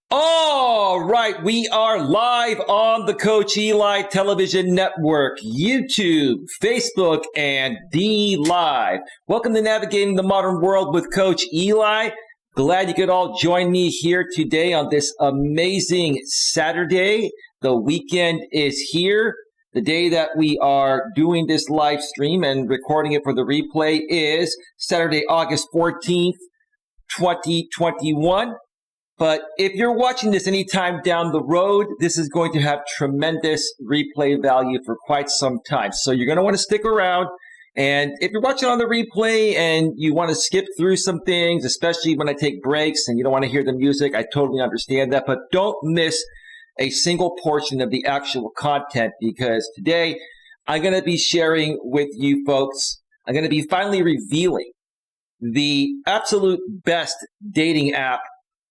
All right, we are live on the Coach Eli television network, YouTube, Facebook, and D Live. Welcome to Navigating the Modern World with Coach Eli. Glad you could all join me here today on this amazing Saturday. The weekend is here. The day that we are doing this live stream and recording it for the replay is Saturday, August 14th, 2021. But if you're watching this anytime down the road, this is going to have tremendous replay value for quite some time. So you're going to want to stick around. And if you're watching on the replay and you want to skip through some things, especially when I take breaks and you don't want to hear the music, I totally understand that. But don't miss a single portion of the actual content, because today I'm going to be sharing with you folks, I'm going to be finally revealing the absolute best dating app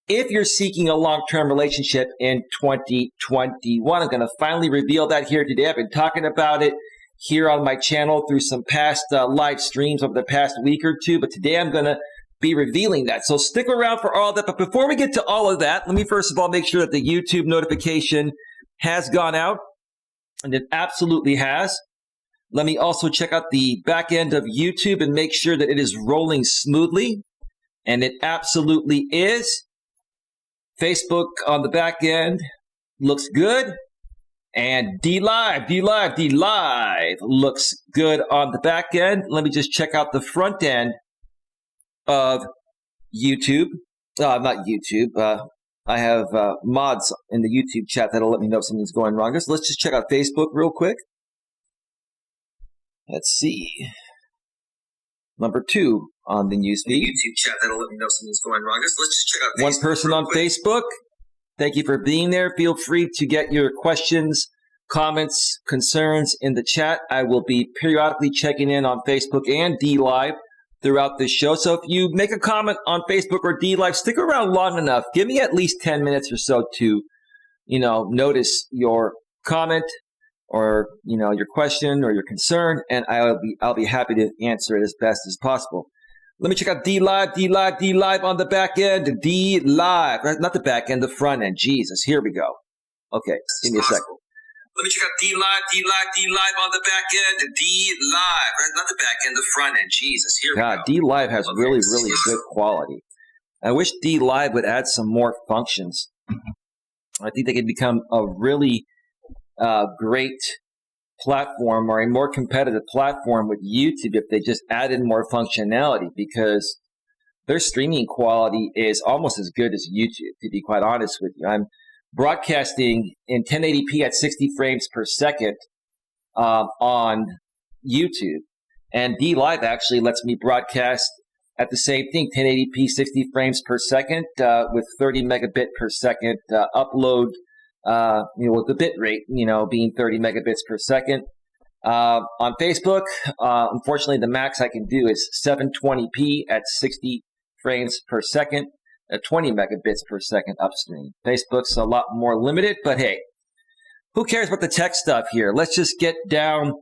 if you're seeking a long-term relationship in 2021. I'm going to finally reveal that here today. I've been talking about it here on my channel through some past live streams over the past week or two, but today I'm going to be revealing that. So stick around for all that. But before we get to all of that, let me first of all make sure that the YouTube notification has gone out, and it absolutely has. Let me also check out the back end of YouTube and make sure that it is rolling smoothly, and it absolutely is. Facebook on the back end looks good. And D Live looks good on the back end. Let me just check out the front end of YouTube. Not YouTube. I have mods in the YouTube chat that'll let me know if something's going wrong. Let's just check out Facebook real quick. Let's see. Number 2 on the newsfeed. YouTube chat that'll let me know something's going wrong. Let's just check out Facebook. One person on Facebook. Thank you for being there. Feel free to get your questions, comments, concerns in the chat. I will be periodically checking in on Facebook and D Live throughout this show. So if you make a comment on Facebook or D Live, stick around long enough. Give me at least 10 minutes or so to, notice your comment or, your question or your concern, and I'll be happy to answer it as best as possible. Let me check out D Live on the back end. D Live, not the back end, the front end. Jesus, here we go. Okay, give me a second. Let me check out D Live on the back end. D Live, not the back end, the front end. Jesus, here we go. God, D Live has really good quality. I wish D Live would add some more functions. I think they could become a really great platform, or a more competitive platform with YouTube if they just added more functionality, because their streaming quality is almost as good as YouTube, to be quite honest with you. I'm broadcasting in 1080p at 60 frames per second on YouTube, and D Live actually lets me broadcast at the same thing, 1080p 60 frames per second with 30 megabit per second upload. With the bit rate, being 30 megabits per second. On Facebook, unfortunately, the max I can do is 720p at 60 frames per second, at 20 megabits per second upstream. Facebook's a lot more limited, but hey, who cares about the tech stuff here? Let's just get down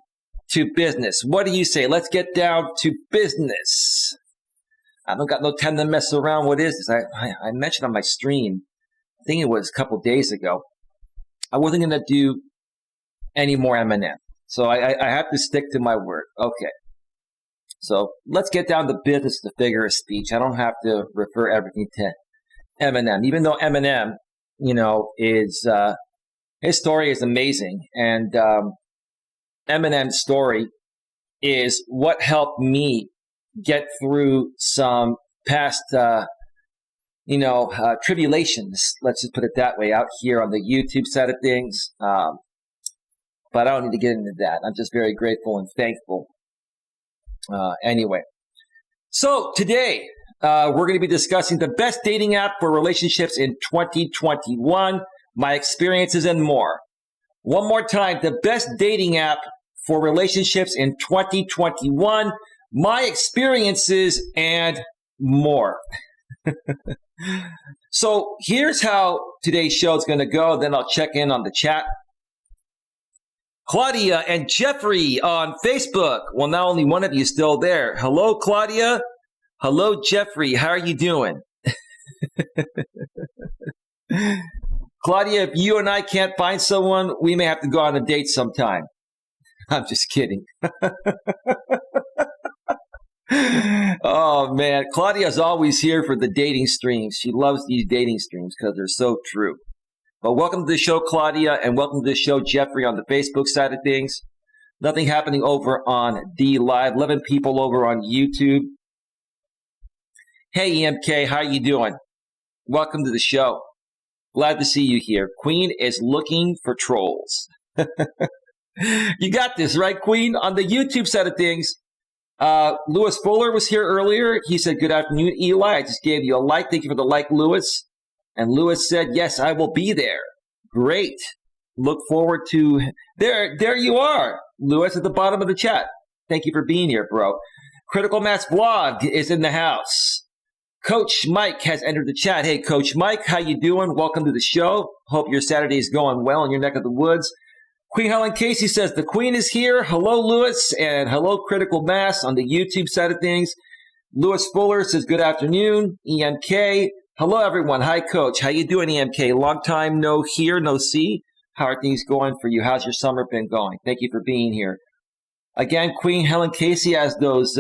to business. What do you say? Let's get down to business. I don't got no time to mess around. What is this? I mentioned on my stream, I think it was a couple days ago, I wasn't going to do any more M&M. So I have to stick to my word. Okay. So let's get down to business, the figure of speech. I don't have to refer everything to M&M. Even though M&M, is, his story is amazing. And M&M's story is what helped me get through some past tribulations, let's just put it that way, out here on the YouTube side of things. But I don't need to get into that. I'm just very grateful and thankful. Anyway, so today we're going to be discussing the best dating app for relationships in 2021, my experiences, and more. One more time, the best dating app for relationships in 2021, my experiences, and more. So here's how today's show is going to go. Then I'll check in on the chat. Claudia and Jeffrey on Facebook. Well, now only one of you is still there. Hello, Claudia. Hello, Jeffrey. How are you doing? Claudia, if you and I can't find someone, we may have to go on a date sometime. I'm just kidding. Oh, man. Claudia's always here for the dating streams. She loves these dating streams because they're so true. But welcome to the show, Claudia, and welcome to the show, Jeffrey, on the Facebook side of things. Nothing happening over on D Live. 11 people over on YouTube. Hey, EMK, how you doing? Welcome to the show. Glad to see you here. Queen is looking for trolls. You got this, right, Queen? On the YouTube side of things, Lewis Fuller was here earlier. He said, good afternoon, Eli. I just gave you a like. Thank you for the like, Lewis. And Lewis said, yes, I will be there. Great. Look forward to... There you are, Lewis, at the bottom of the chat. Thank you for being here, bro. Critical Mass Vlog is in the house. Coach Mike has entered the chat. Hey, Coach Mike, how you doing? Welcome to the show. Hope your Saturday is going well in your neck of the woods. Queen Helen Casey says, the Queen is here. Hello, Lewis, and hello, Critical Mass on the YouTube side of things. Lewis Fuller says, good afternoon. EMK, hello, everyone. Hi, Coach. How you doing, EMK? Long time no hear, no see. How are things going for you? How's your summer been going? Thank you for being here. Again, Queen Helen Casey has those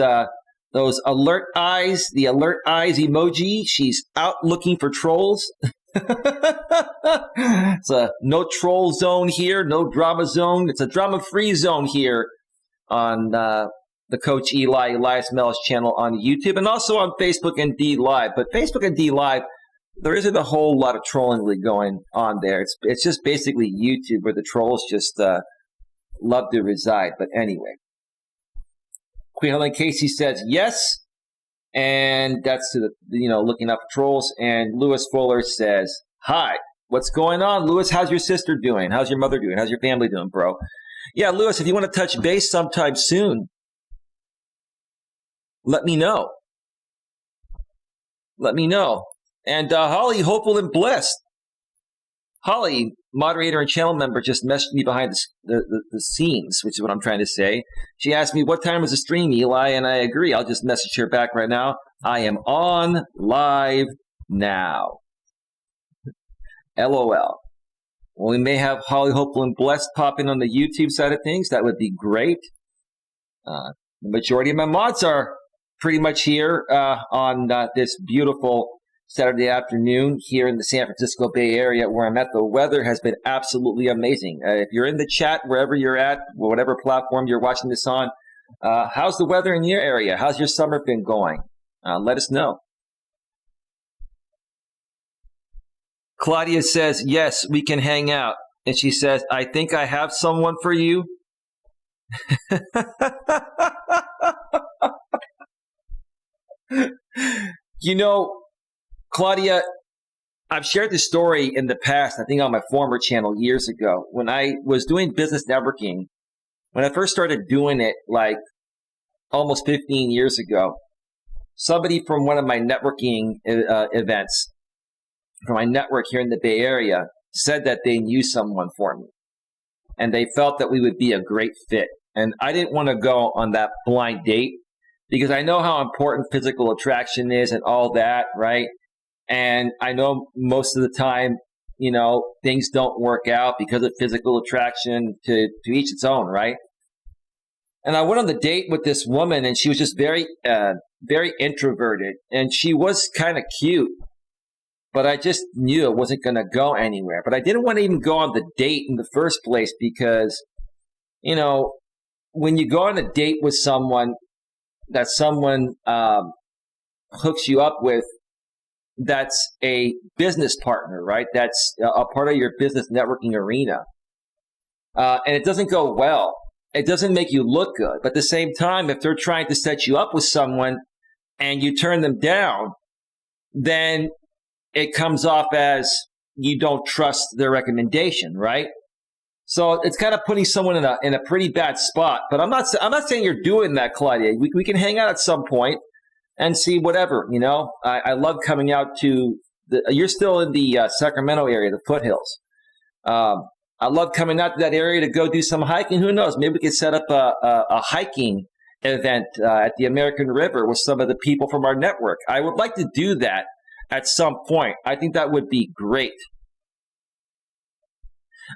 alert eyes, the alert eyes emoji. She's out looking for trolls. It's a no troll zone here, no drama zone. It's a drama-free zone here on the Coach Eli, Elias Melas channel on YouTube and also on Facebook and D Live. But Facebook and D Live, there isn't a whole lot of trolling really going on there. It's just basically YouTube where the trolls just love to reside. But anyway. Queen Helen Casey says yes, and that's to the looking up for trolls. And Lewis Fuller says hi. What's going on, Lewis? How's your sister doing? How's your mother doing? How's your family doing, bro? Yeah, Lewis, if you want to touch base sometime soon, let me know. Let me know. And Holly, hopeful and blessed. Holly, moderator and channel member, just messaged me behind the scenes, which is what I'm trying to say. She asked me, what time is the stream, Eli? And I agree. I'll just message her back right now. I am on live now. LOL. Well, we may have Holly, hopeful, and blessed pop in on the YouTube side of things. That would be great. The majority of my mods are pretty much here on this beautiful Saturday afternoon here in the San Francisco Bay Area where I'm at. The weather has been absolutely amazing. If you're in the chat, wherever you're at, whatever platform you're watching this on, how's the weather in your area? How's your summer been going? Let us know. Claudia says, yes, we can hang out. And she says, I think I have someone for you. Claudia, I've shared this story in the past, I think on my former channel years ago. When I was doing business networking, when I first started doing it like almost 15 years ago, somebody from one of my networking events, from my network here in the Bay Area, said that they knew someone for me. And they felt that we would be a great fit. And I didn't want to go on that blind date because I know how important physical attraction is and all that, right? And I know most of the time, things don't work out because of physical attraction, to each its own, right? And I went on the date with this woman and she was just very, very introverted and she was kind of cute, but I just knew it wasn't going to go anywhere. But I didn't want to even go on the date in the first place because, when you go on a date with someone that someone hooks you up with, that's a business partner, right? That's a part of your business networking arena. And it doesn't go well. It doesn't make you look good. But at the same time, if they're trying to set you up with someone and you turn them down, then it comes off as you don't trust their recommendation, right? So it's kind of putting someone in a pretty bad spot. But I'm not saying you're doing that, Claudia. We can hang out at some point and see whatever, I love coming out to you're still in the Sacramento area, the foothills. I love coming out to that area to go do some hiking. Who knows? Maybe we could set up a hiking event at the American River with some of the people from our network. I would like to do that at some point. I think that would be great.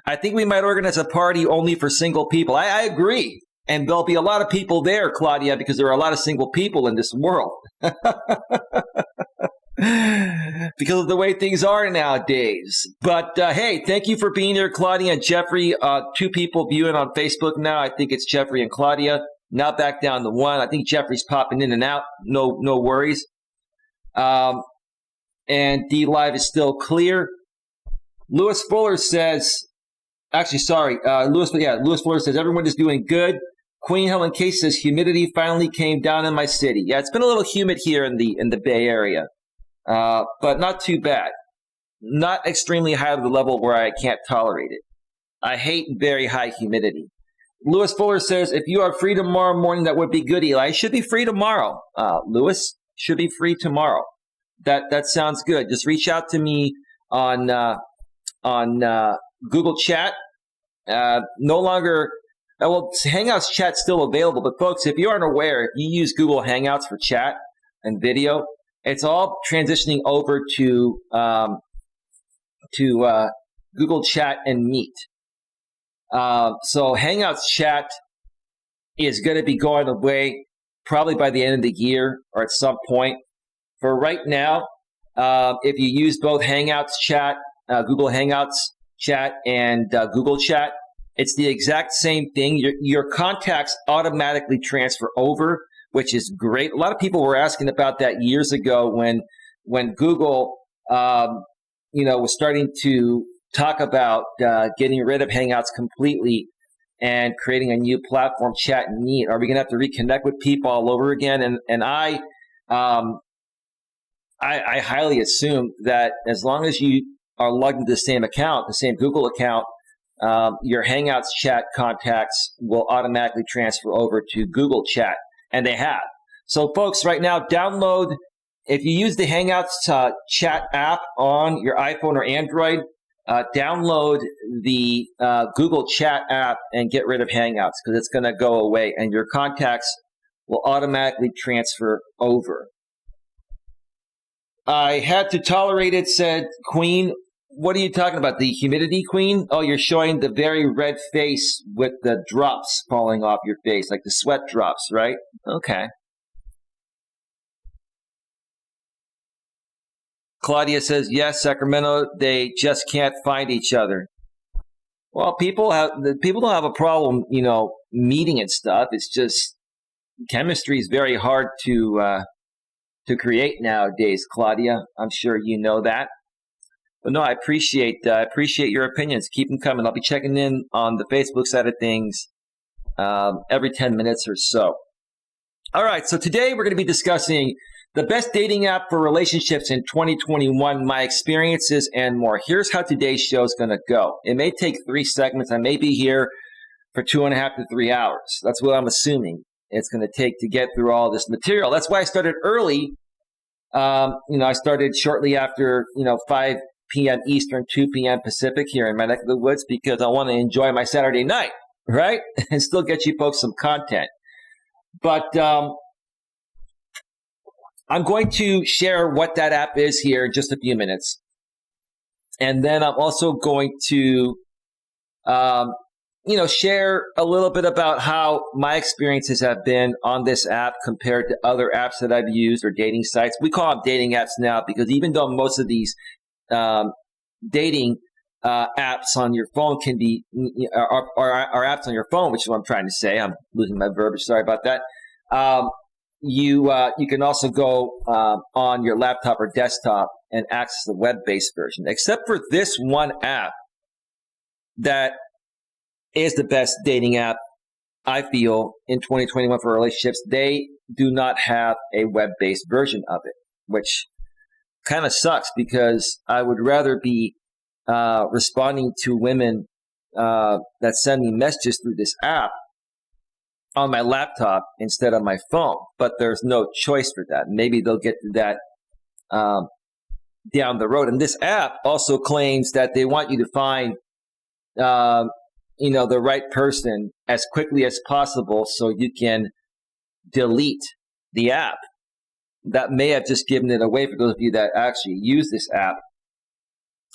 I think we might organize a party only for single people. I agree. And there'll be a lot of people there, Claudia, because there are a lot of single people in this world. Because of the way things are nowadays. But hey, thank you for being here, Claudia and Jeffrey. 2 people viewing on Facebook now. I think it's Jeffrey and Claudia. Now back down to 1. I think Jeffrey's popping in and out. No worries. And D Live is still clear. Lewis Fuller says, Lewis Fuller says everyone is doing good. Queen Helen Case says humidity finally came down in my city. Yeah, it's been a little humid here in the Bay Area. But not too bad. Not extremely high to the level where I can't tolerate it. I hate very high humidity. Lewis Fuller says, if you are free tomorrow morning, that would be good, Eli. I should be free tomorrow. Lewis, should be free tomorrow. That sounds good. Just reach out to me on Google Chat. No longer, Hangouts chat's still available. But folks, if you aren't aware, if you use Google Hangouts for chat and video, it's all transitioning over to Google Chat and Meet. So Hangouts chat is going to be going away probably by the end of the year or at some point. For right now, if you use both Hangouts chat, Google Hangouts chat, and Google Chat, it's the exact same thing. Your contacts automatically transfer over, which is great. A lot of people were asking about that years ago when Google, was starting to talk about getting rid of Hangouts completely and creating a new platform, Chat and Meet. Are we going to have to reconnect with people all over again? And I highly assume that as long as you are logged into the same account, the same Google account, your Hangouts chat contacts will automatically transfer over to Google Chat. And they have. So, folks, right now, download, if you use the Hangouts chat app on your iPhone or Android, download the Google Chat app and get rid of Hangouts because it's going to go away and your contacts will automatically transfer over. I had to tolerate it, said Queen. What are you talking about? The humidity, Queen? Oh, you're showing the very red face with the drops falling off your face, like the sweat drops, right? Okay. Claudia says, yes, Sacramento, they just can't find each other. Well, people don't have a problem, meeting and stuff. It's just chemistry is very hard to create nowadays, Claudia. I'm sure you know that. But no, I appreciate your opinions. Keep them coming. I'll be checking in on the Facebook side of things every 10 minutes or so. All right, so today we're going to be discussing the best dating app for relationships in 2021, my experiences, and more. Here's how today's show is going to go. It may take 3 segments. I may be here for 2.5 to 3 hours. That's what I'm assuming it's going to take to get through all this material. That's why I started early. I started shortly after, 5 p.m. Eastern, 2 p.m. Pacific here in my neck of the woods because I want to enjoy my Saturday night, right? And still get you folks some content. But I'm going to share what that app is here in just a few minutes. And then I'm also going to, share a little bit about how my experiences have been on this app compared to other apps that I've used or dating sites. We call them dating apps now because even though most of these dating apps on your phone can be are apps on your phone, which is what I'm trying to say. I'm losing my verbiage. Sorry about that. You can also go on your laptop or desktop and access the web-based version. Except for this one app that is the best dating app I feel in 2021 for relationships. They do not have a web-based version of it, which kind of sucks because I would rather be responding to women that send me messages through this app on my laptop instead of my phone. But there's no choice for that. Maybe they'll get to that down the road. And this app also claims that they want you to find the right person as quickly as possible so you can delete the app. That may have just given it away for those of you that actually use this app.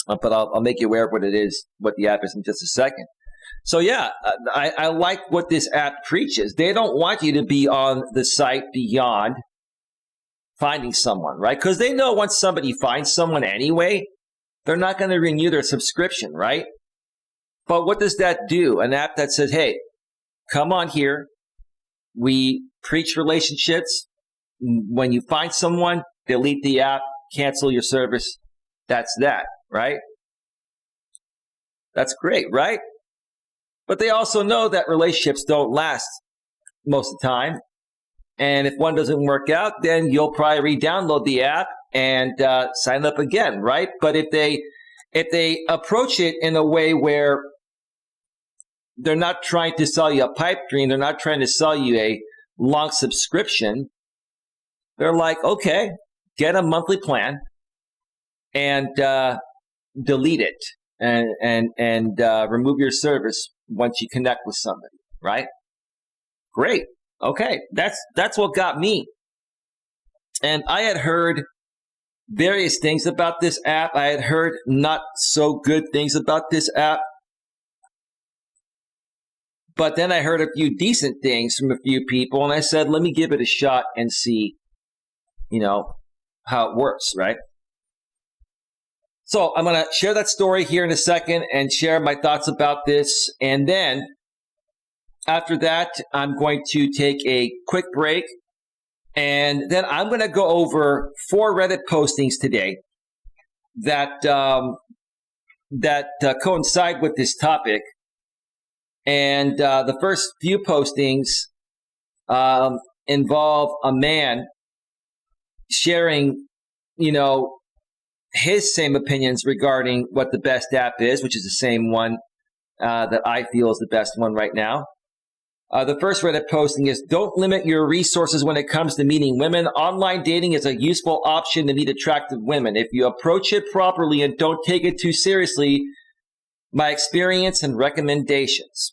but I'll make you aware of what it is, what the app is in just a second. So yeah, I like what this app preaches. They don't want you to be on the site beyond finding someone, right? Because they know once somebody finds someone anyway, they're not going to renew their subscription, right? But what does that do? An app that says, hey, come on here. We preach relationships. When you find someone, delete the app, cancel your service. That's that, right? That's great, right? But they also know that relationships don't last most of the time. And if one doesn't work out, then you'll probably re-download the app and sign up again, right? But if they approach it in a way where they're not trying to sell you a pipe dream, they're not trying to sell you a long subscription, they're like, okay, get a monthly plan and delete it and remove your service once you connect with somebody, right? Great. Okay, that's what got me. And I had heard various things about this app. I had heard not so good things about this app. But then I heard a few decent things from a few people, and I said, let me give it a shot and see, how it works, right? So I'm going to share that story here in a second and share my thoughts about this. And then after that, I'm going to take a quick break. And then I'm going to go over 4 Reddit postings today that coincide with this topic. And the first few postings involve a man sharing, his same opinions regarding what the best app is, which is the same one that I feel is the best one right now. The first Reddit posting is, don't limit your resources when it comes to meeting women. Online dating is a useful option to meet attractive women. If you approach it properly and don't take it too seriously, my experience and recommendations.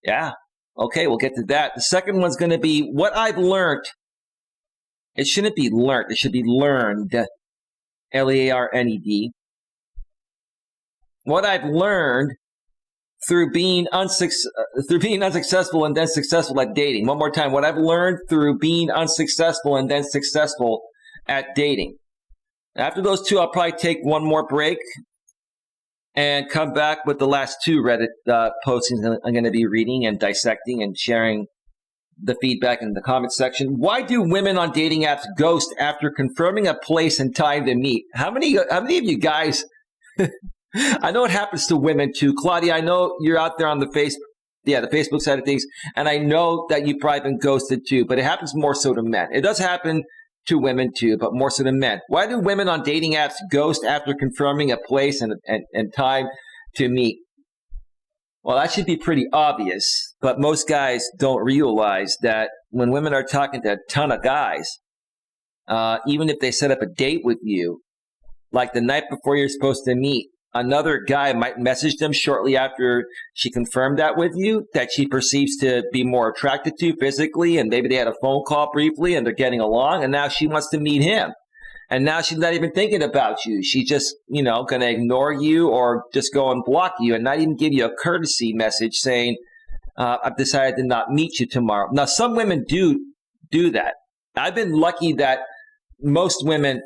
Yeah. Okay, we'll get to that. The second one's going to be what I've learned. It shouldn't be learned. It should be learned. Learned. What I've learned through being unsuccessful and then successful at dating. One more time. What I've learned through being unsuccessful and then successful at dating. After those 2, I'll probably take one more break and come back with the last 2 Reddit postings I'm going to be reading and dissecting and sharing the feedback in the comment section. Why do women on dating apps ghost after confirming a place and time to meet? How many of you guys, I know it happens to women too. Claudia, I know you're out there on the Facebook side of things, and I know that you've probably been ghosted too, but it happens more so to men. It does happen to women too, but more so to men. Why do women on dating apps ghost after confirming a place and time to meet? Well, that should be pretty obvious, but most guys don't realize that when women are talking to a ton of guys, even if they set up a date with you, like the night before you're supposed to meet, another guy might message them shortly after she confirmed that with you, that she perceives to be more attracted to physically, and maybe they had a phone call briefly and they're getting along, and now she wants to meet him. And now she's not even thinking about you. She's just, going to ignore you or just go and block you and not even give you a courtesy message saying, I've decided to not meet you tomorrow. Now, some women do that. I've been lucky that most women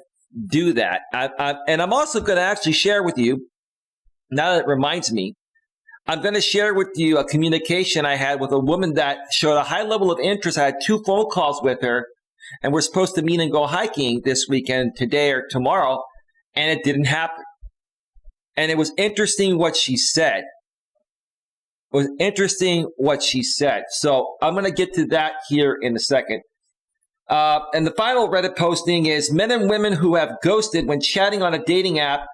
do that. And I'm also going to actually share with you, now that it reminds me, I'm going to share with you a communication I had with a woman that showed a high level of interest. I had 2 phone calls with her, and we're supposed to meet and go hiking this weekend, today or tomorrow, and it didn't happen. And it was interesting what she said. So I'm going to get to that here in a second. And the final Reddit posting is men and women who have ghosted when chatting on a dating app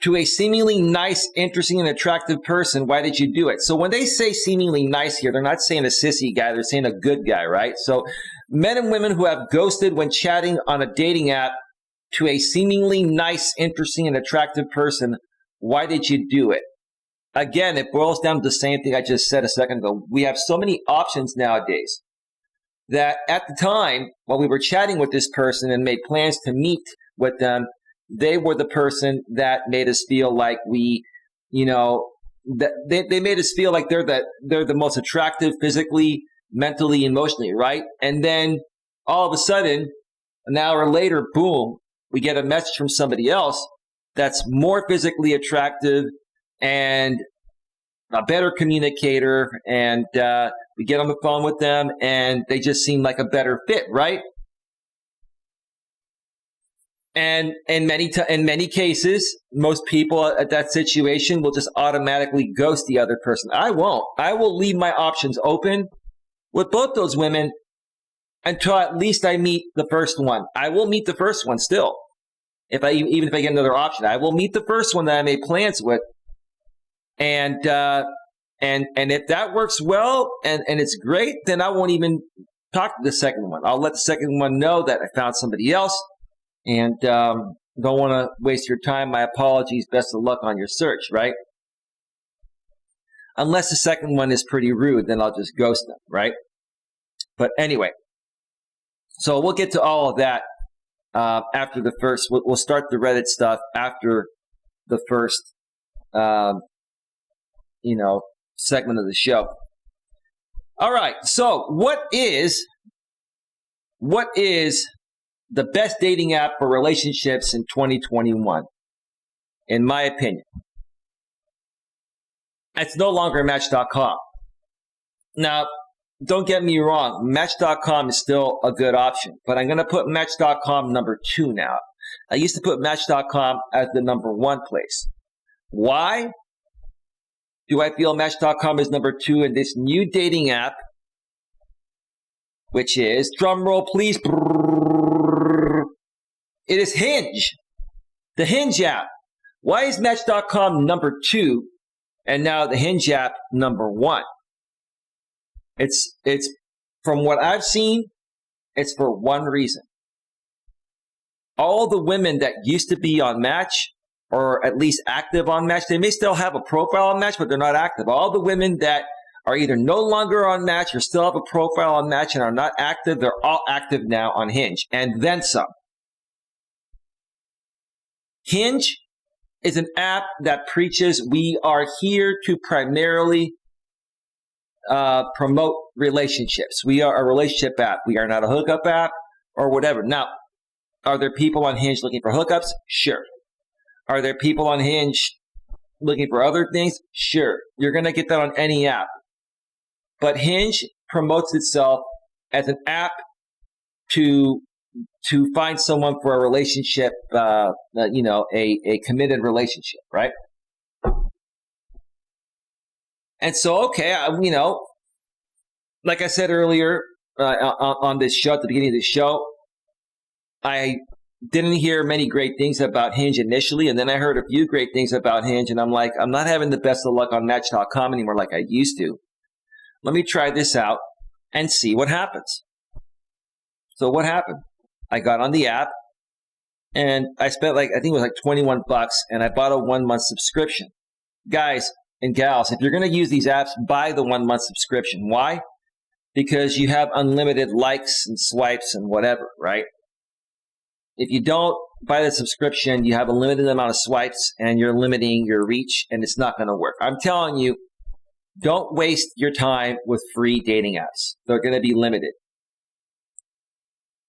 to a seemingly nice, interesting, and attractive person. Why did you do it? So when they say seemingly nice here, they're not saying a sissy guy. They're saying a good guy, right? So men and women who have ghosted when chatting on a dating app to a seemingly nice, interesting, and attractive person. Why did you do it? Again, it boils down to the same thing I just said a second ago. We have so many options nowadays that at the time, while we were chatting with this person and made plans to meet with them, they were the person that made us feel like that they made us feel like they're the most attractive physically, mentally, emotionally, right? And then all of a sudden, an hour later, boom, we get a message from somebody else that's more physically attractive and a better communicator, and we get on the phone with them, and they just seem like a better fit, right? And in many cases, most people at that situation will just automatically ghost the other person. I won't. I will leave my options open with both those women until at least I meet the first one. I will meet the first one still. Even if I get another option, I will meet the first one that I made plans with. And if that works well and it's great, then I won't even talk to the second one. I'll let the second one know that I found somebody else, and don't want to waste your time. My apologies. Best of luck on your search, right? Unless the second one is pretty rude, then I'll just ghost them, right? But anyway, so we'll get to all of that after the first. We'll start the Reddit stuff after the first segment of the show. All right. So what is the best dating app for relationships in 2021? In my opinion, it's no longer Match.com. Now, don't get me wrong. Match.com is still a good option, but I'm going to put Match.com number 2 now. I used to put Match.com as the number 1 place. Why do I feel Match.com is number 2 in this new dating app, which is, drumroll please, it is Hinge, the Hinge app. Why is Match.com number 2 and now the Hinge app number 1? It's from what I've seen, it's for one reason. All the women that used to be on Match, or at least active on Match, they may still have a profile on Match, but they're not active. All the women that are either no longer on Match or still have a profile on Match and are not active, they're all active now on Hinge, and then some. Hinge is an app that preaches we are here to primarily promote relationships. We are a relationship app. We are not a hookup app or whatever. Now, are there people on Hinge looking for hookups? Sure. Are there people on Hinge looking for other things? Sure. You're going to get that on any app. But Hinge promotes itself as an app to find someone for a relationship, a committed relationship, right? And so, okay, like I said earlier on this show, at the beginning of the show, I didn't hear many great things about Hinge initially, and then I heard a few great things about Hinge, and I'm like, I'm not having the best of luck on Match.com anymore like I used to. Let me try this out and see what happens. So what happened? I got on the app, and I spent I think it was like $21, and I bought a 1-month subscription. Guys and gals, if you're going to use these apps, buy the 1-month subscription. Why? Because you have unlimited likes and swipes and whatever, right? If you don't buy the subscription, you have a limited amount of swipes and you're limiting your reach, and it's not going to work. I'm telling you, don't waste your time with free dating apps. They're going to be limited.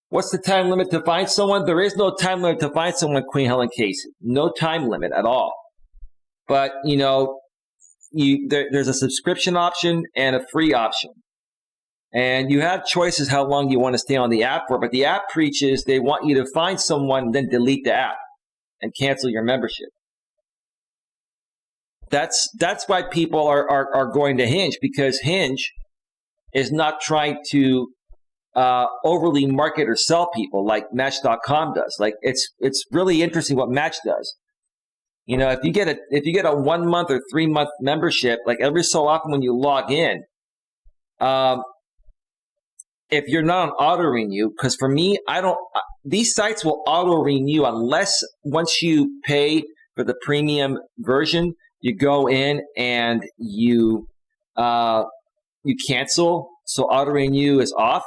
What's the time limit to find someone? There is no time limit to find someone, Queen Helen Casey. No time limit at all. But, there's a subscription option and a free option. And you have choices how long you want to stay on the app for, but the app preaches they want you to find someone, then delete the app and cancel your membership. That's why people are going to Hinge, because Hinge is not trying to overly market or sell people like Match.com does. Like it's really interesting what Match does. If you get a 1 month or 3 month membership, like every so often when you log in, if you're not on auto renew, because for me, these sites will auto renew unless once you pay for the premium version, you go in and you cancel. So auto renew is off.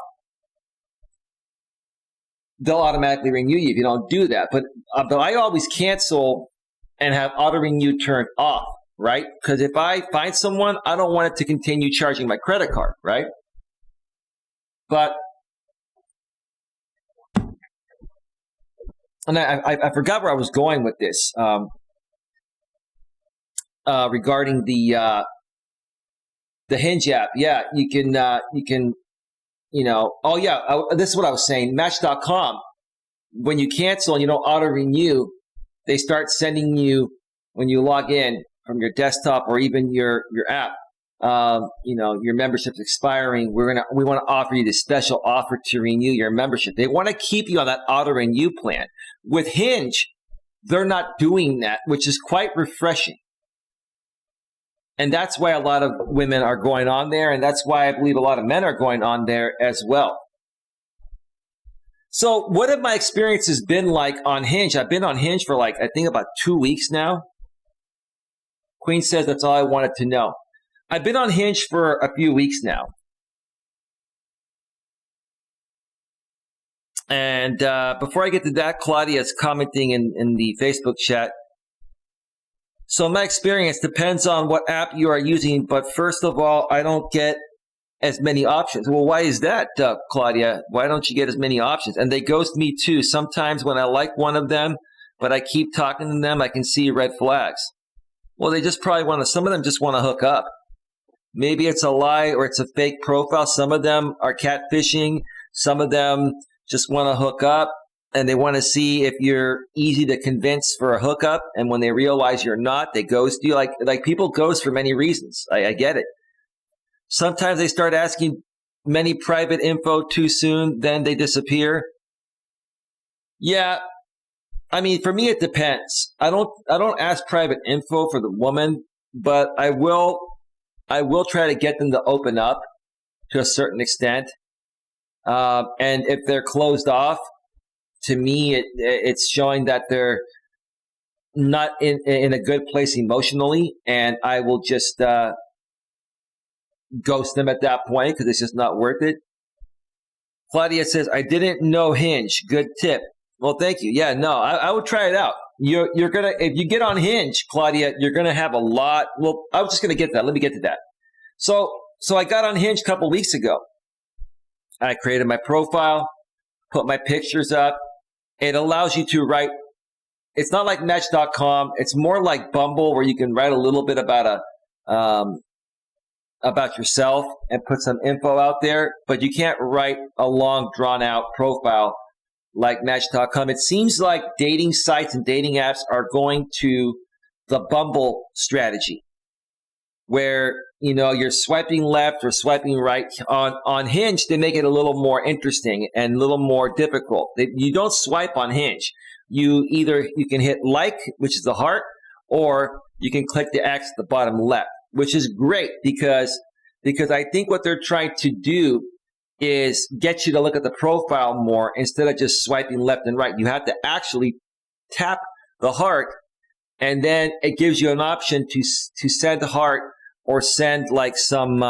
they'll automatically renew you if you don't do that. But I always cancel and have auto renew turned off, right? Because if I find someone, I don't want it to continue charging my credit card, right? But and I forgot where I was going with this regarding the Hinge app. Yeah, you can this is what I was saying. Match.com, when you cancel and you don't auto renew, they start sending you, when you log in from your desktop or even your app, your membership's expiring. We want to offer you this special offer to renew your membership. They want to keep you on that auto renew plan. With Hinge, they're not doing that, which is quite refreshing. And that's why a lot of women are going on there, and that's why I believe a lot of men are going on there as well. So what have my experiences been like on Hinge? I've been on Hinge for I think about 2 weeks now. Queen says that's all I wanted to know. I've been on Hinge for a few weeks now. And before I get to that, Claudia is commenting in the Facebook chat. So my experience depends on what app you are using, but first of all, I don't get as many options. Well, why is that, Claudia? Why don't you get as many options? And they ghost me too. Sometimes when I like one of them, but I keep talking to them, I can see red flags. Well, they just probably some of them just want to hook up. Maybe it's a lie or it's a fake profile. Some of them are catfishing. Some of them just want to hook up. And they want to see if you're easy to convince for a hookup. And when they realize you're not, they ghost you. Like people ghost for many reasons. I get it. Sometimes they start asking many private info too soon, then they disappear. Yeah, I mean, for me, it depends. I don't ask private info for the woman, but I will try to get them to open up to a certain extent. And if they're closed off, to me, it's showing that they're not in a good place emotionally, and I will just ghost them at that point because it's just not worth it. Claudia says, I didn't know Hinge. Good tip. Well, thank you. Yeah, no, I would try it out. You're gonna, if you get on Hinge, Claudia, you're gonna have a lot. Well, I was just gonna get that. Let me get to that. So I got on Hinge a couple weeks ago. I created my profile, put my pictures up. It allows you to write. It's not like Match.com. It's more like Bumble, where you can write a little bit about yourself and put some info out there, but you can't write a long, drawn-out profile like Match.com. It seems like dating sites and dating apps are going to the Bumble strategy, where you're swiping left or swiping right. On Hinge, they make it a little more interesting and a little more difficult. You don't swipe on Hinge. You can hit like, which is the heart, or you can click the X at the bottom left, which is great because I think what they're trying to do is get you to look at the profile more instead of just swiping left and right. You have to actually tap the heart, and then it gives you an option to send a heart or send like some,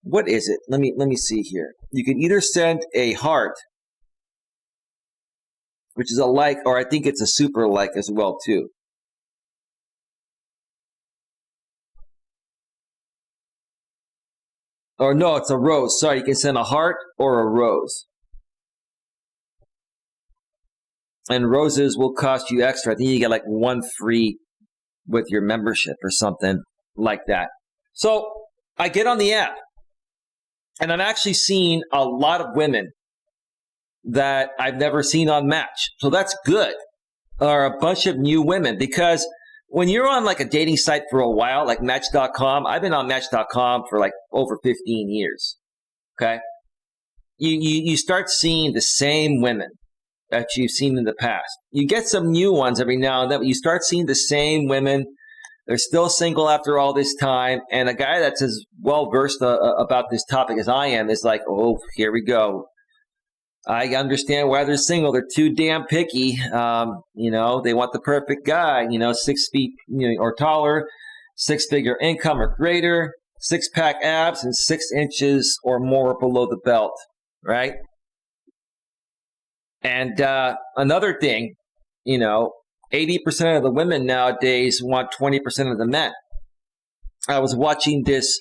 what is it? Let me see here. You can either send a heart, which is a like, or I think it's a super like as well too. Or no, it's a rose. Sorry, you can send a heart or a rose. And roses will cost you extra. I think you get like one free with your membership or something like that. So I get on the app, and I'm actually seeing a lot of women that I've never seen on Match. So that's good. Or a bunch of new women, because when you're on like a dating site for a while, like Match.com, I've been on Match.com for like over 15 years. Okay. You start seeing the same women that you've seen in the past. You get some new ones every now and then, but you start seeing the same women. They're still single after all this time. And a guy that's as well versed about this topic as I am is like, oh, here we go. I understand why they're single. They're too damn picky. They want the perfect guy, 6 feet or taller, 6-figure income or greater, 6-pack abs, and 6 inches or more below the belt, right? And another thing, 80% of the women nowadays want 20% of the men. I was watching this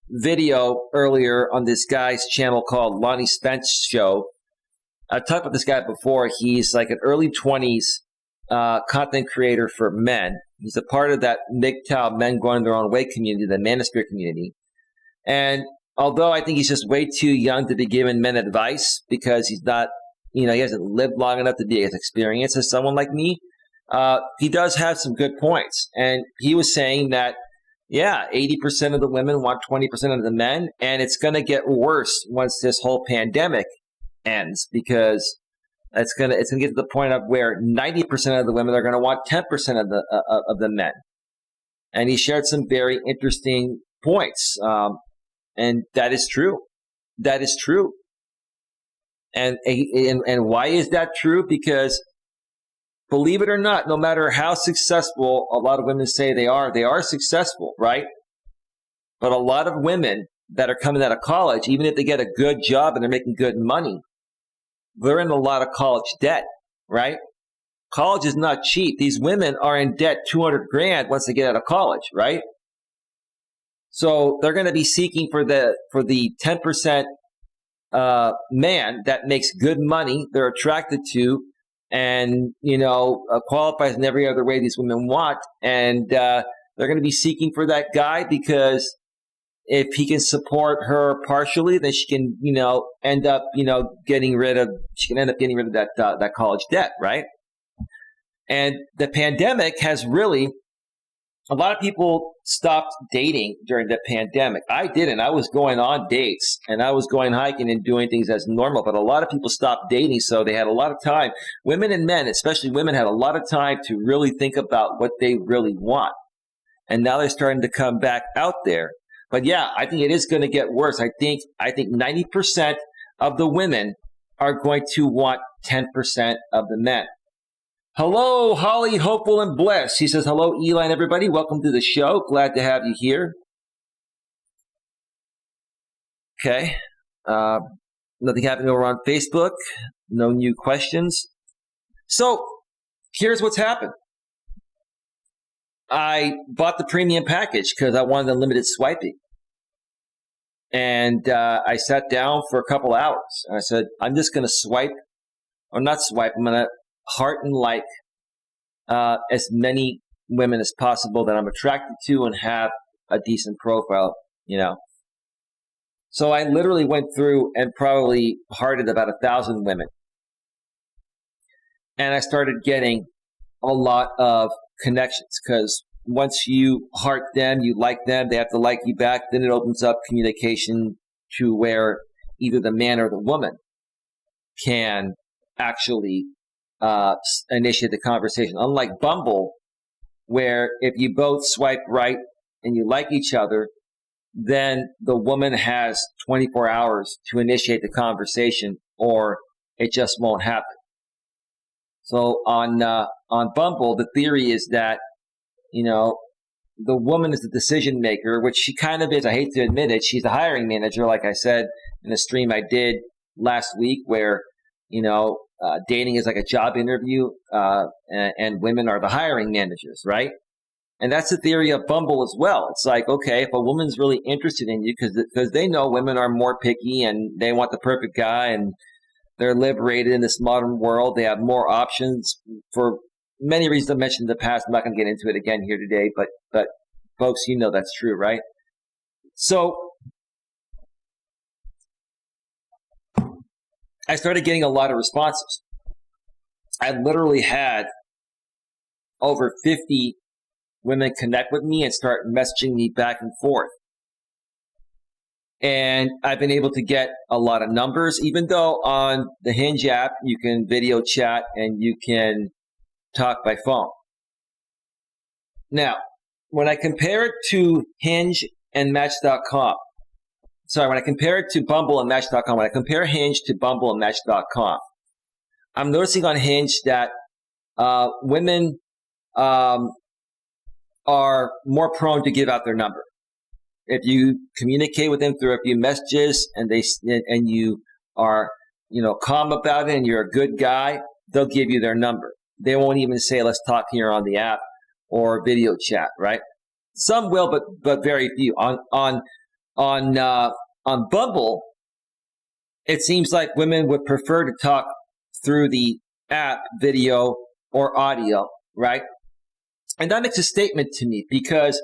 video earlier on this guy's channel called Lonnie Spence Show. I've talked about this guy before. He's like an early 20s content creator for men. He's a part of that MGTOW, men going their own way community, the manosphere community. And although I think he's just way too young to be giving men advice because he's not, he hasn't lived long enough to be as experienced as someone like me, he does have some good points. And he was saying that, 80% of the women want 20% of the men, and it's going to get worse once this whole pandemic ends, because it's going to get to the point of where 90% of the women are going to want 10% of the men. And he shared some very interesting points, and that is true. That is true. And why is that true? Because believe it or not, no matter how successful a lot of women say they are successful, right? But a lot of women that are coming out of college, even if they get a good job and they're making good money, they're in a lot of college debt, right? College is not cheap. These women are in debt $200,000 once they get out of college, right? So they're going to be seeking for the 10% man that makes good money, they're attracted to, and qualifies in every other way these women want, and they're going to be seeking for that guy because if he can support her partially, then she can end up getting rid of that college debt, right? And the pandemic has really, a lot of people stopped dating during the pandemic. I didn't. I was going on dates and I was going hiking and doing things as normal, but a lot of people stopped dating, so they had a lot of time. Women and men, especially women, had a lot of time to really think about what they really want. And now they're starting to come back out there. But yeah, I think it is going to get worse. I think 90% of the women are going to want 10% of the men. Hello, Holly, Hopeful, and Blessed. He says, hello, Eli and everybody. Welcome to the show. Glad to have you here. Okay. Nothing happening over on Facebook. No new questions. So here's what's happened. I bought the premium package because I wanted unlimited swiping. And I sat down for a couple hours. And I said, I'm just going to swipe, or not swipe, I'm going to heart and like as many women as possible that I'm attracted to and have a decent profile, So I literally went through and probably hearted about 1,000 women. And I started getting a lot of connections because once you heart them, you like them, they have to like you back, then it opens up communication to where either the man or the woman can actually initiate the conversation. Unlike Bumble, where if you both swipe right and you like each other, then the woman has 24 hours to initiate the conversation or it just won't happen. So on Bumble, the theory is that, the woman is the decision maker, which she kind of is. I hate to admit it. She's the hiring manager, like I said in a stream I did last week, where, dating is like a job interview, and women are the hiring managers, right? And that's the theory of Bumble as well. It's like, okay, if a woman's really interested in you, because they know women are more picky and they want the perfect guy and they're liberated in this modern world. They have more options for many reasons I mentioned in the past. I'm not going to get into it again here today, but folks, that's true, right? So I started getting a lot of responses. I literally had over 50 women connect with me and start messaging me back and forth. And I've been able to get a lot of numbers, even though on the Hinge app, you can video chat and you can talk by phone. Now, when I compare it to Hinge and Match.com, when I compare it to Bumble and Match.com, when I compare Hinge to Bumble and Match.com, I'm noticing on Hinge that women are more prone to give out their number. If you communicate with them through a few messages and you are calm about it and you're a good guy, they'll give you their number. They won't even say, let's talk here on the app or video chat, right? Some will, but very few. On Bumble, it seems like women would prefer to talk through the app, video, or audio, right? And that makes a statement to me because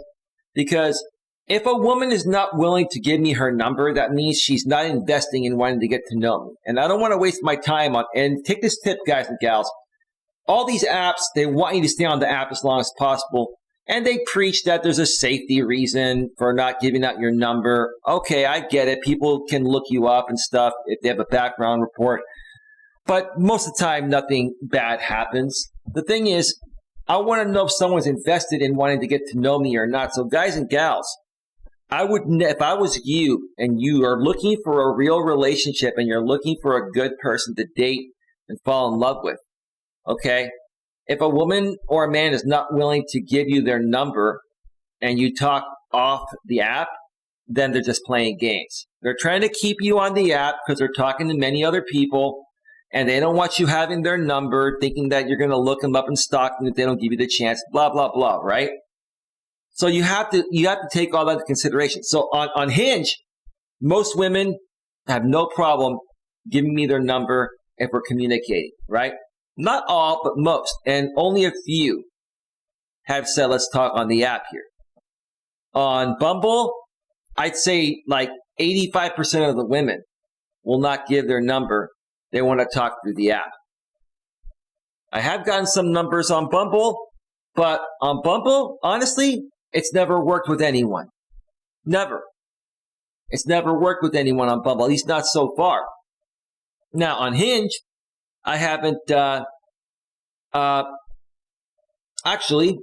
if a woman is not willing to give me her number, that means she's not investing in wanting to get to know me. And I don't want to waste my time and take this tip, guys and gals. All these apps, they want you to stay on the app as long as possible. And they preach that there's a safety reason for not giving out your number. Okay, I get it. People can look you up and stuff if they have a background report. But most of the time, nothing bad happens. The thing is, I want to know if someone's invested in wanting to get to know me or not. So guys and gals, if I was you and you are looking for a real relationship and you're looking for a good person to date and fall in love with, okay? If a woman or a man is not willing to give you their number and you talk off the app, then they're just playing games. They're trying to keep you on the app because they're talking to many other people and they don't want you having their number, thinking that you're going to look them up and stalk them if they don't give you the chance, blah, blah, blah, right? So you have to take all that into consideration. So on Hinge, most women have no problem giving me their number if we're communicating, right? Not all, but most. And only a few have said, let's talk on the app here. On Bumble, I'd say like 85% of the women will not give their number. They want to talk through the app. I have gotten some numbers on Bumble, but on Bumble, honestly, it's never worked with anyone. Never. It's never worked with anyone on Bumble, at least not so far. Now, on Hinge, I haven't, actually,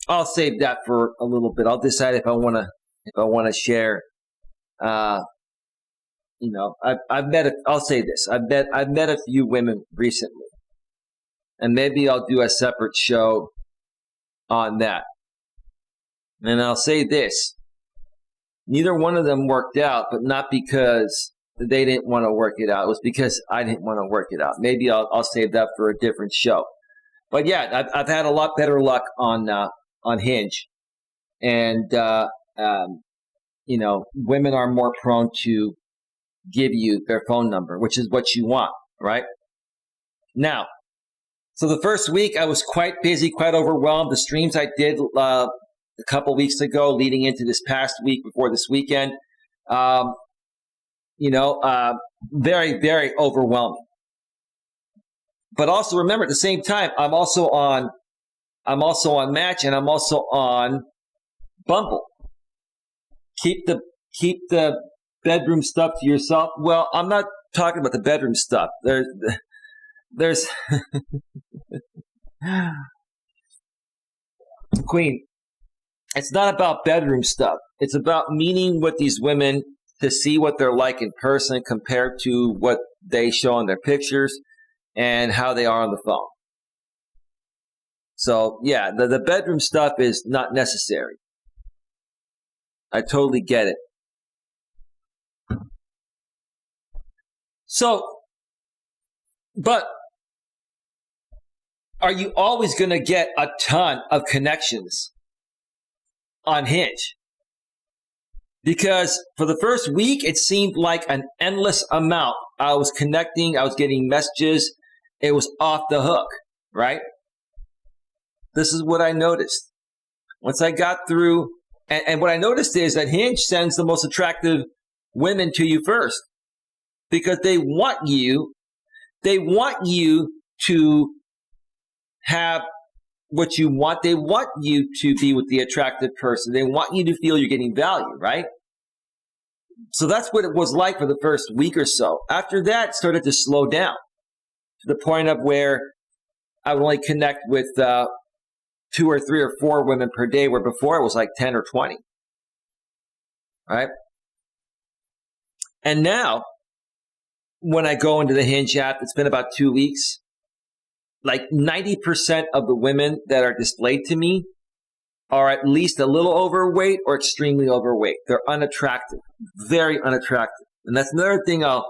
I'll save that for a little bit. I'll decide if I want to share, I've met, I'll say this, I've met a few women recently, and maybe I'll do a separate show on that. And I'll say this, neither one of them worked out, but not because they didn't want to work it out. It was because I didn't want to work it out. Maybe I'll save that for a different show. But yeah, I've had a lot better luck on Hinge, and women are more prone to give you their phone number, which is what you want, right? Now, so the first week I was quite busy, quite overwhelmed. The streams I did a couple weeks ago, leading into this past week before this weekend. Very, very overwhelming. But also remember, at the same time, I'm also on Match and I'm also on Bumble. Keep the bedroom stuff to yourself. Well, I'm not talking about the bedroom stuff. There's Queen. It's not about bedroom stuff. It's about meeting with these women to see what they're like in person compared to what they show on their pictures and how they are on the phone. So, yeah, the bedroom stuff is not necessary. I totally get it. So, but are you always going to get a ton of connections on Hinge? Because for the first week, it seemed like an endless amount. I was connecting, I was getting messages. It was off the hook, right? This is what I noticed. Once I got through, and what I noticed is that Hinge sends the most attractive women to you first. Because they want you to have what you want. They want you to be with the attractive person. They want you to feel you're getting value, right? So that's what it was like for the first week or so. After that, it started to slow down to the point of where I would only connect with 2 or 3 or 4 women per day, where before it was like 10 or 20, right? And now, when I go into the Hinge app, it's been about 2 weeks, like 90% of the women that are displayed to me are at least a little overweight or extremely overweight. They're unattractive, very unattractive. And that's another thing I'll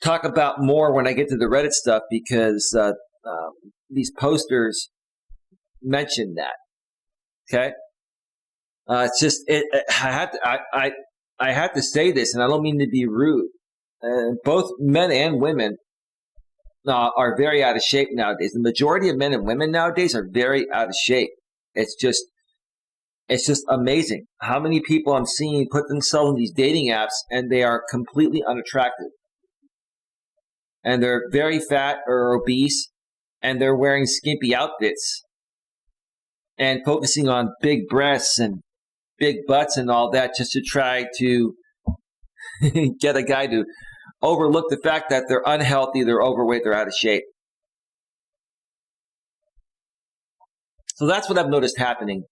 talk about more when I get to the Reddit stuff because these posters mentioned that. Okay, it's just I have to say this, and I don't mean to be rude. Both men and women are very out of shape nowadays. The majority of men and women nowadays are very out of shape. It's just amazing how many people I'm seeing put themselves in these dating apps and they are completely unattractive. And they're very fat or obese, and they're wearing skimpy outfits and focusing on big breasts and big butts and all that just to try to get a guy to overlook the fact that they're unhealthy, they're overweight, they're out of shape. So that's what I've noticed happening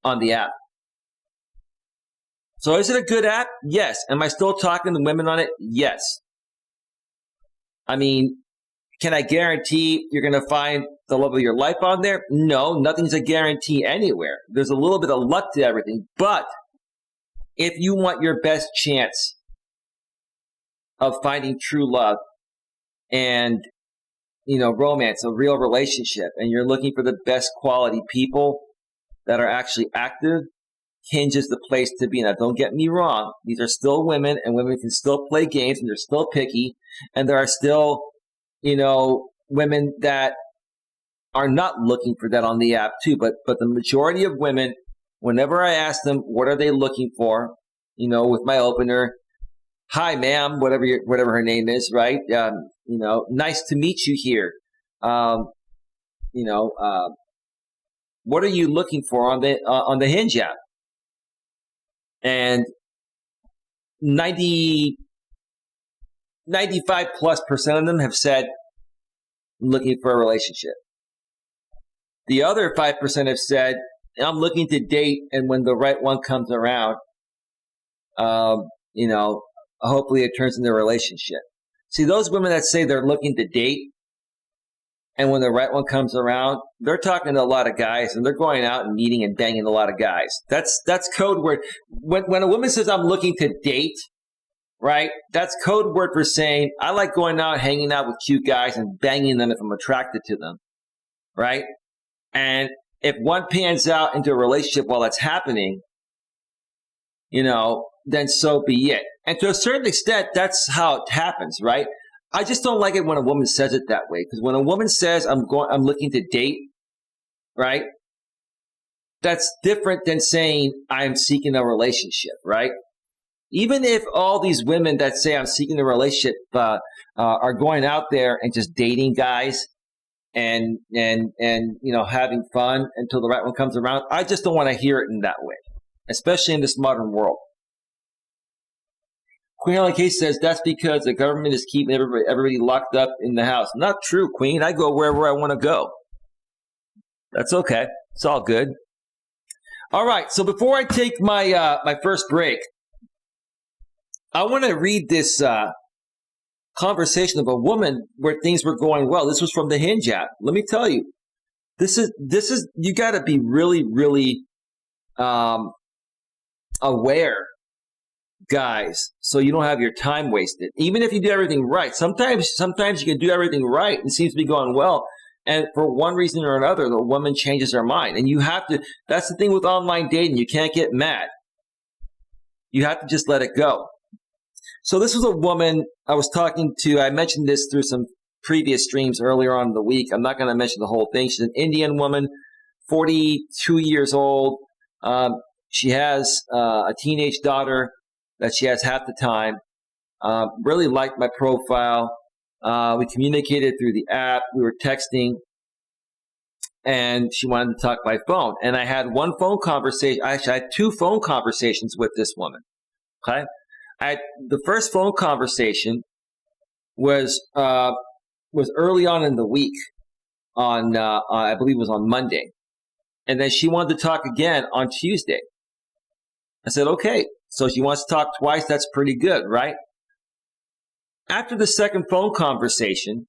on the app. So is it a good app? Yes. Am I still talking to women on it? Yes. I mean, can I guarantee you're going to find the love of your life on there? No, nothing's a guarantee anywhere. There's a little bit of luck to everything. But if you want your best chance of finding true love and, romance, a real relationship, and you're looking for the best quality people that are actually active, Hinge is the place to be. Now, don't get me wrong. These are still women, and women can still play games, and they're still picky, and there are still, women that are not looking for that on the app too. But the majority of women, whenever I ask them what are they looking for, with my opener, hi, ma'am, whatever her name is, right? Nice to meet you here. What are you looking for on the Hinge app? And 95+% of them have said, I'm looking for a relationship. The other 5% have said, I'm looking to date, and when the right one comes around, hopefully it turns into a relationship. See, those women that say they're looking to date, and when the right one comes around, they're talking to a lot of guys, and they're going out and meeting and banging a lot of guys. That's code word. When a woman says, I'm looking to date, right, that's code word for saying, I like going out, hanging out with cute guys and banging them if I'm attracted to them, right? And if one pans out into a relationship while that's happening, then so be it. And to a certain extent, that's how it happens, right? I just don't like it when a woman says it that way. Because when a woman says, I'm looking to date, right? That's different than saying, I'm seeking a relationship, right? Even if all these women that say I'm seeking a relationship are going out there and just dating guys and having fun until the right one comes around, I just don't want to hear it in that way, especially in this modern world. Queen Ellen Case says that's because the government is keeping everybody locked up in the house. Not true, Queen. I go wherever I want to go. That's okay. It's all good. All right. So before I take my my first break, I want to read this conversation of a woman where things were going well. This was from the Hinge app. Let me tell you, this is you got to be really, really aware, guys, so you don't have your time wasted. Even if you do everything right, sometimes you can do everything right and it seems to be going well, and for one reason or another, the woman changes her mind, and you have to. That's the thing with online dating. You can't get mad. You have to just let it go. So this was a woman I was talking to. I mentioned this through some previous streams earlier on in the week. I'm not going to mention the whole thing. She's an Indian woman, 42 years old. She has a teenage daughter that she has half the time. Really liked my profile. We communicated through the app. We were texting. And she wanted to talk by phone. And I had one phone conversation. Actually, I had two phone conversations with this woman. Okay? The first phone conversation was early on in the week on I believe it was on Monday. And then she wanted to talk again on Tuesday. I said, okay. So she wants to talk twice. That's pretty good, right? After the second phone conversation,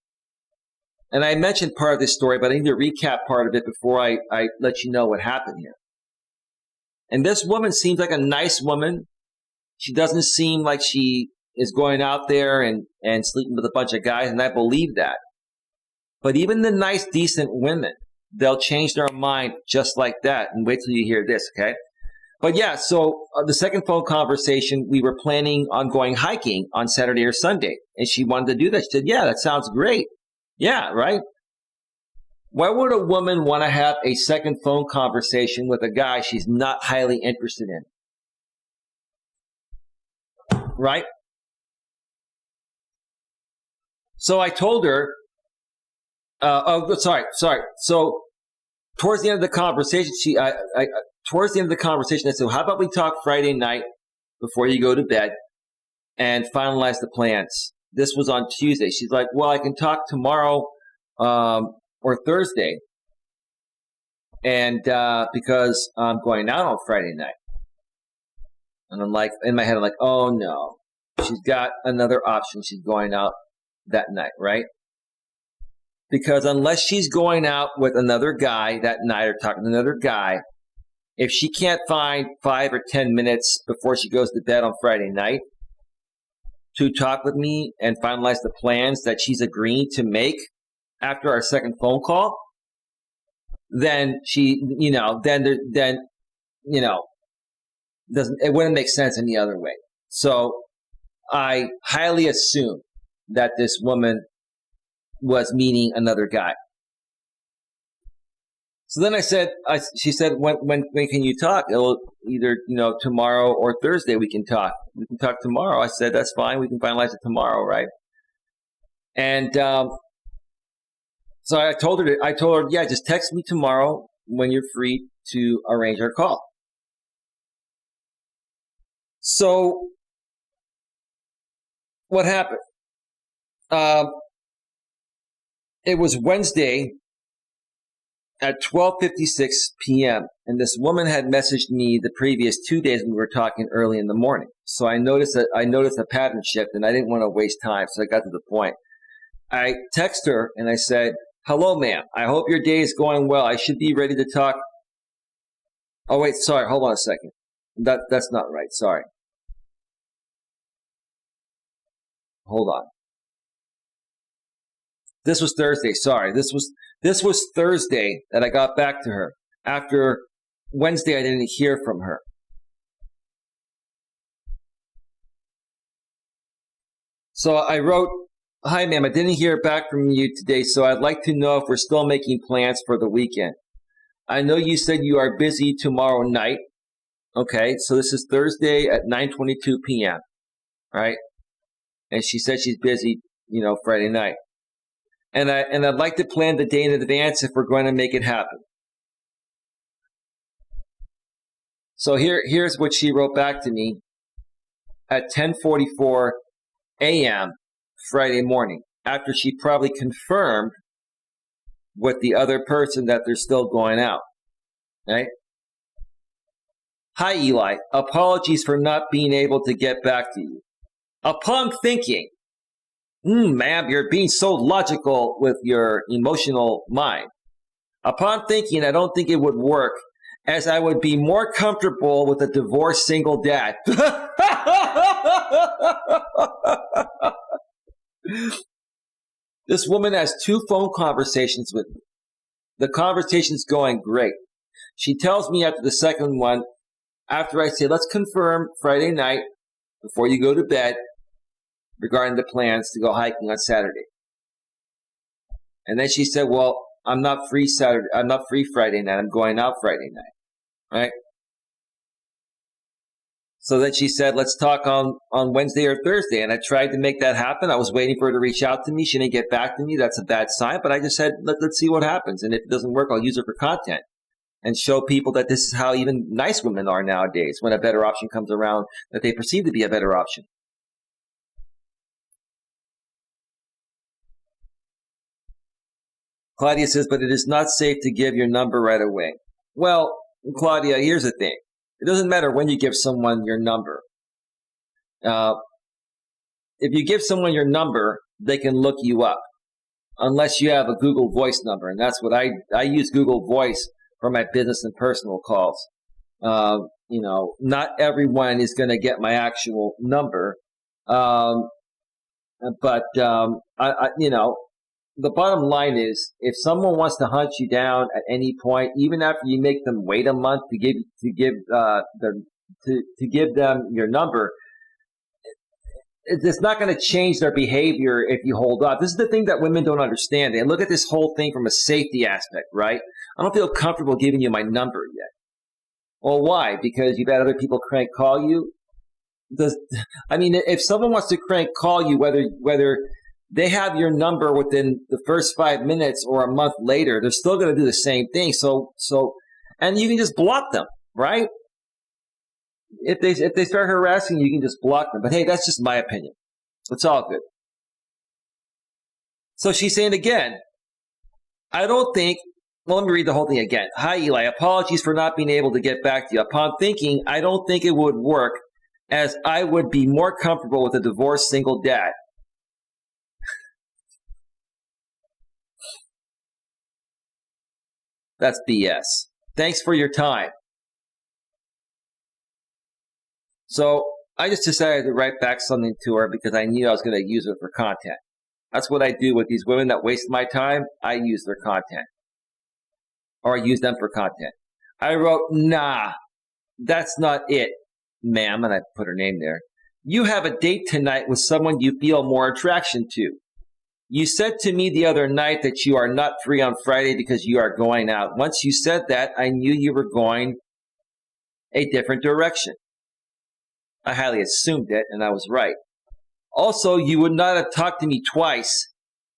and I mentioned part of this story, but I need to recap part of it before I let you know what happened here. And this woman seems like a nice woman. She doesn't seem like she is going out there and sleeping with a bunch of guys, and I believe that. But even the nice, decent women, they'll change their mind just like that. And wait till you hear this, okay? But yeah, so the second phone conversation, we were planning on going hiking on Saturday or Sunday. And she wanted to do that. She said, yeah, that sounds great. Yeah, right? Why would a woman want to have a second phone conversation with a guy she's not highly interested in? Right? So I told her, sorry. So towards the end of the conversation, I said, how about we talk Friday night before you go to bed and finalize the plans? This was on Tuesday. She's like, well, I can talk tomorrow or Thursday, and because I'm going out on Friday night. And I'm like, in my head, I'm like, oh no, she's got another option. She's going out that night, right? Because unless she's going out with another guy that night or talking to another guy, if she can't find 5 or 10 minutes before she goes to bed on Friday night to talk with me and finalize the plans that she's agreeing to make after our second phone call, then it wouldn't make sense any other way. So I highly assume that this woman was meeting another guy. So then she said, when can you talk? It'll either, tomorrow or Thursday we can talk. We can talk tomorrow. I said, that's fine. We can finalize it tomorrow, right? And so I told her, yeah, just text me tomorrow when you're free to arrange our call. So what happened? It was Wednesday at 12:56 p.m. and this woman had messaged me the previous 2 days when we were talking early in the morning. So I noticed a pattern shift, and I didn't want to waste time, so I got to the point. I text her and I said, "Hello, ma'am. I hope your day is going well. I should be ready to talk." Oh wait, sorry. Hold on a second. That's not right. Sorry. Hold on. This was Thursday. Sorry. This was Thursday that I got back to her. After Wednesday, I didn't hear from her. So I wrote, "Hi, ma'am. I didn't hear back from you today, so I'd like to know if we're still making plans for the weekend. I know you said you are busy tomorrow night." Okay, so this is Thursday at 9:22 p.m., right? And she said she's busy, Friday night. And I'd like to plan the day in advance if we're going to make it happen. So here's what she wrote back to me at 10:44 a.m. Friday morning, after she probably confirmed with the other person that they're still going out, right? "Hi, Eli. Apologies for not being able to get back to you. Upon thinking, ma'am, you're being so logical with your emotional mind. Upon thinking, I don't think it would work, as I would be more comfortable with a divorced single dad." This woman has 2 phone conversations with me. The conversation's going great. She tells me after the second one, after I say, let's confirm Friday night before you go to bed regarding the plans to go hiking on Saturday. And then she said, well, I'm not free Friday night. I'm going out Friday night. Right? So then she said, let's talk on Wednesday or Thursday. And I tried to make that happen. I was waiting for her to reach out to me. She didn't get back to me. That's a bad sign. But I just said, let's see what happens. And if it doesn't work, I'll use it for content and show people that this is how even nice women are nowadays when a better option comes around that they perceive to be a better option. Claudia says, but it is not safe to give your number right away. Well, Claudia, here's the thing. It doesn't matter when you give someone your number. If you give someone your number, they can look you up. Unless you have a Google Voice number. And that's what I use Google Voice for my business and personal calls. Not everyone is going to get my actual number. Um, but the bottom line is, if someone wants to hunt you down at any point, even after you make them wait a month to give them your number, it's not going to change their behavior if you hold up. This is the thing that women don't understand. They look at this whole thing from a safety aspect, right? I don't feel comfortable giving you my number yet. Well, why? Because you've had other people crank call you? If someone wants to crank call you, whether they have your number within the first 5 minutes or a month later, they're still going to do the same thing. And you can just block them, right? If they start harassing you, you can just block them. But hey, that's just my opinion. It's all good. So she's saying again, let me read the whole thing again. Hi, Eli. Apologies for not being able to get back to you. Upon thinking, I don't think it would work, as I would be more comfortable with a divorced single dad. That's BS. Thanks for your time. So I just decided to write back something to her because I knew I was going to use it for content. That's what I do with these women that waste my time. I use their content. Or I use them for content. I wrote, nah, that's not it, ma'am. And I put her name there. You have a date tonight with someone you feel more attraction to. You said to me the other night that you are not free on Friday because you are going out. Once you said that, I knew you were going a different direction. I highly assumed it, and I was right. Also, you would not have talked to me twice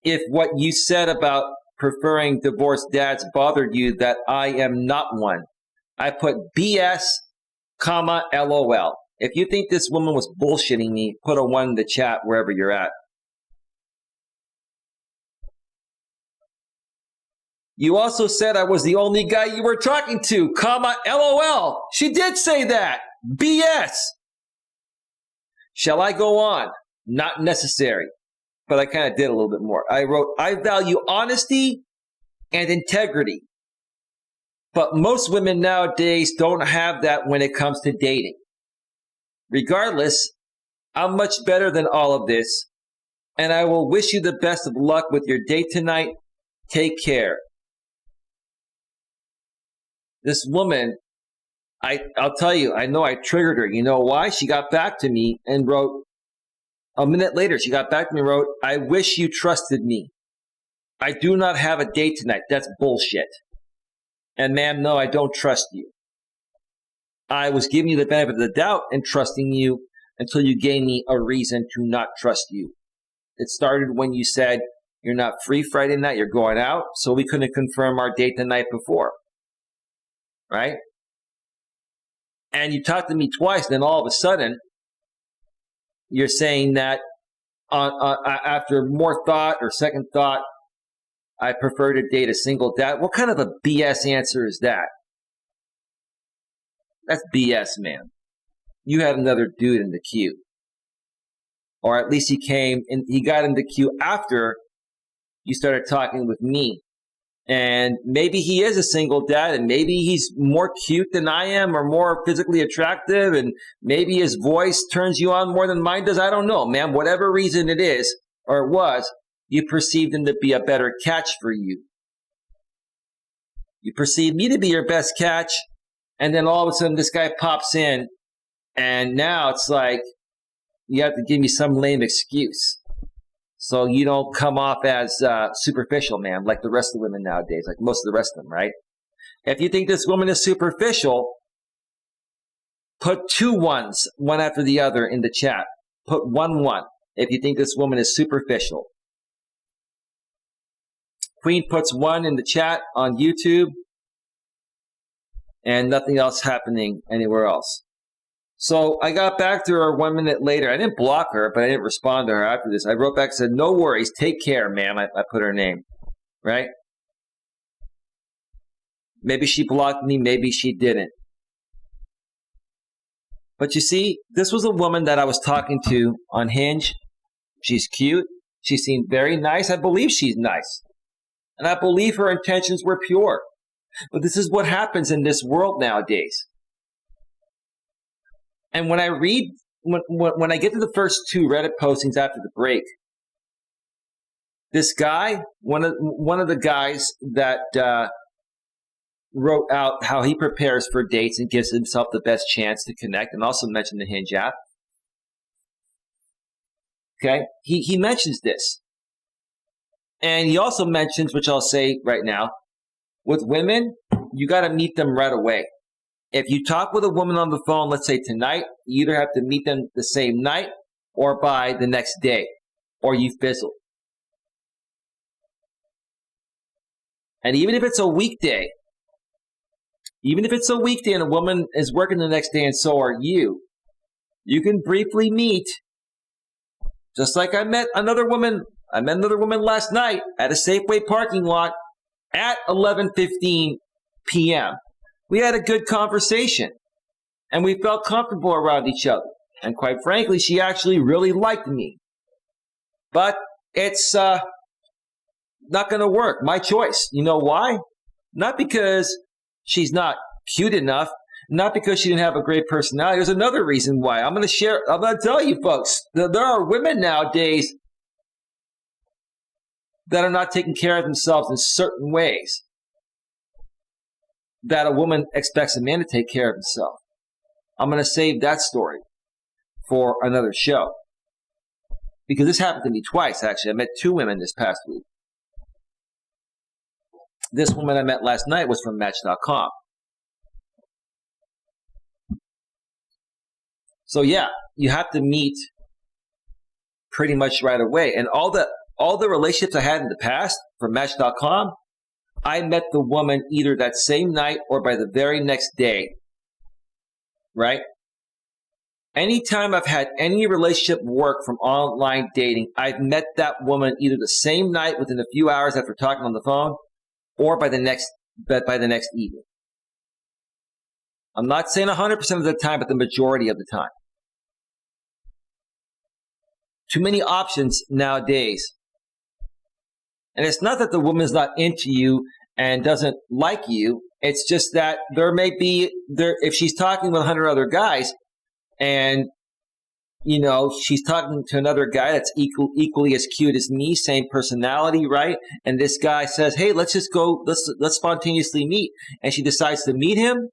if what you said about preferring divorced dads bothered you, that I am not one. I put BS, LOL. If you think this woman was bullshitting me, put a 1 in the chat wherever you're at. You also said I was the only guy you were talking to, LOL. She did say that. BS. Shall I go on? Not necessary. But I kind of did a little bit more. I wrote, I value honesty and integrity. But most women nowadays don't have that when it comes to dating. Regardless, I'm much better than all of this. And I will wish you the best of luck with your date tonight. Take care. This woman, I'll tell you, I know I triggered her. You know why? She got back to me and wrote, a minute later, she got back to me and wrote, I wish you trusted me. I do not have a date tonight. That's bullshit. And ma'am, no, I don't trust you. I was giving you the benefit of the doubt and trusting you until you gave me a reason to not trust you. It started when you said, you're not free Friday night, you're going out, so we couldn't confirm our date the night before. Right? And you talked to me twice, and then all of a sudden, you're saying that after more thought or second thought, I prefer to date a single dad. What kind of a BS answer is that? That's BS, man. You had another dude in the queue. Or at least he got in the queue after you started talking with me. And maybe he is a single dad, and maybe he's more cute than I am or more physically attractive, and maybe his voice turns you on more than mine does. I don't know, man. Whatever reason it is, or it was, you perceived him to be a better catch for you. You perceived me to be your best catch, and then all of a sudden this guy pops in, and now it's like you have to give me some lame excuse. So you don't come off as superficial, man, like the rest of the women nowadays, like most of the rest of them, right? If you think this woman is superficial, put 2 1s, one after the other, in the chat. Put 1 1 if you think this woman is superficial. Queen puts 1 in the chat on YouTube, and nothing else happening anywhere else. So I got back to her 1 minute later. I didn't block her, but I didn't respond to her after this. I wrote back and said, no worries, take care, ma'am. I put her name, right? Maybe she blocked me, maybe she didn't. But you see, this was a woman that I was talking to on Hinge. She's cute. She seemed very nice. I believe she's nice. And I believe her intentions were pure. But this is what happens in this world nowadays. And when I read when I get to the first two Reddit postings after the break, this guy, one of the guys that wrote out how he prepares for dates and gives himself the best chance to connect, and also mentioned the Hinge app. Okay, he mentions this, and he also mentions, which I'll say right now, with women, you got to meet them right away. If you talk with a woman on the phone, let's say tonight, you either have to meet them the same night or by the next day, or you've fizzled. And even if it's a weekday, and a woman is working the next day and so are you, you can briefly meet. Just like I met another woman last night at a Safeway parking lot at 11:15 p.m. We had a good conversation, and we felt comfortable around each other. And quite frankly, she actually really liked me. But it's not going to work. My choice. You know why? Not because she's not cute enough, not because she didn't have a great personality. There's another reason why. I'm going to tell you folks, there are women nowadays that are not taking care of themselves in certain ways that a woman expects a man to take care of himself. I'm going to save that story for another show. Because this happened to me twice, actually. I met two women this past week. This woman I met last night was from Match.com. So yeah, you have to meet pretty much right away. And all the relationships I had in the past from Match.com, I met the woman either that same night or by the very next day. Right? Anytime I've had any relationship work from online dating, I've met that woman either the same night within a few hours after talking on the phone or by the next evening. I'm not saying 100% of the time, but the majority of the time. Too many options nowadays. And it's not that the woman's not into you and doesn't like you. It's just that if she's talking with 100 other guys and, she's talking to another guy that's equally as cute as me, same personality, right? And this guy says, hey, let's spontaneously meet. And she decides to meet him.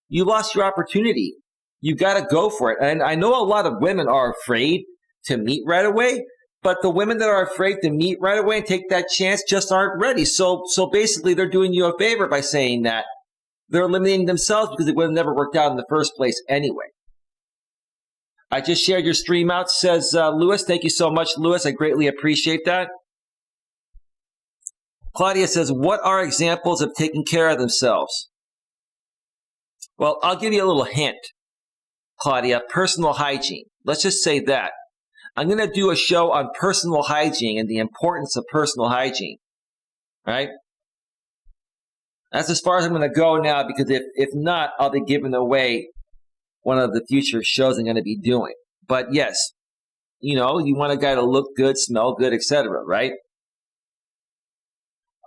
You lost your opportunity. You got to go for it. And I know a lot of women are afraid to meet right away, but the women that are afraid to meet right away and take that chance just aren't ready. So basically they're doing you a favor by saying that. They're eliminating themselves because it would have never worked out in the first place anyway. I just shared your stream out, says Lewis. Thank you so much, Lewis. I greatly appreciate that. Claudia says, what are examples of taking care of themselves? Well, I'll give you a little hint, Claudia. Personal hygiene. Let's just say that. I'm going to do a show on personal hygiene and the importance of personal hygiene. Right? That's as far as I'm going to go now, because if not, I'll be giving away one of the future shows I'm going to be doing. But yes, you want a guy to look good, smell good, etc., right?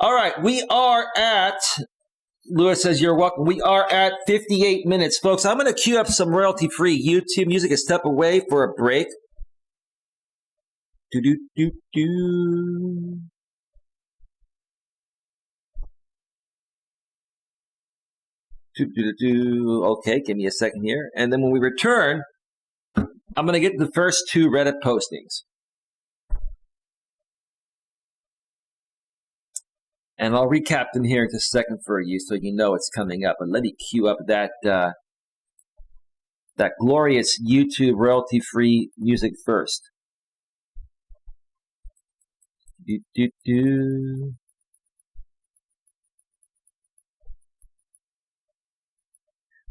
All right, we are at... Lewis says, you're welcome. We are at 58 minutes, folks. I'm going to cue up some royalty-free YouTube music and step away for a break. Do-do-do-do. Do-do-do-do. Okay, give me a second here. And then when we return, I'm going to get the first two Reddit postings. And I'll recap them here in just a second for you so you know it's coming up. But let me cue up that glorious YouTube royalty-free music first. Do, do, do.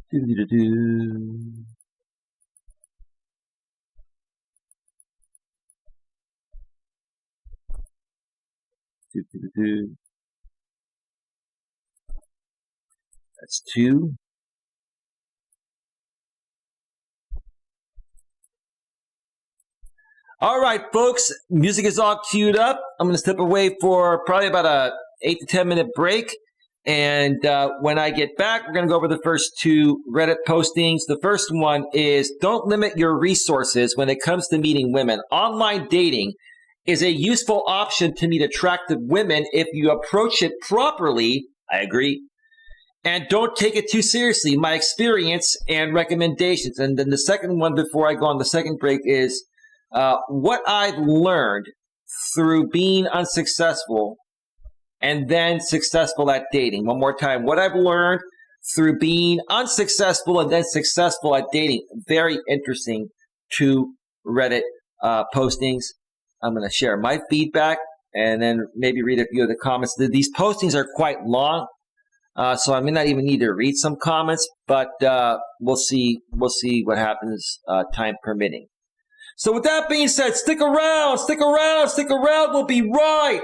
Do, do, do, do. Do, do, do, do. That's two. All right, folks, music is all queued up. I'm going to step away for probably about a 8 to 10 minute break. And when I get back, we're going to go over the first 2 Reddit postings. The first one is, don't limit your resources when it comes to meeting women. Online dating is a useful option to meet attractive women if you approach it properly. I agree. And don't take it too seriously. My experience and recommendations. And then the second one before I go on the second break is what I've learned through being unsuccessful and then successful at dating. One more time. What I've learned through being unsuccessful and then successful at dating. Very interesting 2 Reddit postings. I'm going to share my feedback and then maybe read a few of the comments. These postings are quite long, so I may not even need to read some comments, but we'll see what happens, time permitting. So with that being said, stick around. We'll be right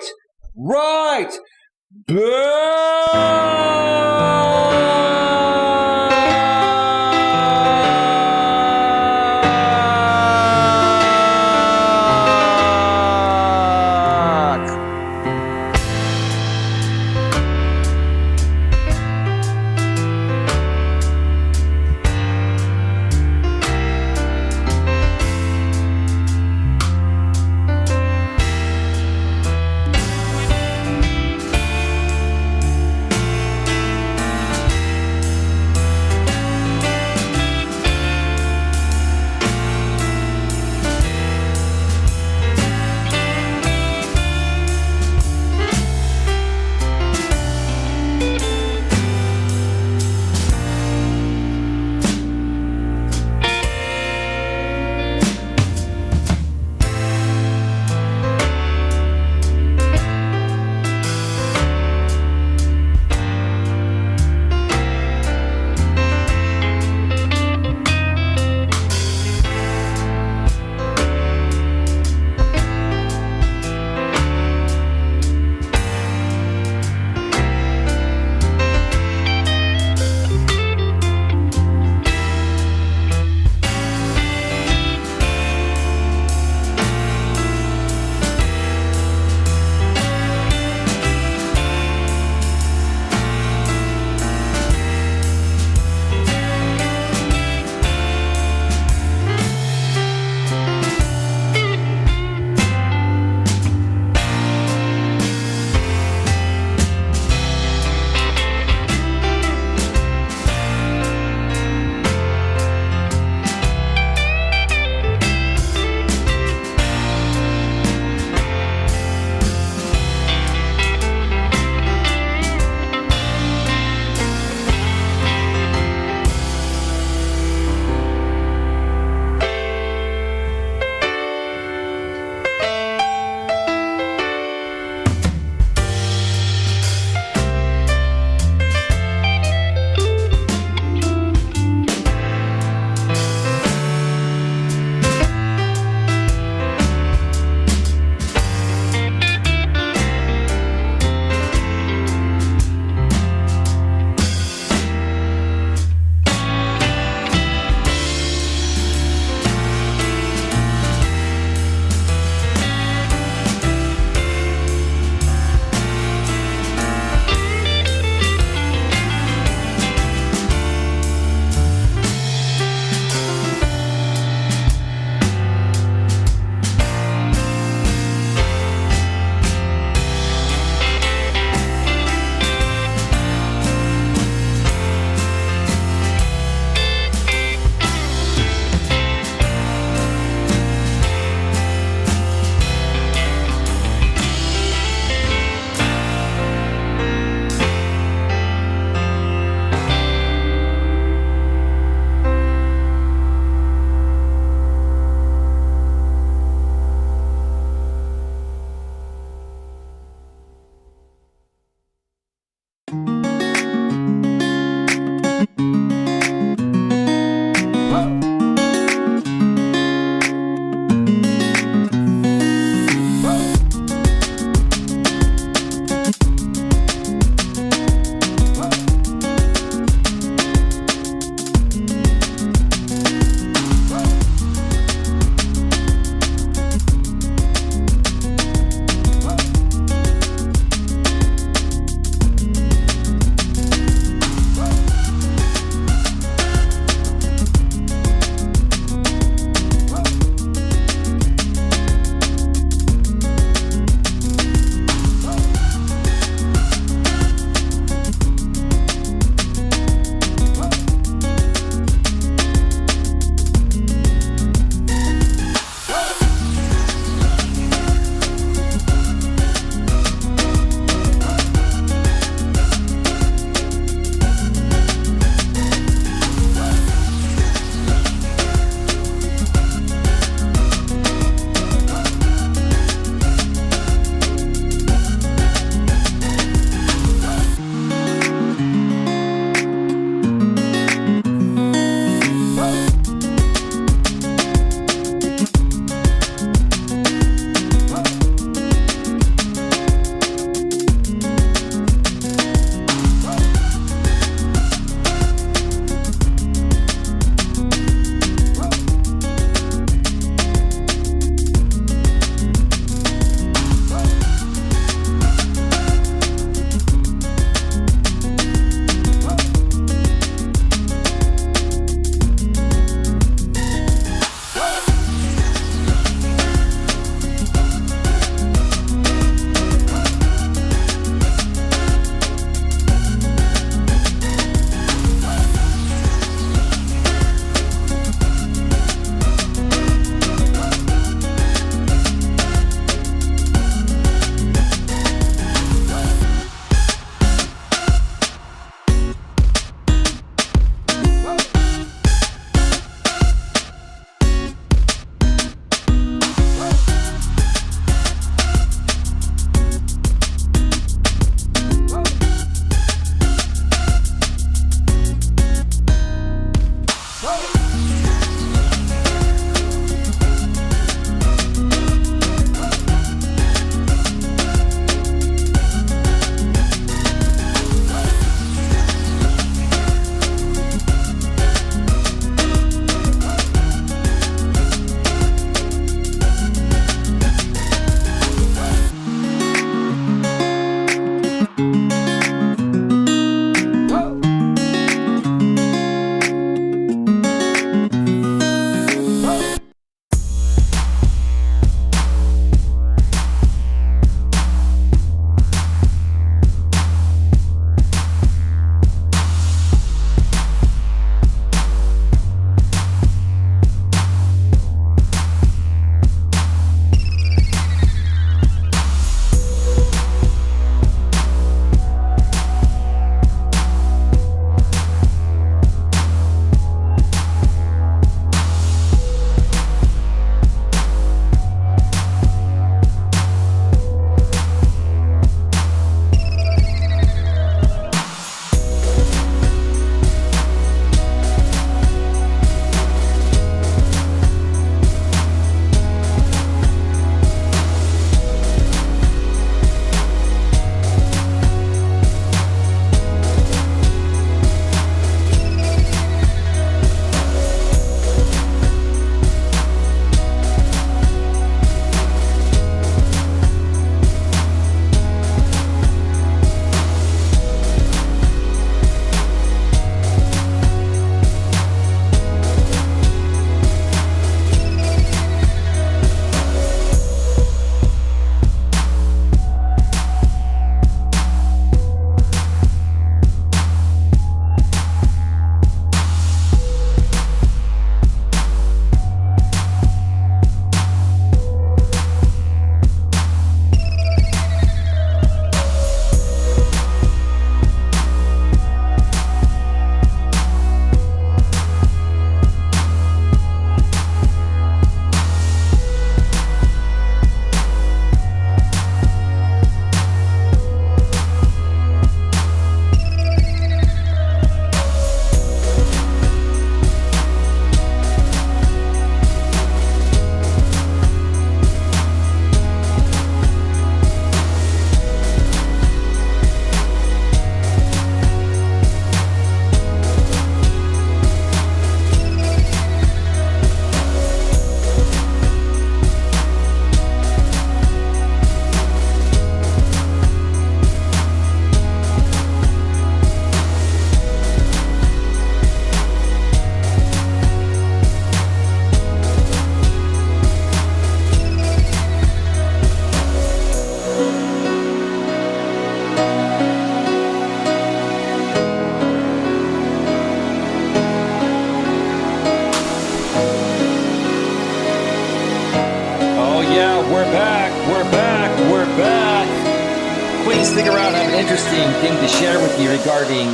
thing to share with you regarding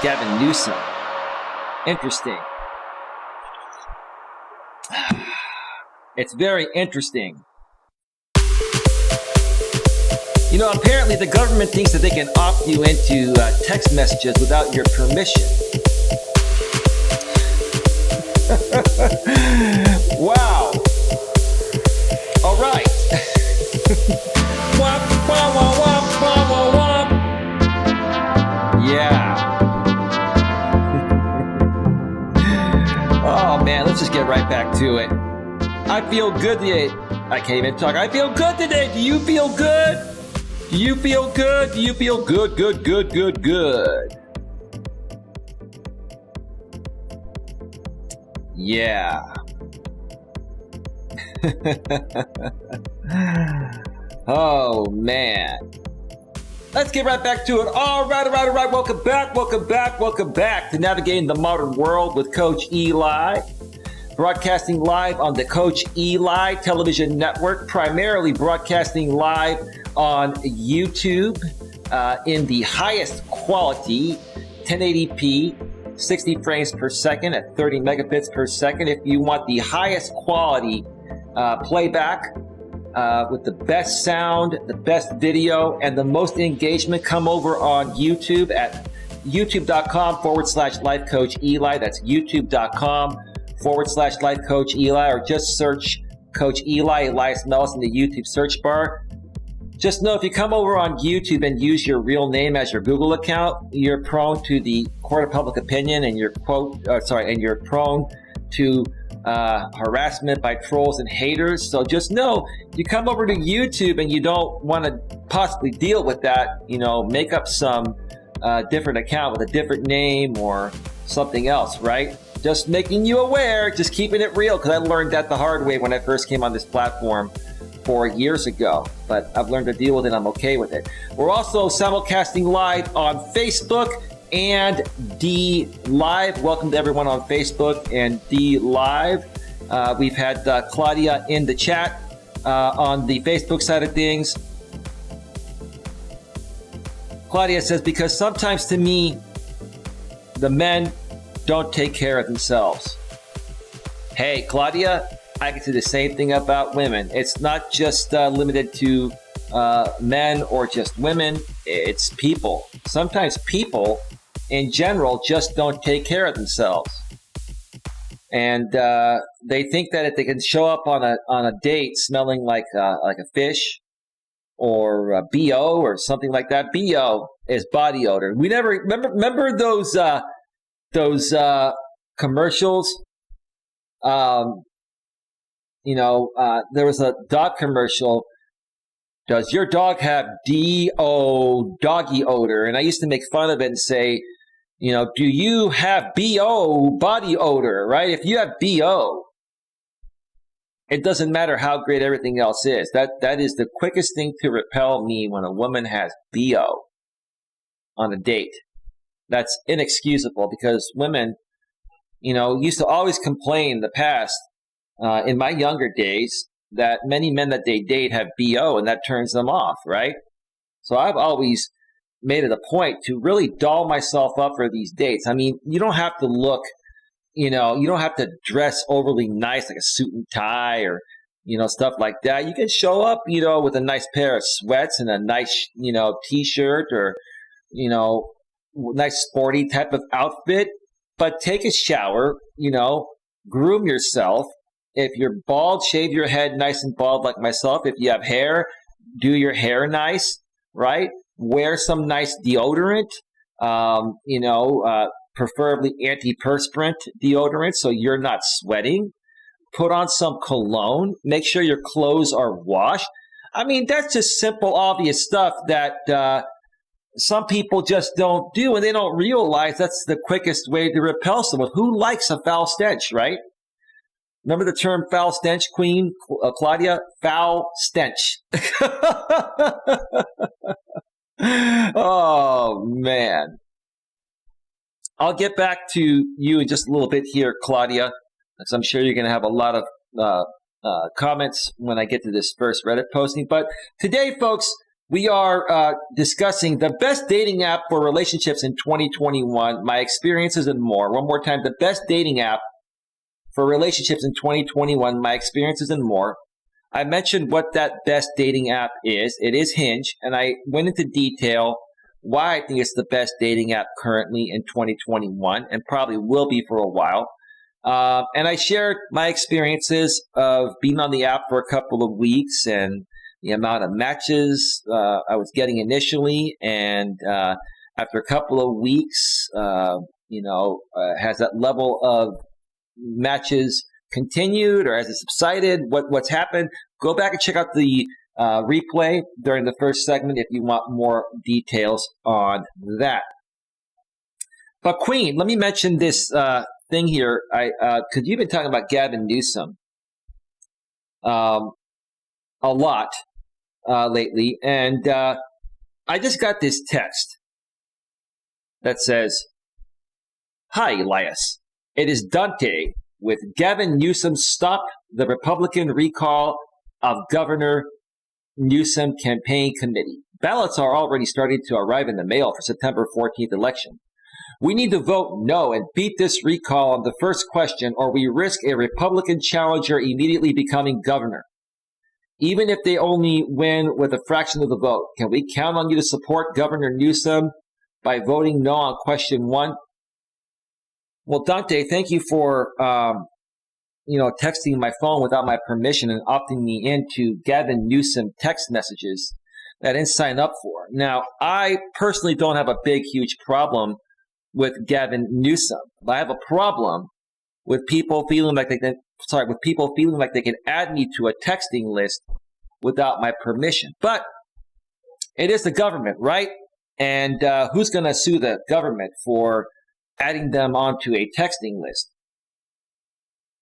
Gavin Newsom. Interesting. It's very interesting. You know, apparently the government thinks that they can opt you into text messages without your permission. Wow. All right. Womp, womp, womp, womp, womp, womp. Yeah. Oh, man, let's just get right back to it. I feel good today. I can't even talk. I feel good today. Do you feel good? Do you feel good? Do you feel good, good, good, good, good? Yeah. Oh, man. Let's get right back to it. All right. Welcome back to Navigating the Modern World with Coach Eli. Broadcasting live on the Coach Eli television network, primarily broadcasting live on YouTube in the highest quality, 1080p, 60 frames per second at 30 megabits per second. If you want the highest quality playback with the best sound, the best video, and the most engagement, come over on YouTube at youtube.com/Life Coach Eli. That's youtube.com/Life Coach Eli, or just search Coach Eli, Elias Melas in the YouTube search bar. Just know if you come over on YouTube and use your real name as your Google account, you're prone to the court of public opinion, and you're prone to harassment by trolls and haters. So just know, you come over to YouTube and you don't want to possibly deal with that, make up some different account with a different name or something else, right? Just making you aware, just keeping it real, because I learned that the hard way when I first came on this platform 4 years ago. But I've learned to deal with it. I'm okay with it. We're also simulcasting live on Facebook and D Live. Welcome to everyone on Facebook and D Live. We've had Claudia in the chat on the Facebook side of things. Claudia says, because sometimes to me, the men don't take care of themselves. Hey, Claudia, I can say the same thing about women. It's not just limited to men or just women. It's people. Sometimes people in general just don't take care of themselves. And they think that if they can show up on a date smelling like a fish or a BO or something like that. BO is body odor. We never remember those commercials. There was a dog commercial. Does your dog have D-O, doggy odor? And I used to make fun of it and say, do you have B-O, body odor, right? If you have B-O, it doesn't matter how great everything else is. That is the quickest thing to repel me, when a woman has B-O on a date. That's inexcusable, because women, used to always complain in the past, in my younger days, that many men that they date have BO, and that turns them off, right? So I've always made it a point to really doll myself up for these dates. I mean, you don't have to look, you don't have to dress overly nice, like a suit and tie or, stuff like that. You can show up, with a nice pair of sweats and a nice, t-shirt or, nice sporty type of outfit, but take a shower, groom yourself. If you're bald, shave your head nice and bald like myself. If you have hair, do your hair nice, right? Wear some nice deodorant, preferably antiperspirant deodorant so you're not sweating. Put on some cologne. Make sure your clothes are washed. I mean, that's just simple, obvious stuff that some people just don't do, and they don't realize that's the quickest way to repel someone. Who likes a foul stench, right? Remember the term foul stench, Queen Claudia? Foul stench. Oh, man. I'll get back to you in just a little bit here, Claudia, because I'm sure you're going to have a lot of comments when I get to this first Reddit posting. But today, folks, We are discussing the best dating app for relationships in 2021, my experiences and more. One more time, the best dating app for relationships in 2021, my experiences and more. I mentioned what that best dating app is. It is Hinge, and I went into detail why I think it's the best dating app currently in 2021 and probably will be for a while. And I shared my experiences of being on the app for a couple of weeks and the amount of matches I was getting initially. And after a couple of weeks, has that level of matches continued or has it subsided? What's happened? Go back and check out the replay during the first segment if you want more details on that. But Queen, let me mention this thing here. Because you've been talking about Gavin Newsom a lot lately, and I just got this text that says, "Hi, Elias. It is Dante with Gavin Newsom Stop the Republican Recall of Governor Newsom Campaign Committee. Ballots are already starting to arrive in the mail for September 14th election. We need to vote no and beat this recall on the first question, or we risk a Republican challenger immediately becoming governor. Even if they only win with a fraction of the vote, can we count on you to support Governor Newsom by voting no on question one?" Well, Dante, thank you for texting my phone without my permission and opting me into Gavin Newsom text messages that I didn't sign up for. Now, I personally don't have a huge problem with Gavin Newsom. I have a problem with people feeling like they can add me to a texting list without my permission. But it is the government, right? And who's going to sue the government for adding them onto a texting list?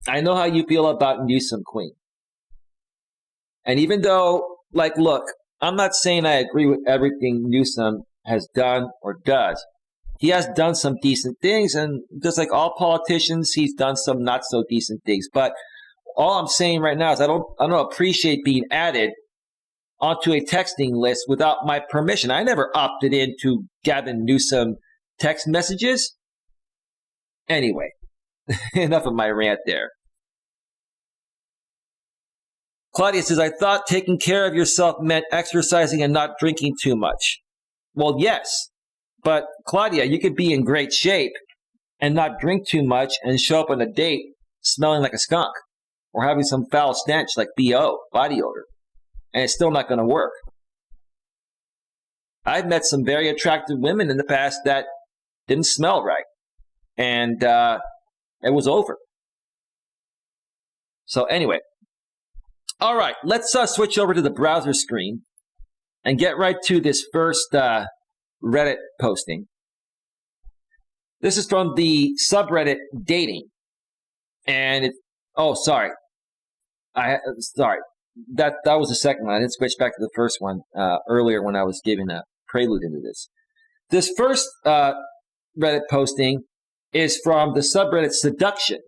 I know how you feel about Newsom, Queen. And even though, look, I'm not saying I agree with everything Newsom has done or does. He has done some decent things, and just like all politicians, he's done some not so decent things. But all I'm saying right now is I don't appreciate being added onto a texting list without my permission. I never opted into Gavin Newsom text messages. Anyway, enough of my rant there. Claudia says, "I thought taking care of yourself meant exercising and not drinking too much." Well, yes. But Claudia, you could be in great shape and not drink too much and show up on a date smelling like a skunk or having some foul stench like BO, body odor. And it's still not going to work. I've met some very attractive women in the past that didn't smell right. And it was over. So anyway. All right, let's switch over to the browser screen and get right to this first Reddit posting. This is from the subreddit Dating. And sorry. That was the second one. I didn't switch back to the first one earlier when I was giving a prelude into this. This first Reddit posting is from the subreddit Seduction.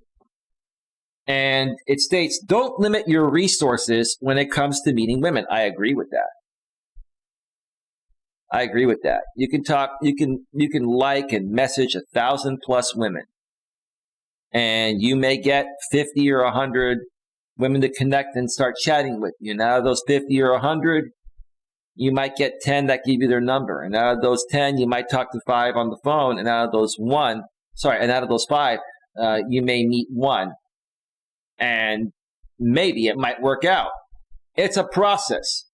And it states, "Don't limit your resources when it comes to meeting women." I agree with that. You can talk, you can like and message 1,000+ women. And you may get 50 or 100 women to connect and start chatting with you. And out of those 50 or 100, you might get 10 that give you their number. And out of those 10, you might talk to 5 on the phone. And out of those 5, you may meet one. And maybe it might work out. It's a process.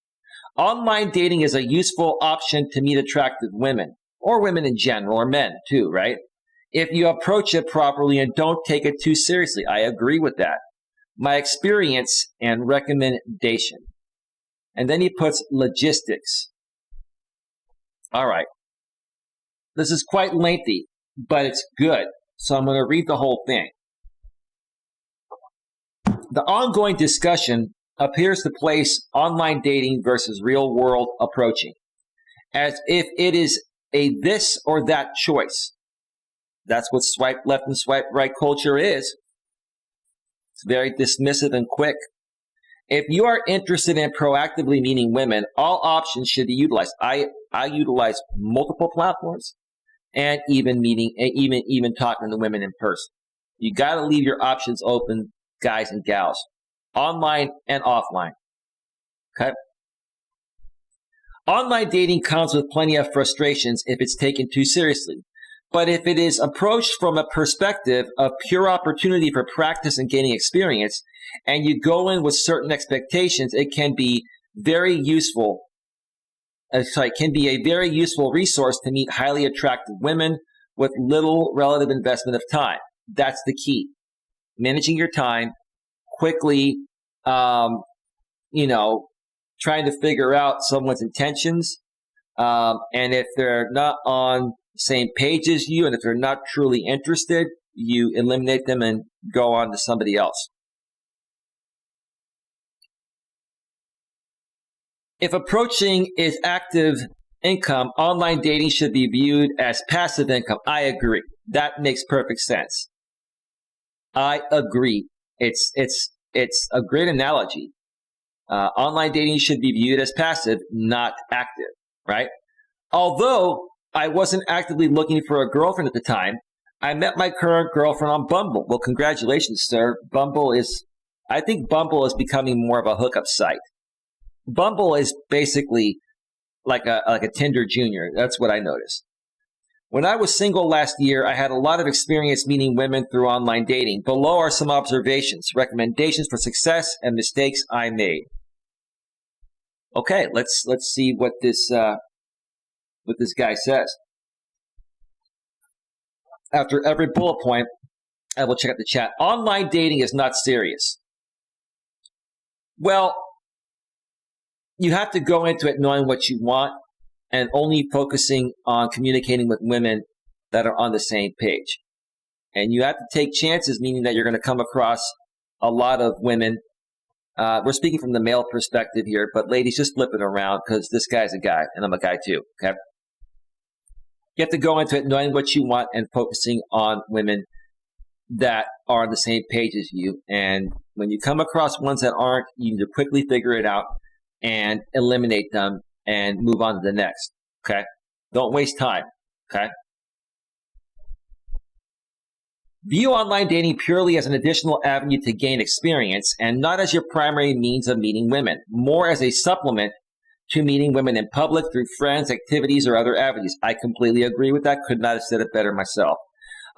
Online dating is a useful option to meet attractive women, or women in general, or men too, right? If you approach it properly and don't take it too seriously. I agree with that. My experience and recommendation. And then he puts logistics. All right. This is quite lengthy, but it's good. So I'm going to read the whole thing. The ongoing discussion appears to place online dating versus real-world approaching, as if it is a this or that choice. That's what swipe left and swipe right culture is. It's very dismissive and quick. If you are interested in proactively meeting women, all options should be utilized. I utilize multiple platforms and even talking to women in person. You got to leave your options open, guys and gals, online and offline. Okay. Online dating comes with plenty of frustrations if it's taken too seriously. But if it is approached from a perspective of pure opportunity for practice and gaining experience, and you go in with certain expectations, it can be very useful. It can be a very useful resource to meet highly attractive women with little relative investment of time. That's the key. Managing your time quickly, trying to figure out someone's intentions. And if they're not on the same page as you, and if they're not truly interested, you eliminate them and go on to somebody else. If approaching is active income, online dating should be viewed as passive income. I agree. That makes perfect sense. I agree. It's a great analogy. Online dating should be viewed as passive, not active, right? Although I wasn't actively looking for a girlfriend at the time, I met my current girlfriend on Bumble. Well, congratulations, sir. I think Bumble is becoming more of a hookup site. Bumble is basically like a Tinder Junior. That's what I noticed. When I was single last year, I had a lot of experience meeting women through online dating. Below are some observations, recommendations for success, and mistakes I made. Okay, let's see what this guy says. After every bullet point, I will check out the chat. Online dating is not serious. Well, you have to go into it knowing what you want and only focusing on communicating with women that are on the same page. And you have to take chances, meaning that you're going to come across a lot of women. We're speaking from the male perspective here, but ladies, just flip it around because this guy's a guy and I'm a guy too, okay? You have to go into it knowing what you want and focusing on women that are on the same page as you. And when you come across ones that aren't, you need to quickly figure it out and eliminate them and move on to the next, okay? Don't waste time, okay? View online dating purely as an additional avenue to gain experience and not as your primary means of meeting women, more as a supplement to meeting women in public through friends, activities, or other avenues. I completely agree with that. Could not have said it better myself.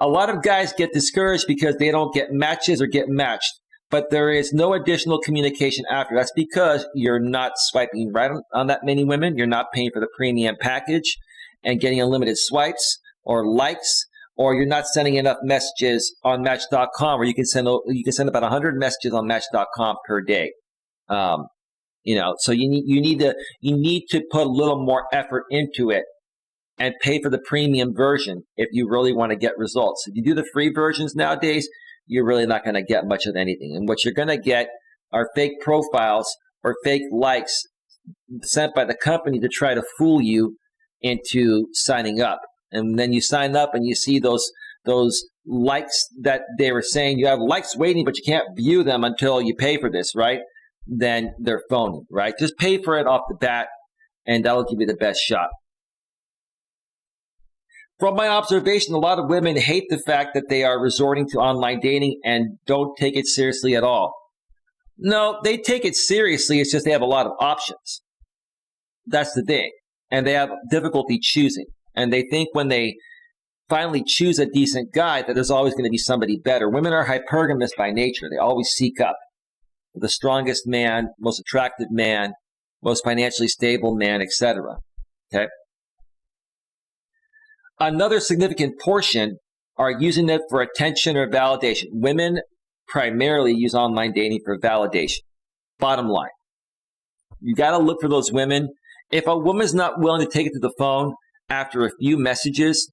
A lot of guys get discouraged because they don't get matches or get matched, but there is no additional communication after. That's because you're not swiping right on that many women. You're not paying for the premium package and getting unlimited swipes or likes, or you're not sending enough messages on Match.com, where you can send about 100 messages on Match.com per day. So you need to put a little more effort into it and pay for the premium version if you really want to get results. If you do the free versions nowadays, you're really not going to get much of anything. And what you're going to get are fake profiles or fake likes sent by the company to try to fool you into signing up. And then you sign up and you see those likes that they were saying you have likes waiting, but you can't view them until you pay for this, right? Then they're phony, right? Just pay for it off the bat, and that'll give you the best shot. From my observation, a lot of women hate the fact that they are resorting to online dating and don't take it seriously at all. No, they take it seriously. It's just they have a lot of options. That's the thing. And they have difficulty choosing. And they think when they finally choose a decent guy that there's always going to be somebody better. Women are hypergamous by nature. They always seek up the strongest man, most attractive man, most financially stable man, etc. Okay? Another significant portion are using it for attention or validation. Women primarily use online dating for validation. Bottom line. You got to look for those women. If a woman's not willing to take it to the phone after a few messages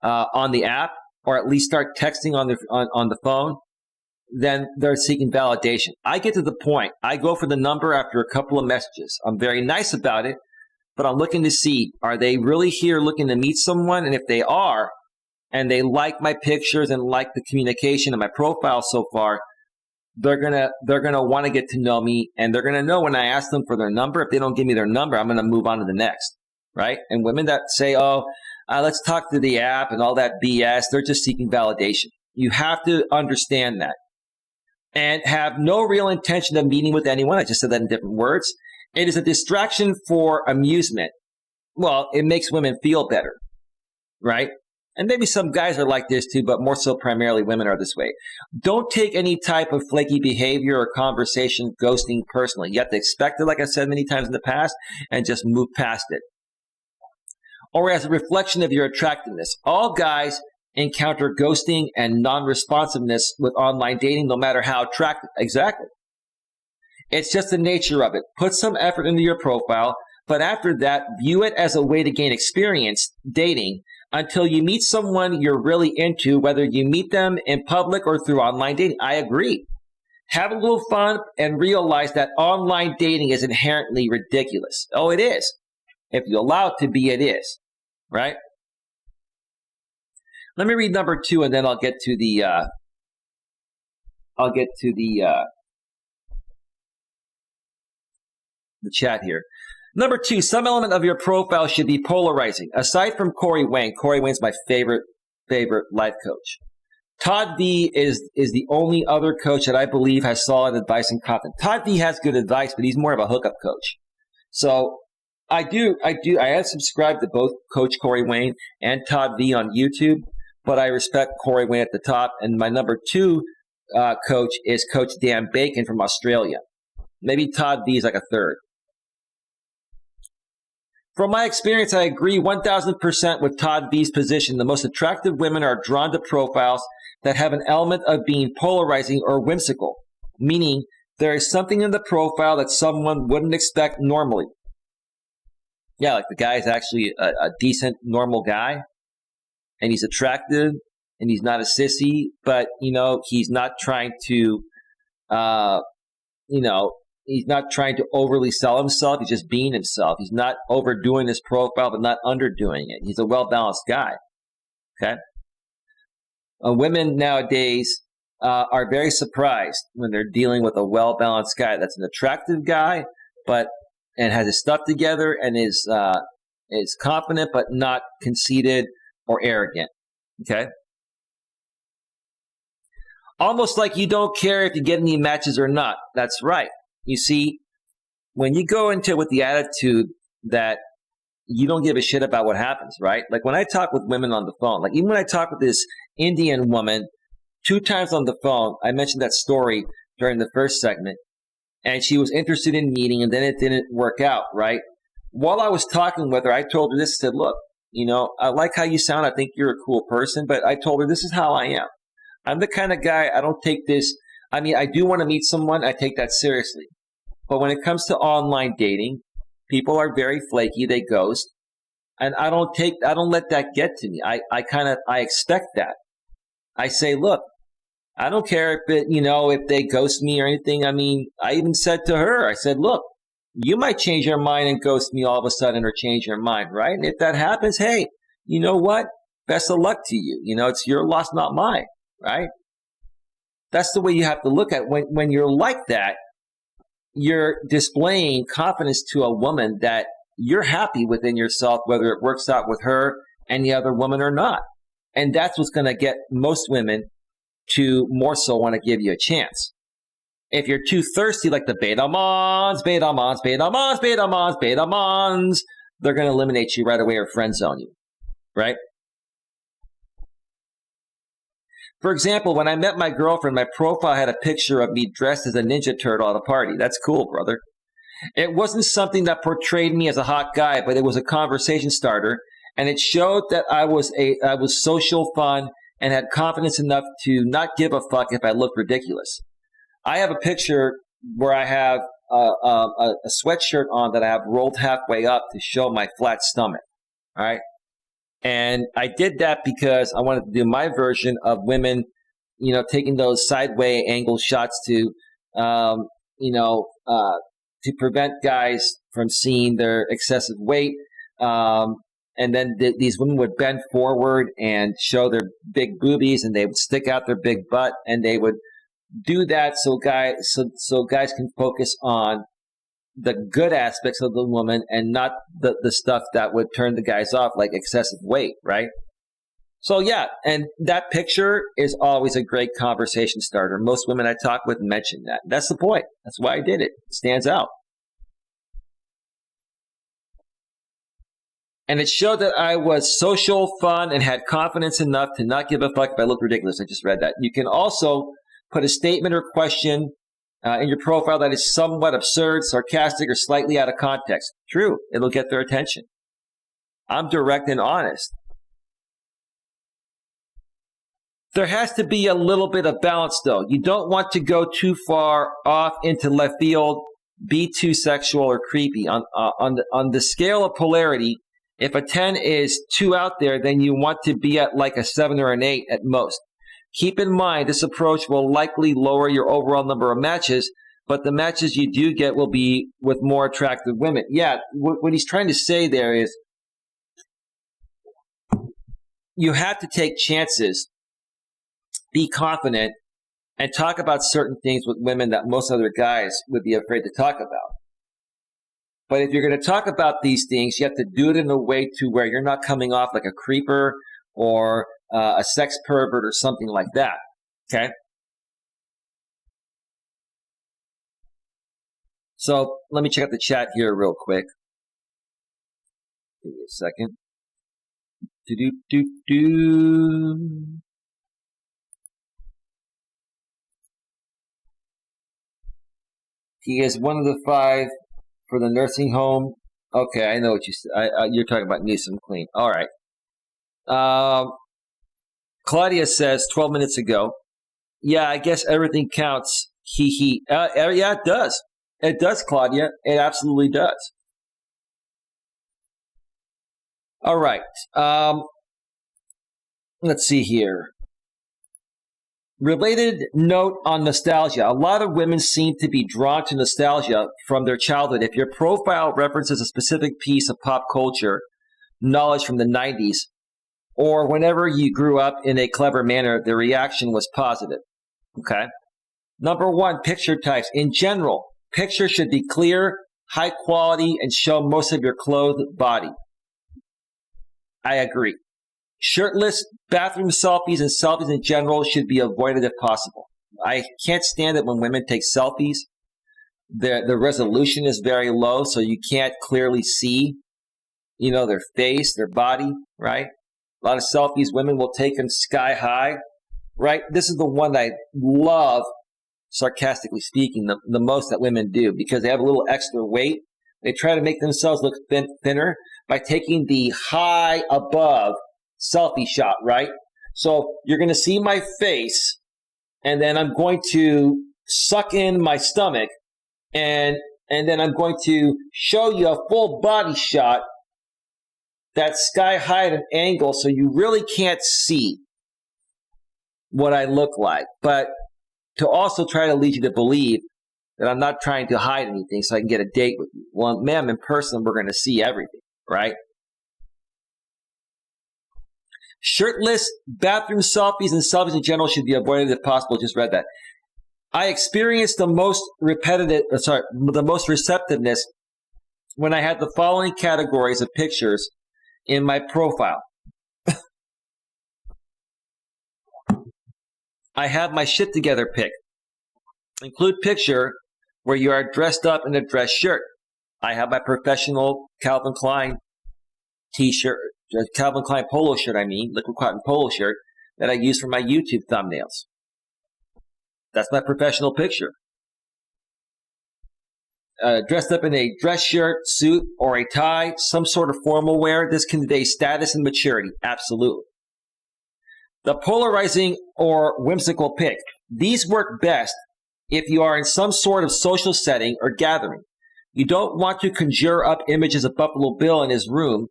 on the app, or at least start texting on the phone, then they're seeking validation. I get to the point. I go for the number after a couple of messages. I'm very nice about it, but I'm looking to see, are they really here looking to meet someone? And if they are, and they like my pictures and like the communication and my profile so far, they're gonna want to get to know me, and they're gonna know when I ask them for their number. If they don't give me their number, I'm gonna move on to the next, right? And women that say, "Oh, let's talk through the app," and all that BS, they're just seeking validation. You have to understand that, and have no real intention of meeting with anyone. I just said that in different words. It is a distraction for amusement. Well, it makes women feel better, right? And maybe some guys are like this too, but more so primarily women are this way. Don't take any type of flaky behavior or conversation ghosting personally. You have to expect it, like I said many times in the past, and just move past it. Or as a reflection of your attractiveness. All guys encounter ghosting and non-responsiveness with online dating, no matter how attractive. Exactly. It's just the nature of it. Put some effort into your profile, but after that, view it as a way to gain experience dating until you meet someone you're really into, whether you meet them in public or through online dating. I agree. Have a little fun and realize that online dating is inherently ridiculous. Oh, it is. If you allow it to be, it is. Right? Let me read number 2, and then I'll get to the chat here. Number 2, some element of your profile should be polarizing. Aside from Corey Wayne Wayne's my favorite life coach. Todd V is the only other coach that I believe has solid advice and content. Todd V has good advice, but he's more of a hookup coach. So I have subscribed to both Coach Corey Wayne and Todd V on YouTube, but I respect Corey Wayne at the top. And my number 2 coach is Coach Dan Bacon from Australia. Maybe Todd V is like a third. From my experience, I agree 1,000% with Todd V's position. The most attractive women are drawn to profiles that have an element of being polarizing or whimsical, meaning there is something in the profile that someone wouldn't expect normally. Yeah, like the guy is actually a decent, normal guy, and he's attractive, and he's not a sissy, but, he's not trying to, he's not trying to overly sell himself. He's just being himself. He's not overdoing his profile, but not underdoing it. He's a well-balanced guy. Okay? Women nowadays are very surprised when they're dealing with a well-balanced guy. That's an attractive guy, and has his stuff together and is confident, but not conceited or arrogant. Okay? Almost like you don't care if you get any matches or not. That's right. You see, when you go into it with the attitude that you don't give a shit about what happens, right? Like when I talk with women on the phone, like even when I talk with this Indian woman 2 times on the phone, I mentioned that story during the first segment, and she was interested in meeting, and then it didn't work out, right? While I was talking with her, I told her this, I said, look, I like how you sound. I think you're a cool person, but I told her this is how I am. I'm the kind of guy, I don't take this. I mean, I do want to meet someone. I take that seriously. But when it comes to online dating, people are very flaky. They ghost. And I don't let that get to me. I expect that. I say, look, I don't care if they ghost me or anything. I mean, I even said to her, I said, look, you might change your mind and ghost me all of a sudden or change your mind, right? And if that happens, hey, you know what? Best of luck to you. It's your loss, not mine, right? That's the way you have to look at it. When you're like that, you're displaying confidence to a woman that you're happy within yourself, whether it works out with her, any other woman or not. And that's what's going to get most women to more so want to give you a chance. If you're too thirsty, like the beta mons, they're going to eliminate you right away or friend zone you, right? For example, when I met my girlfriend, my profile had a picture of me dressed as a Ninja Turtle at a party. That's cool, brother. It wasn't something that portrayed me as a hot guy, but it was a conversation starter, and it showed that I was social, fun, and had confidence enough to not give a fuck if I looked ridiculous. I have a picture where I have a sweatshirt on that I have rolled halfway up to show my flat stomach. All right. And I did that because I wanted to do my version of women, taking those sideways angle shots to prevent guys from seeing their excessive weight. And then these women would bend forward and show their big boobies, and they would stick out their big butt, and they would do that so guys can focus on the good aspects of the woman and not the stuff that would turn the guys off, like excessive weight, right? So yeah, and that picture is always a great conversation starter. Most women I talk with mention that. That's the point. That's why I did it. It stands out. And it showed that I was social, fun, and had confidence enough to not give a fuck if I looked ridiculous. I just read that. You can also put a statement or question in your profile that is somewhat absurd, sarcastic, or slightly out of context. True. It'll get their attention. I'm direct and honest. There has to be a little bit of balance, though. You don't want to go too far off into left field, be too sexual or creepy. On the scale of polarity, if a 10 is too out there, then you want to be at like a 7 or an 8 at most. Keep in mind, this approach will likely lower your overall number of matches, but the matches you do get will be with more attractive women. Yeah, what he's trying to say there is you have to take chances, be confident, and talk about certain things with women that most other guys would be afraid to talk about. But if you're going to talk about these things, you have to do it in a way to where you're not coming off like a creeper or a sex pervert or something like that. Okay? So let me check out the chat here real quick. Give me a second. He is one of the 5 for the nursing home. Okay, I know what you said. You're talking about Newsom Clean. All right. Claudia says 12 minutes ago, yeah, I guess everything counts. He. Yeah, it does. It does, Claudia. It absolutely does. All right. Let's see here. Related note on nostalgia. A lot of women seem to be drawn to nostalgia from their childhood. If your profile references a specific piece of pop culture, knowledge from the 90s, or whenever you grew up in a clever manner, the reaction was positive. Okay? Number 1, picture types. In general, pictures should be clear, high quality, and show most of your clothed body. I agree. Shirtless bathroom selfies and selfies in general should be avoided if possible. I can't stand it when women take selfies. The resolution is very low, so you can't clearly see, their face, their body, right? A lot of selfies, women will take them sky high, right? This is the one I love, sarcastically speaking, the most that women do because they have a little extra weight. They try to make themselves look thinner by taking the high above selfie shot, right? So you're going to see my face, and then I'm going to suck in my stomach, and then I'm going to show you a full body shot that's sky high at an angle, so you really can't see what I look like. But to also try to lead you to believe that I'm not trying to hide anything so I can get a date with you. Well, ma'am, in person, we're going to see everything, right? Shirtless bathroom selfies and selfies in general should be avoided if possible. Just read that. I experienced the most receptiveness when I had the following categories of pictures in my profile. I have my shit together pic. Include picture where you are dressed up in a dress shirt. I have my professional Calvin Klein t-shirt, Calvin Klein polo shirt, liquid cotton polo shirt that I use for my YouTube thumbnails. That's my professional picture. Dressed up in a dress shirt, suit, or a tie, some sort of formal wear. This conveys status and maturity. Absolutely. The polarizing or whimsical pic. These work best if you are in some sort of social setting or gathering. You don't want to conjure up images of Buffalo Bill in his room,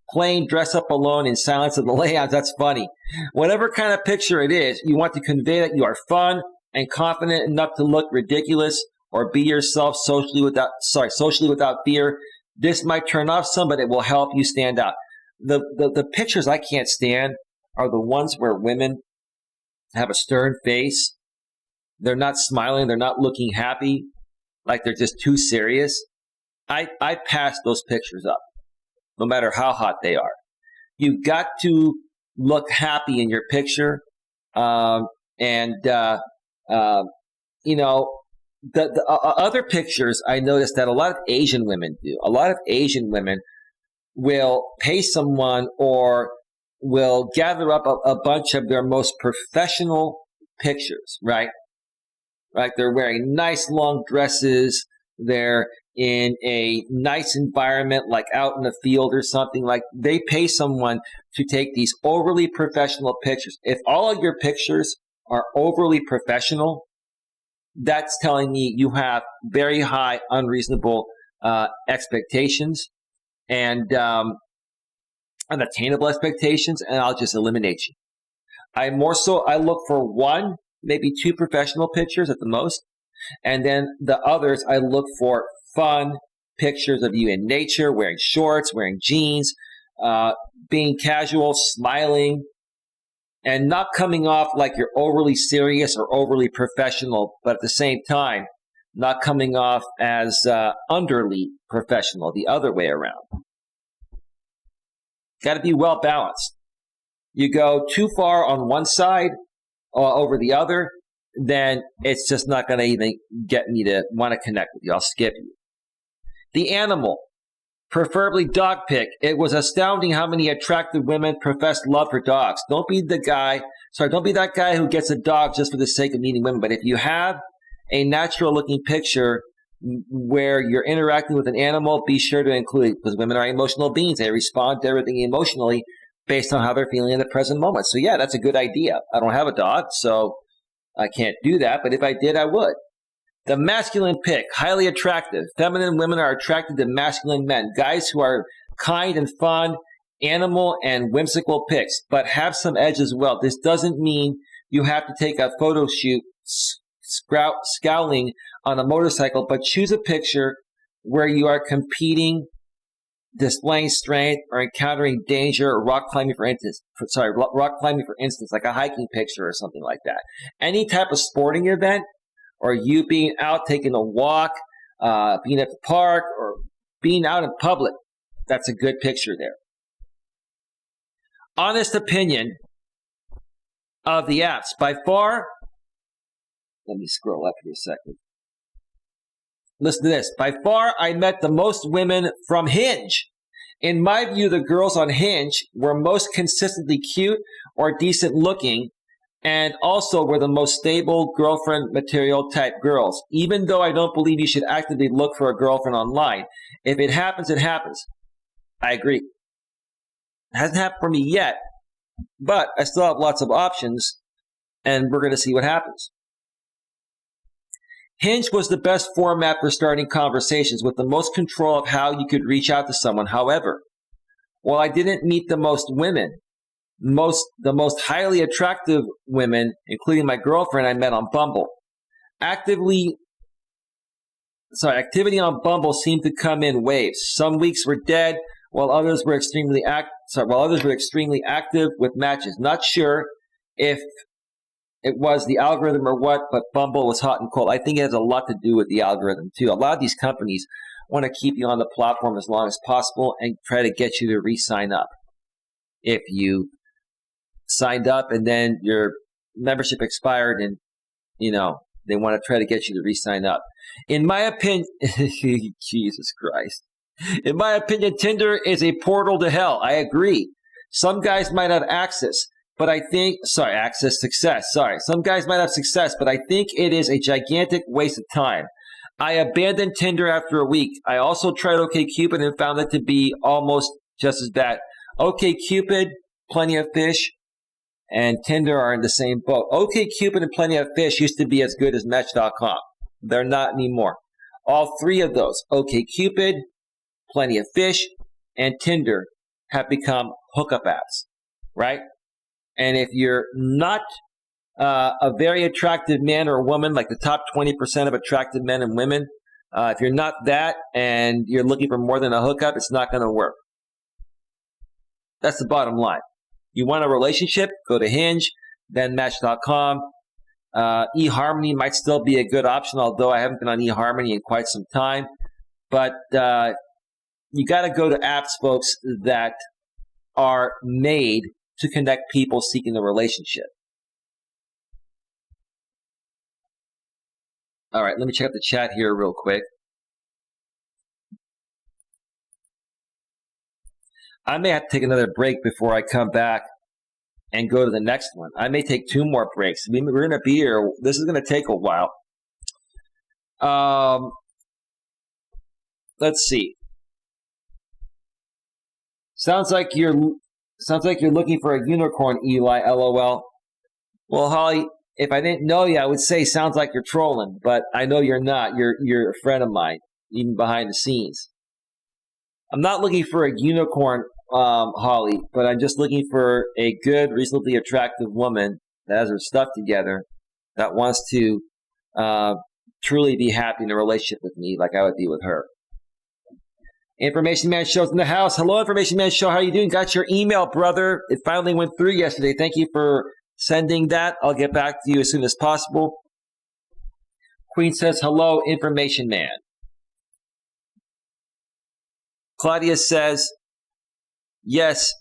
playing dress up alone in silence of the layout. That's funny. Whatever kind of picture it is, you want to convey that you are fun and confident enough to look ridiculous or be yourself socially without fear. This might turn off some, but it will help you stand out. The pictures I can't stand are the ones where women have a stern face, they're not smiling, they're not looking happy, like they're just too serious, I pass those pictures up, no matter how hot they are. You've got to look happy in your picture. The other pictures, I noticed that a lot of Asian women do. A lot of Asian women will pay someone or will gather up a bunch of their most professional pictures, right? Right? They're wearing nice long dresses. They're in a nice environment, like out in the field or something. Like they pay someone to take these overly professional pictures. If all of your pictures are overly professional, that's telling me you have very high, unreasonable expectations and unattainable expectations, and I'll just eliminate you. I look for one, maybe two professional pictures at the most, and then the others I look for fun pictures of you in nature, wearing shorts, wearing jeans, being casual, smiling, and not coming off like you're overly serious or overly professional, but at the same time, not coming off as underly professional, the other way around. Got to be well balanced. You go too far on one side or over the other, then it's just not going to even get me to want to connect with you. I'll skip you. The animal, preferably dog pic. It was astounding how many attractive women professed love for dogs. Don't be that guy who gets a dog just for the sake of meeting women. But if you have a natural looking picture where you're interacting with an animal, be sure to include it, because women are emotional beings. They respond to everything emotionally based on how they're feeling in the present moment. So yeah, that's a good idea. I don't have a dog, so I can't do that. But if I did, I would. The masculine pic, highly attractive. Feminine women are attracted to masculine men. Guys who are kind and fun, animal and whimsical pics, but have some edge as well. This doesn't mean you have to take a photo shoot scowling on a motorcycle, but choose a picture where you are competing, displaying strength, or encountering danger, or rock climbing for instance, like a hiking picture or something like that. Any type of sporting event, or you being out taking a walk, being at the park, or being out in public, that's a good picture there. Honest opinion of the apps. By far, let me scroll up here a second. Listen to this. By far, I met the most women from Hinge. In my view, the girls on Hinge were most consistently cute or decent looking, and also were the most stable girlfriend material type girls. Even though I don't believe you should actively look for a girlfriend online. If it happens, it happens. I agree. It hasn't happened for me yet, but I still have lots of options, and we're going to see what happens. Hinge was the best format for starting conversations, with the most control of how you could reach out to someone. However, while I didn't meet the most women, the most highly attractive women, including my girlfriend, I met on Bumble. Activity on Bumble seemed to come in waves. Some weeks were dead, while others were extremely active with matches. Not sure if it was the algorithm or what, but Bumble was hot and cold. I think it has a lot to do with the algorithm too. A lot of these companies want to keep you on the platform as long as possible and try to get you to re-sign up. If you signed up and then your membership expired and, they want to try to get you to re-sign up. In my opinion, Jesus Christ. In my opinion, Tinder is a portal to hell. I agree. Some guys might have access, but I think, success. Some guys might have success, but I think it is a gigantic waste of time. I abandoned Tinder after a week. I also tried OkCupid and found it to be almost just as bad. OkCupid, Plenty of Fish, and Tinder are in the same boat. OkCupid and Plenty of Fish used to be as good as Match.com. They're not anymore. All three of those, OkCupid, Plenty of Fish, and Tinder, have become hookup apps, right? And if you're not a very attractive man or woman, like the top 20% of attractive men and women, if you're not that and you're looking for more than a hookup, it's not going to work. That's the bottom line. You want a relationship? Go to Hinge, then Match.com. eHarmony might still be a good option, although I haven't been on eHarmony in quite some time. But you got to go to apps, folks, that are made to connect people seeking a relationship. All right, let me check out the chat here real quick. I may have to take another break before I come back and go to the next one. I may take 2 more breaks. We're going to be here. This is going to take a while. Let's see. Sounds like you're looking for a unicorn, Eli. LOL. Well, Holly, if I didn't know you, I would say sounds like you're trolling, but I know you're not. You're a friend of mine, even behind the scenes. I'm not looking for a unicorn, Holly, but I'm just looking for a good, reasonably attractive woman that has her stuff together, that wants to truly be happy in a relationship with me like I would be with her. Information Man Show's in the house. Hello, Information Man Show. How are you doing? Got your email, brother. It finally went through yesterday. Thank you for sending that. I'll get back to you as soon as possible. Queen says, hello, Information Man. Claudia says, yes,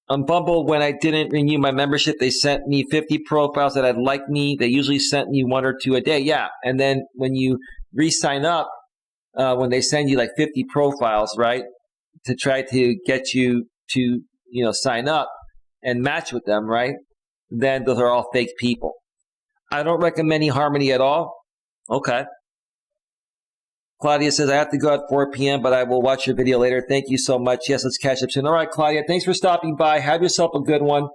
on Bumble, when I didn't renew my membership, they sent me 50 profiles that had liked me. They usually sent me 1 or 2 a day. Yeah, and then when you re-sign up, when they send you like 50 profiles, right, to try to get you to, sign up and match with them, right, then those are all fake people. I don't recommend eHarmony at all. Okay. Claudia says, I have to go at 4 p.m., but I will watch your video later. Thank you so much. Yes, let's catch up soon. All right, Claudia, thanks for stopping by. Have yourself a good one.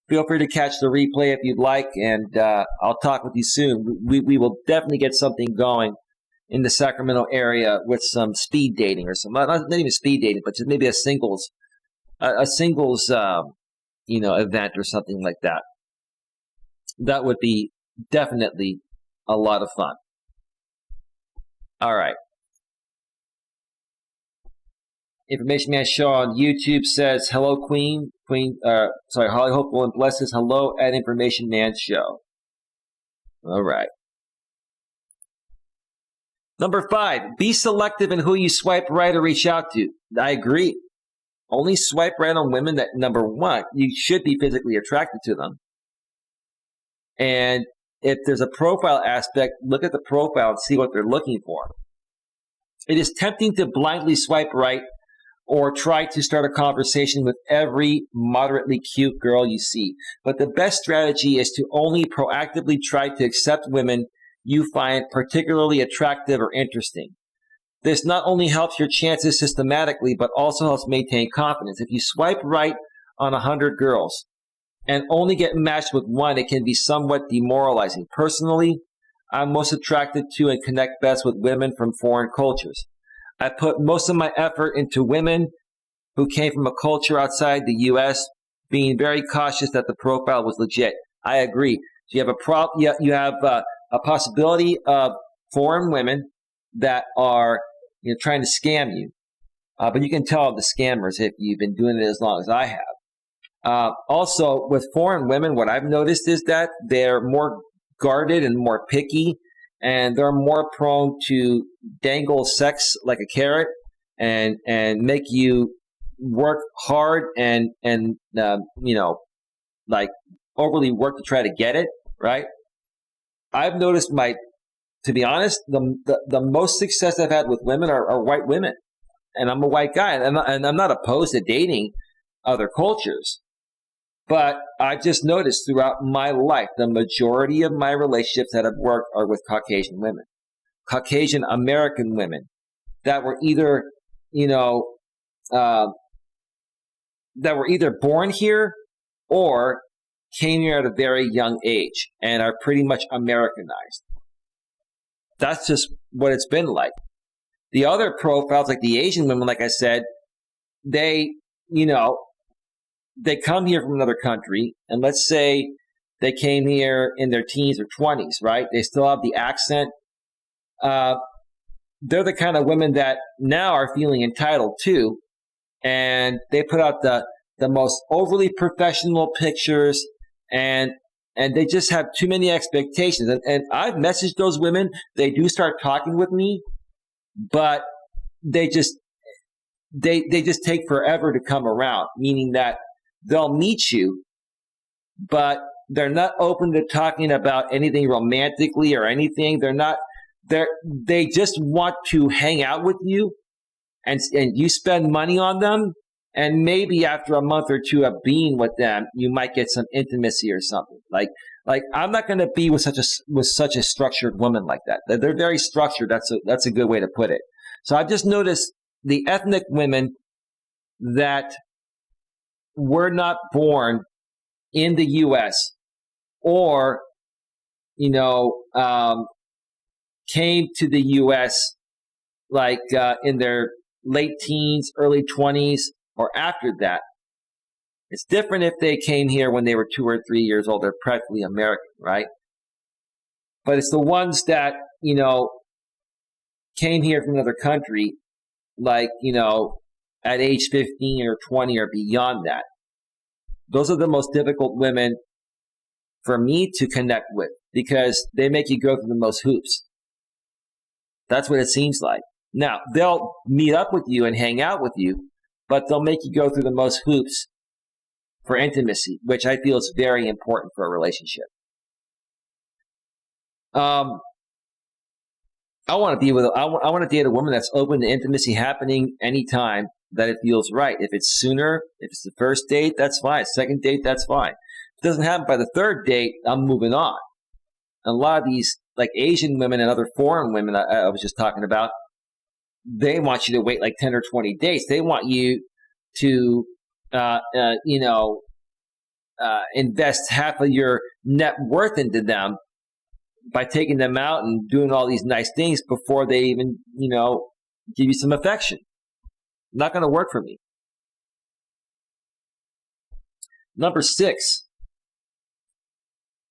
Feel free to catch the replay if you'd like, and I'll talk with you soon. We will definitely get something going in the Sacramento area with some speed dating or some, not even speed dating, but just maybe a singles event or something like that. That would be definitely a lot of fun. All right. Information Man Show on YouTube says, hello, Holly Hopeful and Blessed says, hello at Information Man Show. All right. Number 5, be selective in who you swipe right or reach out to. I agree. Only swipe right on women that, number 1, you should be physically attracted to them. And if there's a profile aspect, look at the profile and see what they're looking for. It is tempting to blindly swipe right or try to start a conversation with every moderately cute girl you see. But the best strategy is to only proactively try to accept women you find particularly attractive or interesting. This not only helps your chances systematically, but also helps maintain confidence. If you swipe right on 100 girls and only get matched with 1, it can be somewhat demoralizing. Personally, I'm most attracted to and connect best with women from foreign cultures. I put most of my effort into women who came from a culture outside the U.S., being very cautious that the profile was legit. I agree. So you have a possibility of foreign women that are trying to scam you. But you can tell the scammers if you've been doing it as long as I have. Also, with foreign women, what I've noticed is that they're more guarded and more picky, and they're more prone to dangle sex like a carrot and make you work hard and like overly work to try to get it, right? I've noticed to be honest, the most success I've had with women are white women, and I'm a white guy, and I'm not opposed to dating other cultures. But I've just noticed throughout my life, the majority of my relationships that have worked are with Caucasian women, Caucasian American women that were either, born here or came here at a very young age and are pretty much Americanized. That's just what it's been like. The other profiles, like the Asian women, like I said, they come here from another country, and let's say they came here in their teens or 20s, right? They still have the accent. They're the kind of women that now are feeling entitled to, and they put out the most overly professional pictures, and and they just have too many expectations. And I've messaged those women. They do start talking with me, but they just take forever to come around, meaning that they'll meet you, but they're not open to talking about anything romantically or anything. They just want to hang out with you, and you spend money on them. And maybe after a month or two of being with them, you might get some intimacy or something. Like I'm not going to be with such a structured woman like that. They're very structured. That's a good way to put it. So I've just noticed the ethnic women that were not born in the U.S. or, came to the U.S. like in their late teens, early 20s, or after that. It's different if they came here when they were 2 or 3 years old. They're practically American, right? But it's the ones that, came here from another country, like, at age 15 or 20 or beyond that. Those are the most difficult women for me to connect with because they make you go through the most hoops. That's what it seems like. Now, they'll meet up with you and hang out with you, but they'll make you go through the most hoops for intimacy, which I feel is very important for a relationship. I want to date a woman that's open to intimacy happening anytime that it feels right. If it's sooner, if it's the first date, that's fine. Second date, that's fine. If it doesn't happen by the third date, I'm moving on. And a lot of these, like Asian women and other foreign women I was just talking about, they want you to wait like 10 or 20 days. They want you to, invest half of your net worth into them by taking them out and doing all these nice things before they even, give you some affection. Not going to work for me. Number 6,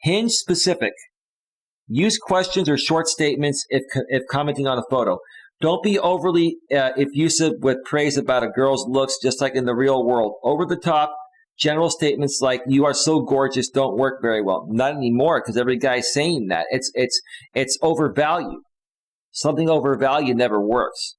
hinge specific. Use questions or short statements if commenting on a photo. Don't be overly effusive with praise about a girl's looks, just like in the real world. Over the top, general statements like "you are so gorgeous" don't work very well. Not anymore, because every guy's saying that. It's overvalued. Something overvalued never works.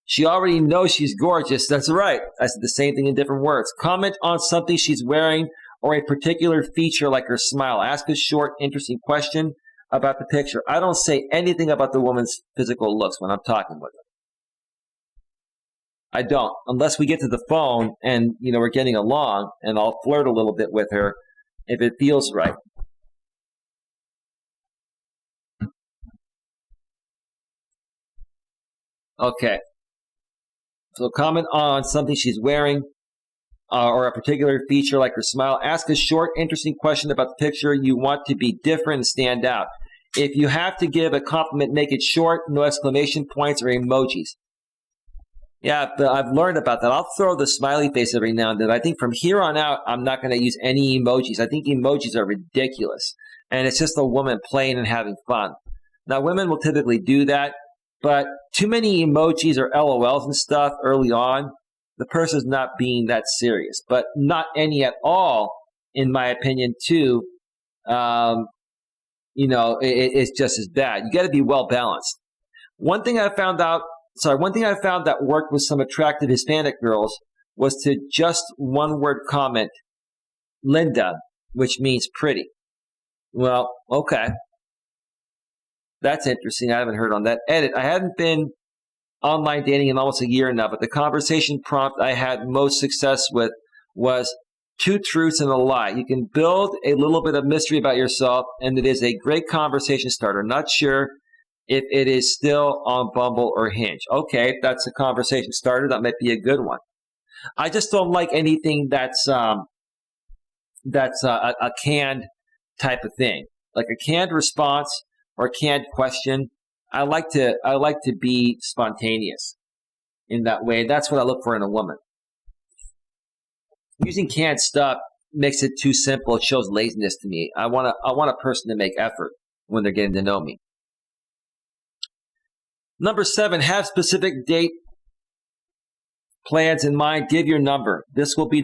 She already knows she's gorgeous. That's right. I said the same thing in different words. Comment on something she's wearing or a particular feature like her smile. Ask a short, interesting question about the picture. I don't say anything about the woman's physical looks when I'm talking with her. I don't, unless we get to the phone and, we're getting along, and I'll flirt a little bit with her if it feels right. Okay. So comment on something she's wearing or a particular feature like her smile. Ask a short, interesting question about the picture. You want to be different and stand out. If you have to give a compliment, make it short, no exclamation points or emojis. Yeah, but I've learned about that. I'll throw the smiley face every now and then. I think from here on out, I'm not going to use any emojis. I think emojis are ridiculous. And it's just a woman playing and having fun. Now, women will typically do that, but too many emojis or LOLs and stuff early on, the person's not being that serious. But not any at all, in my opinion, too, it's just as bad. You got to be well balanced. One thing I found that worked with some attractive Hispanic girls was to just one word comment, Linda, which means pretty. Well, okay. That's interesting. I haven't heard on that. Edit. I haven't been online dating in almost a year now, but the conversation prompt I had most success with was 2 truths and a lie. You can build a little bit of mystery about yourself, and it is a great conversation starter. Not sure if it is still on Bumble or Hinge. Okay, if that's a conversation starter, that might be a good one. I just don't like anything that's a canned type of thing, like a canned response or a canned question. I like to be spontaneous in that way. That's what I look for in a woman. Using canned stuff makes it too simple. It shows laziness to me. I want a person to make effort when they're getting to know me. Number 7, have specific date plans in mind. Give your number. This will be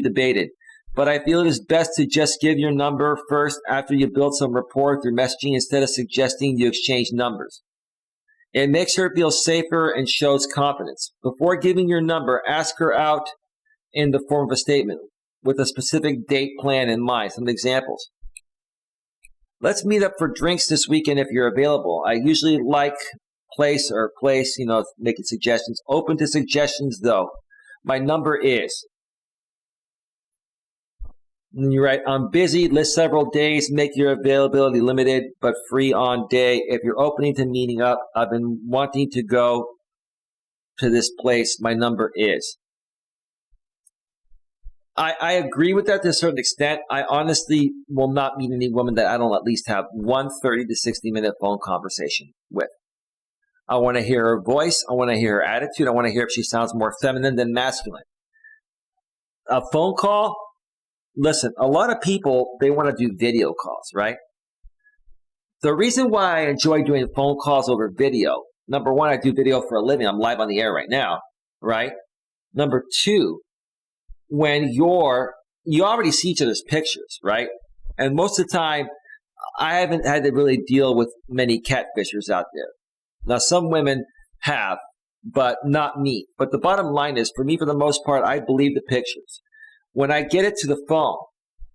debated. but I feel it is best to just give your number first after you build some rapport through messaging instead of suggesting you exchange numbers. It makes her feel safer and shows confidence. Before giving your number, ask her out in the form of a statement with a specific date plan in mind. Some examples. Let's meet up for drinks this weekend if you're available. I usually like place, making suggestions. Open to suggestions though. My number is. And you write, I'm busy, list several days, make your availability limited, but free on day. If you're opening to meeting up, I've been wanting to go to this place. My number is. I agree with that to a certain extent. I honestly will not meet any woman that I don't at least have one 30 to 60-minute phone conversation with. I want to hear her voice. I want to hear her attitude. I want to hear if she sounds more feminine than masculine. A phone call? Listen, a lot of people, they want to do video calls, right? The reason why I enjoy doing phone calls over video, number one, I do video for a living. I'm live on the air right now, right? Number two, when you already see each other's pictures, right? And most of the time, I haven't had to really deal with many catfishers out there. Now, some women have, but not me. But the bottom line is, for me, for the most part, I believe the pictures. When I get it to the phone,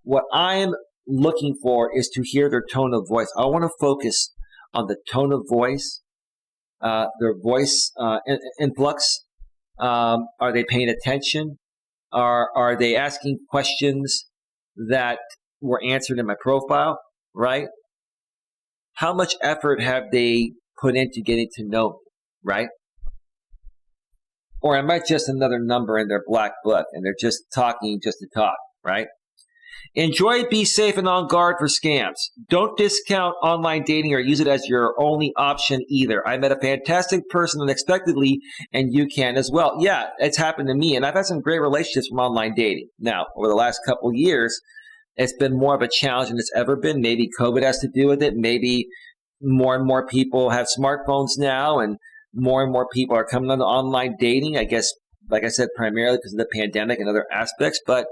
what I'm looking for is to hear their tone of voice. I want to focus on the tone of voice, their voice influx. Are they paying attention? Are they asking questions that were answered in my profile, right? How much effort have they put into getting to know me, right? Or am I just another number in their black book and they're just talking just to talk, right? Enjoy, be safe, and on guard for scams. Don't discount online dating or use it as your only option either. I met a fantastic person unexpectedly, and you can as well. Yeah, it's happened to me, and I've had some great relationships from online dating. Now, over the last couple of years, it's been more of a challenge than it's ever been. Maybe COVID has to do with it. Maybe more and more people have smartphones now, and more people are coming on to online dating. I guess, like I said, primarily because of the pandemic and other aspects. But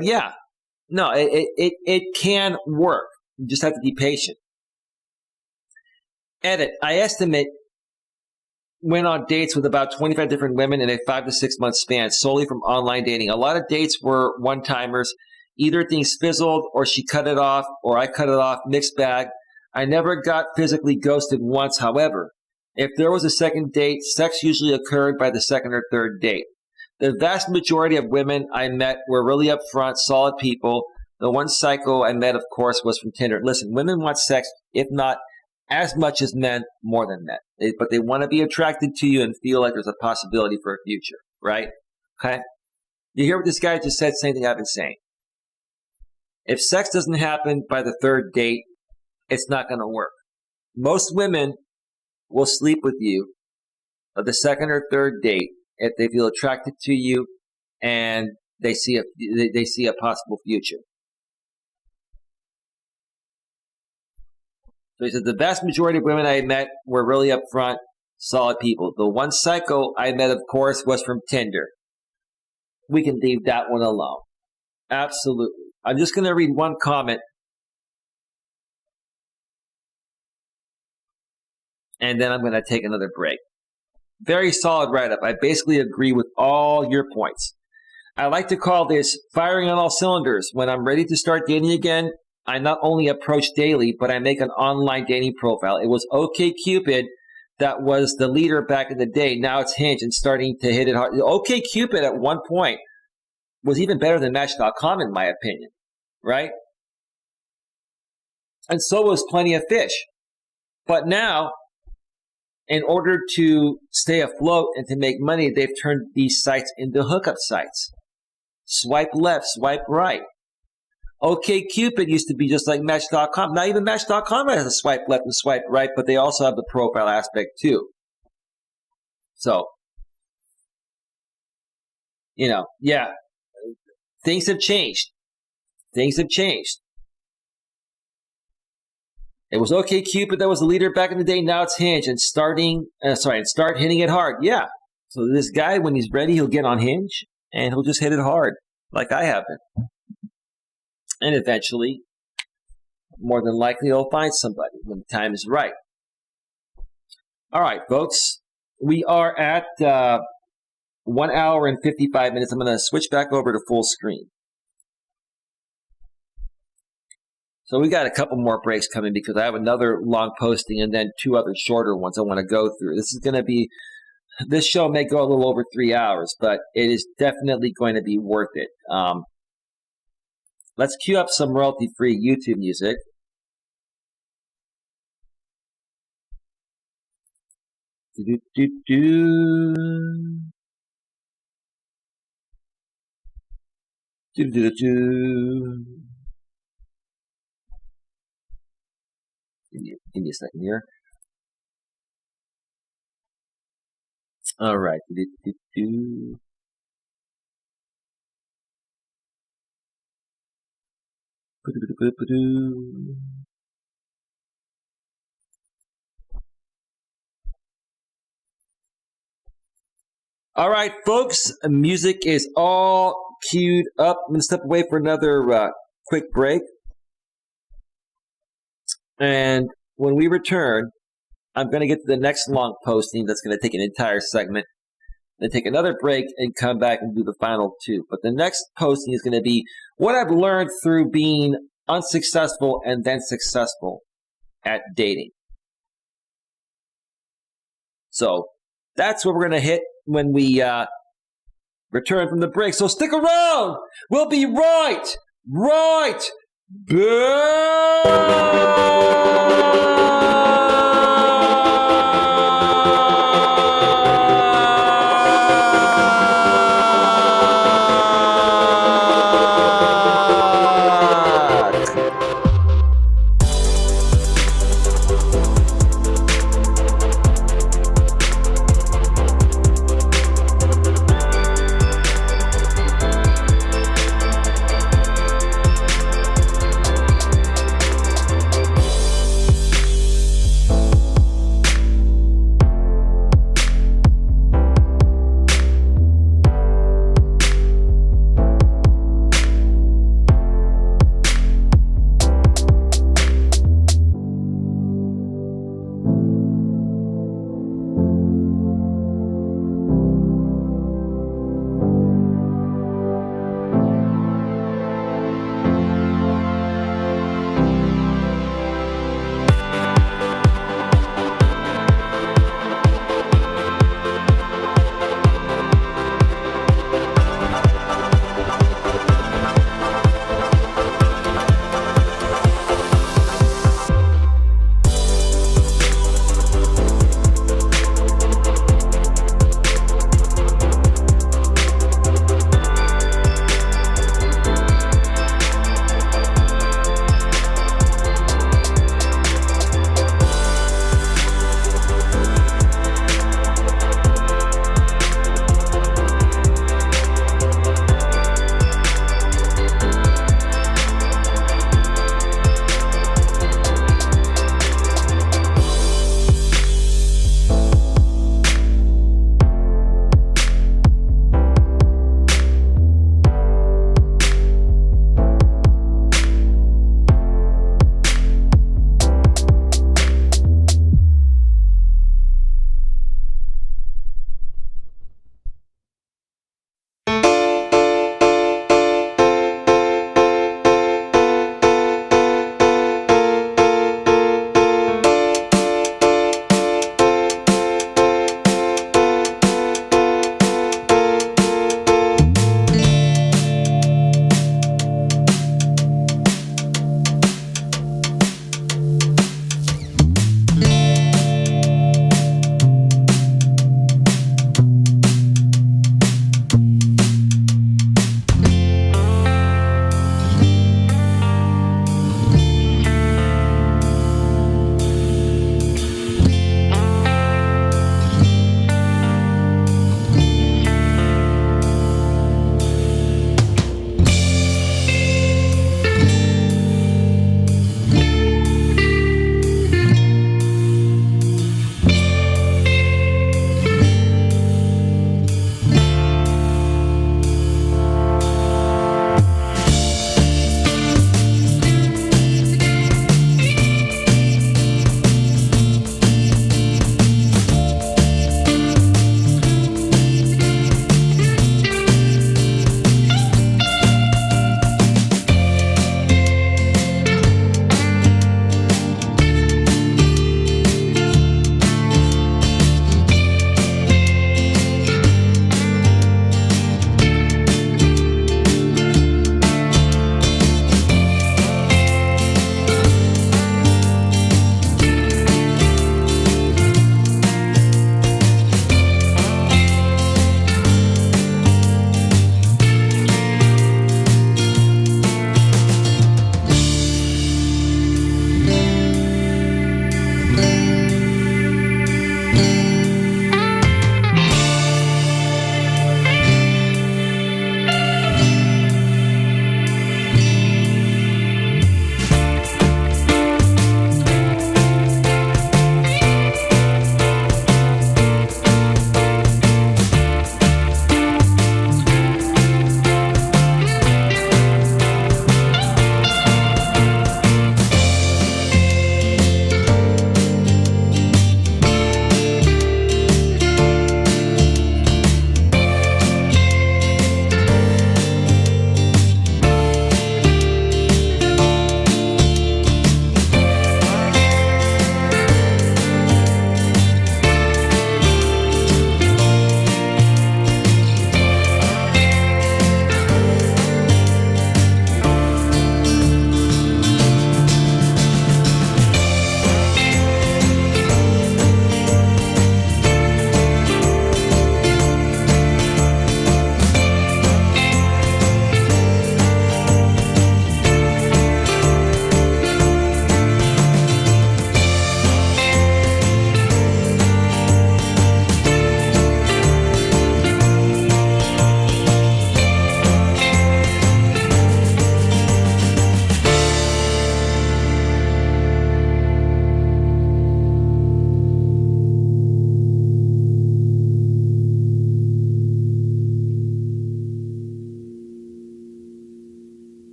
yeah, no, it can work. You just have to be patient. Edit. I estimate went on dates with about 25 different women in a 5 to 6 month span solely from online dating. A lot of dates were one-timers. Either things fizzled or she cut it off or I cut it off, mixed bag. I never got physically ghosted once, however. If there was a second date, sex usually occurred by the second or third date. The vast majority of women I met were really upfront, solid people. The one psycho I met, of course, was from Tinder. Listen, women want sex, if not as much as men, more than men. But they want to be attracted to you and feel like there's a possibility for a future, right? Okay? You hear what this guy just said, same thing I've been saying. If sex doesn't happen by the third date, it's not going to work. Most women will sleep with you at the second or third date if they feel attracted to you and they see a possible future. So he said, the vast majority of women I met were really upfront, solid people. The one psycho I met, of course, was from Tinder. We can leave that one alone. Absolutely. I'm just going to read one comment. And then I'm going to take another break. Very solid write-up. I basically agree with all your points. I like to call this firing on all cylinders. When I'm ready to start dating again, I not only approach daily, but I make an online dating profile. It was OkCupid that was the leader back in the day. Now it's Hinge and starting to hit it hard. OkCupid at one point was even better than Match.com in my opinion, right? And so was Plenty of Fish. But now, in order to stay afloat and to make money, they've turned these sites into hookup sites. Swipe left, swipe right. OkCupid used to be just like Match.com. Now even Match.com has a swipe left and swipe right, but they also have the profile aspect too. So, yeah, things have changed. Things have changed. It was OkCupid that was the leader back in the day. Now it's Hinge and start hitting it hard. Yeah. So this guy, when he's ready, he'll get on Hinge and he'll just hit it hard like I have been. And eventually, more than likely, they'll find somebody when the time is right. All right, folks. We are at 1 hour and 55 minutes. I'm going to switch back over to full screen. So we got a couple more breaks coming because I have another long posting and then 2 other shorter ones I want to go through. This show may go a little over 3 hours, but it is definitely going to be worth it. Let's cue up some royalty-free YouTube music. Give me a second here. All right. All right, folks. Music is all queued up. I'm going to step away for another quick break. And when we return, I'm going to get to the next long posting that's going to take an entire segment. Then take another break and come back and do the final 2. But the next posting is going to be what I've learned through being unsuccessful and then successful at dating. So that's what we're going to hit when we return from the break. So stick around. We'll be right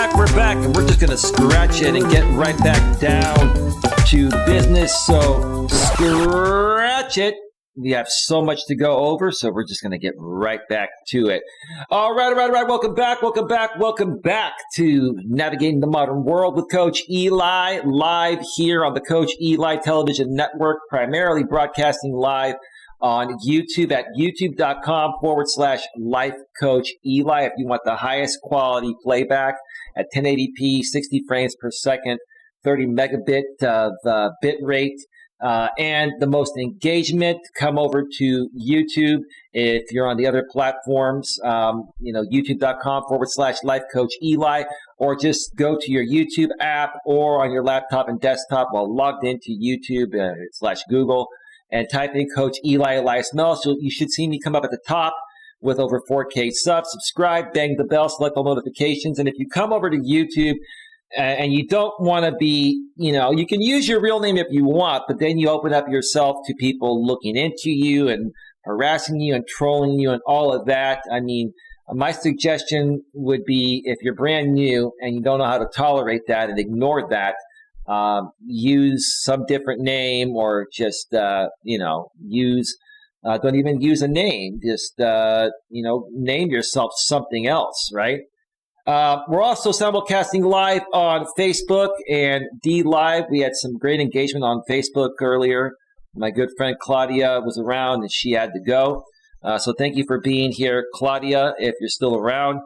We're back, and we're just going to scratch it and get right back down to business. So scratch it. We have so much to go over, so we're just going to get right back to it. All right. Welcome back to Navigating the Modern World with Coach Eli, live here on the Coach Eli Television Network, primarily broadcasting live on YouTube at youtube.com/Life Coach Eli. If you want the highest quality playback at 1080p, 60 frames per second, 30 megabit the bit rate, and the most engagement, come over to YouTube. If you're on the other platforms, youtube.com/Life Coach Eli, or just go to your YouTube app or on your laptop and desktop while logged into YouTube /Google and type in Coach Eli, Elias Melas. So you should see me come up at the top with over 4K subs. Subscribe, bang the bell, select all notifications. And if you come over to YouTube and you don't want to be, you can use your real name if you want, but then you open up yourself to people looking into you and harassing you and trolling you and all of that. I mean, my suggestion would be, if you're brand new and you don't know how to tolerate that and ignore that, use some different name, or just, don't even use a name. Just, name yourself something else, right? We're also simulcasting live on Facebook and D Live. We had some great engagement on Facebook earlier. My good friend Claudia was around and she had to go. So thank you for being here, Claudia, if you're still around.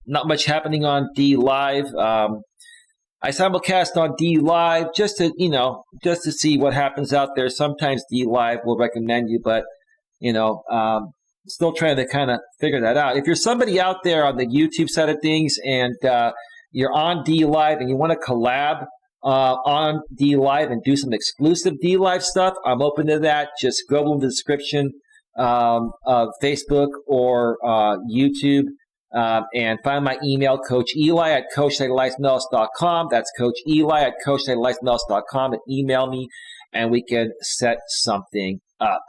Not much happening on D Live. I simulcast on D Live just to see what happens out there. Sometimes D Live will recommend you, but still trying to kind of figure that out. If you're somebody out there on the YouTube side of things and you're on D Live and you want to collab on D Live and do some exclusive D Live stuff, I'm open to that. Just go in the description of Facebook or YouTube. And find my email, Coach Eli at coacheli@eliasmelas.com. That's Coach Eli at coacheli@eliasmelas.com, and email me and we can set something up.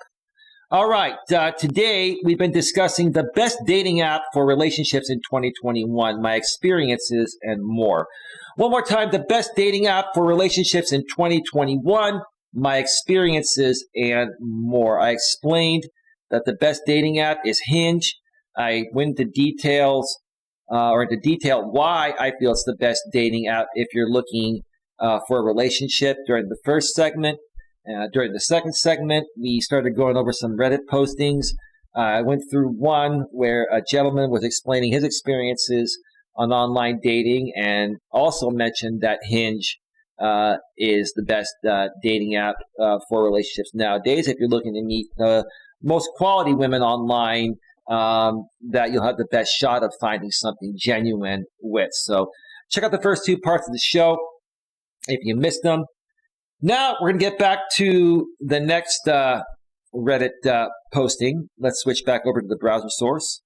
All right. Today we've been discussing the best dating app for relationships in 2021, my experiences, and more. One more time, the best dating app for relationships in 2021, my experiences, and more. I explained that the best dating app is Hinge. I went into details, why I feel it's the best dating app if you're looking for a relationship during the first segment. During the second segment, we started going over some Reddit postings. I went through one where a gentleman was explaining his experiences on online dating, and also mentioned that Hinge is the best dating app for relationships nowadays. If you're looking to meet the most quality women online, that you'll have the best shot of finding something genuine with. So Check out the first 2 parts of the show if you missed them. Now we're going to get back to the next Reddit posting. Let's switch back over to the browser source.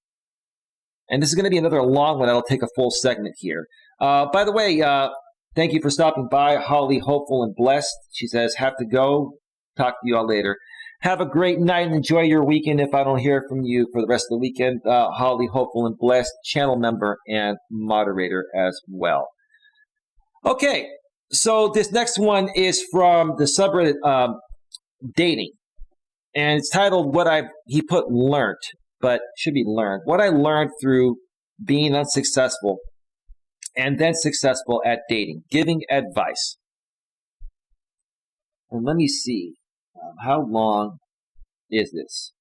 And this is going to be another long one. That'll take a full segment here. By the way, thank you for stopping by, Holly, hopeful and blessed. She says, have to go. Talk to you all later. Have a great night and enjoy your weekend if I don't hear from you for the rest of the weekend. Holly, hopeful and blessed, channel member and moderator as well. Okay, so this next one is from the subreddit dating. And it's titled he put learned, but should be learned. What I learned through being unsuccessful and then successful at dating, giving advice. And let me see. How long is this?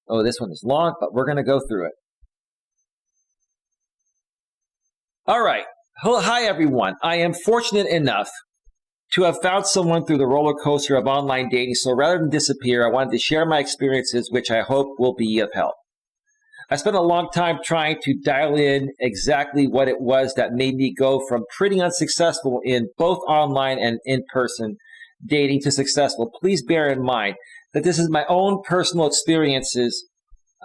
Oh, this one is long, but we're going to go through it. All right. Hi, everyone. I am fortunate enough to have found someone through the roller coaster of online dating, so rather than disappear, I wanted to share my experiences, which I hope will be of help. I spent a long time trying to dial in exactly what it was that made me go from pretty unsuccessful in both online and in-person dating to successful. Please bear in mind that this is my own personal experiences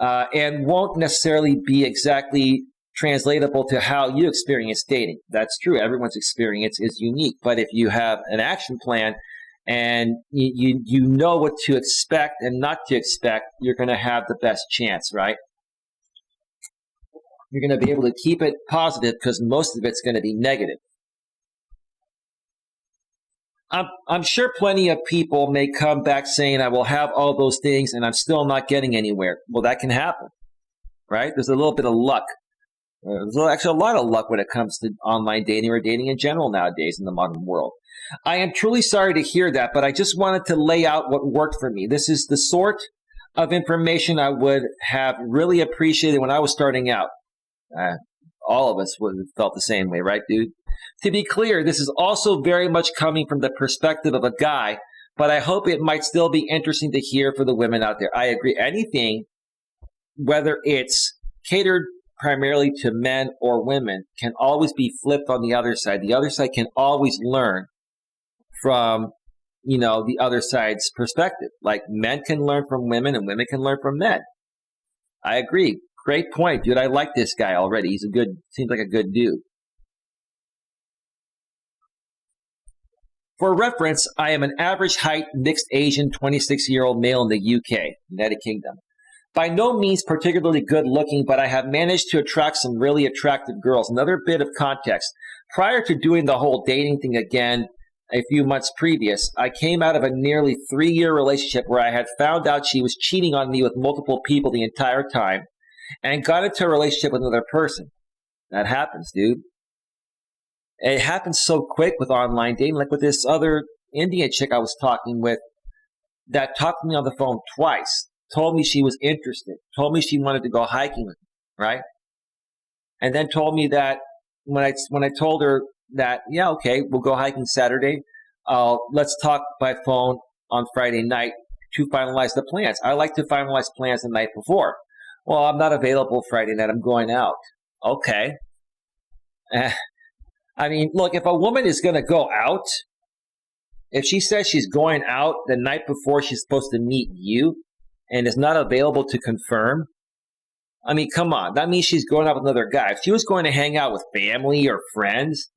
and won't necessarily be exactly translatable to how you experience dating. That's true. Everyone's experience is unique. But if you have an action plan and you know what to expect and not to expect, you're going to have the best chance, right? You're going to be able to keep it positive because most of it's going to be negative. I'm sure plenty of people may come back saying, I will have all those things and I'm still not getting anywhere. Well, that can happen, right? There's a little bit of luck. There's actually a lot of luck when it comes to online dating or dating in general nowadays in the modern world. I am truly sorry to hear that, but I just wanted to lay out what worked for me. This is the sort of information I would have really appreciated when I was starting out. All of us would have felt the same way, right, dude? To be clear, this is also very much coming from the perspective of a guy, but I hope it might still be interesting to hear for the women out there. I agree. Anything, whether it's catered primarily to men or women, can always be flipped on the other side. The other side can always learn from, the other side's perspective. Like men can learn from women and women can learn from men. I agree. Great point, dude. I like this guy already. Seems like a good dude. For reference, I am an average height, mixed Asian, 26-year-old male in the UK, United Kingdom. By no means particularly good looking, but I have managed to attract some really attractive girls. Another bit of context. Prior to doing the whole dating thing again a few months previous, I came out of a nearly 3-year relationship where I had found out she was cheating on me with multiple people the entire time, and got into a relationship with another person. That happens, dude. It happens so quick with online dating, like with this other Indian chick I was talking with that talked to me on the phone twice, told me she was interested, told me she wanted to go hiking with me, right? And then told me that when I told her that, yeah, okay, we'll go hiking Saturday, let's talk by phone on Friday night to finalize the plans. I like to finalize plans the night before. Well, I'm not available Friday night. I'm going out. Okay. I mean, look, if a woman is going to go out, if she says she's going out the night before she's supposed to meet you and is not available to confirm, I mean, come on. That means she's going out with another guy. If she was going to hang out with family or friends,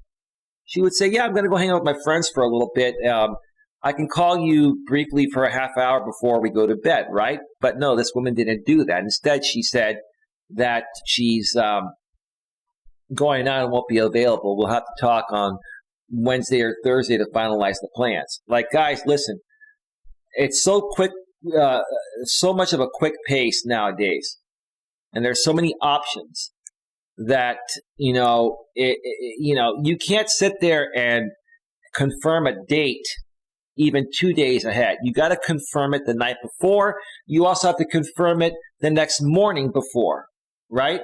she would say, yeah, I'm going to go hang out with my friends for a little bit. I can call you briefly for a half hour before we go to bed, right? But no, this woman didn't do that. Instead, she said that she's going out and won't be available. We'll have to talk on Wednesday or Thursday to finalize the plans. Like, guys, listen, it's so quick, so much of a quick pace nowadays. And there's so many options that, you can't sit there and confirm a date even 2 days ahead. You got to confirm it the night before. You also have to confirm it the next morning before, right?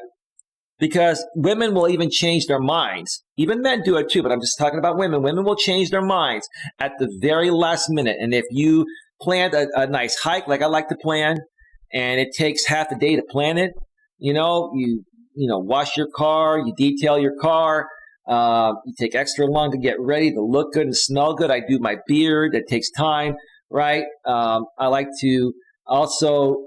Because women will even change their minds. Even men do it too, but I'm just talking about women. Women will change their minds at the very last minute. And if you planned a nice hike, like I like to plan, and it takes half a day to plan it, you wash your car, you detail your car, you take extra long to get ready to look good and smell good. I do my beard. That takes time, right? I like to also,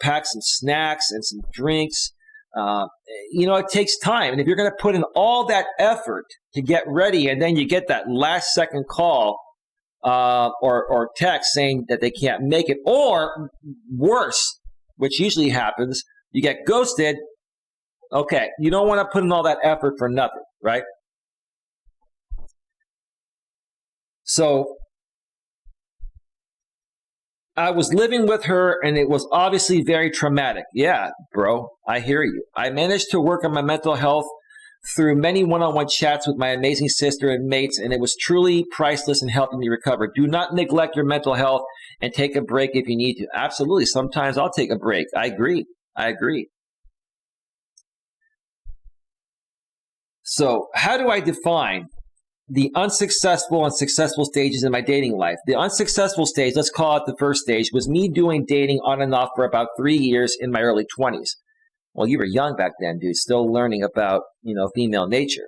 pack some snacks and some drinks. It takes time. And if you're going to put in all that effort to get ready and then you get that last second call or text saying that they can't make it, or worse, which usually happens, you get ghosted. Okay, you don't want to put in all that effort for nothing, right? So I was living with her, and it was obviously very traumatic. Yeah, bro, I hear you. I managed to work on my mental health through many one-on-one chats with my amazing sister and mates, and it was truly priceless in helping me recover. Do not neglect your mental health and take a break if you need to. Absolutely. Sometimes I'll take a break. I agree. So how do I define the unsuccessful and successful stages in my dating life? The unsuccessful stage, let's call it the first stage, was me doing dating on and off for about 3 years in my early 20s. Well, you were young back then, dude, still learning about, female nature.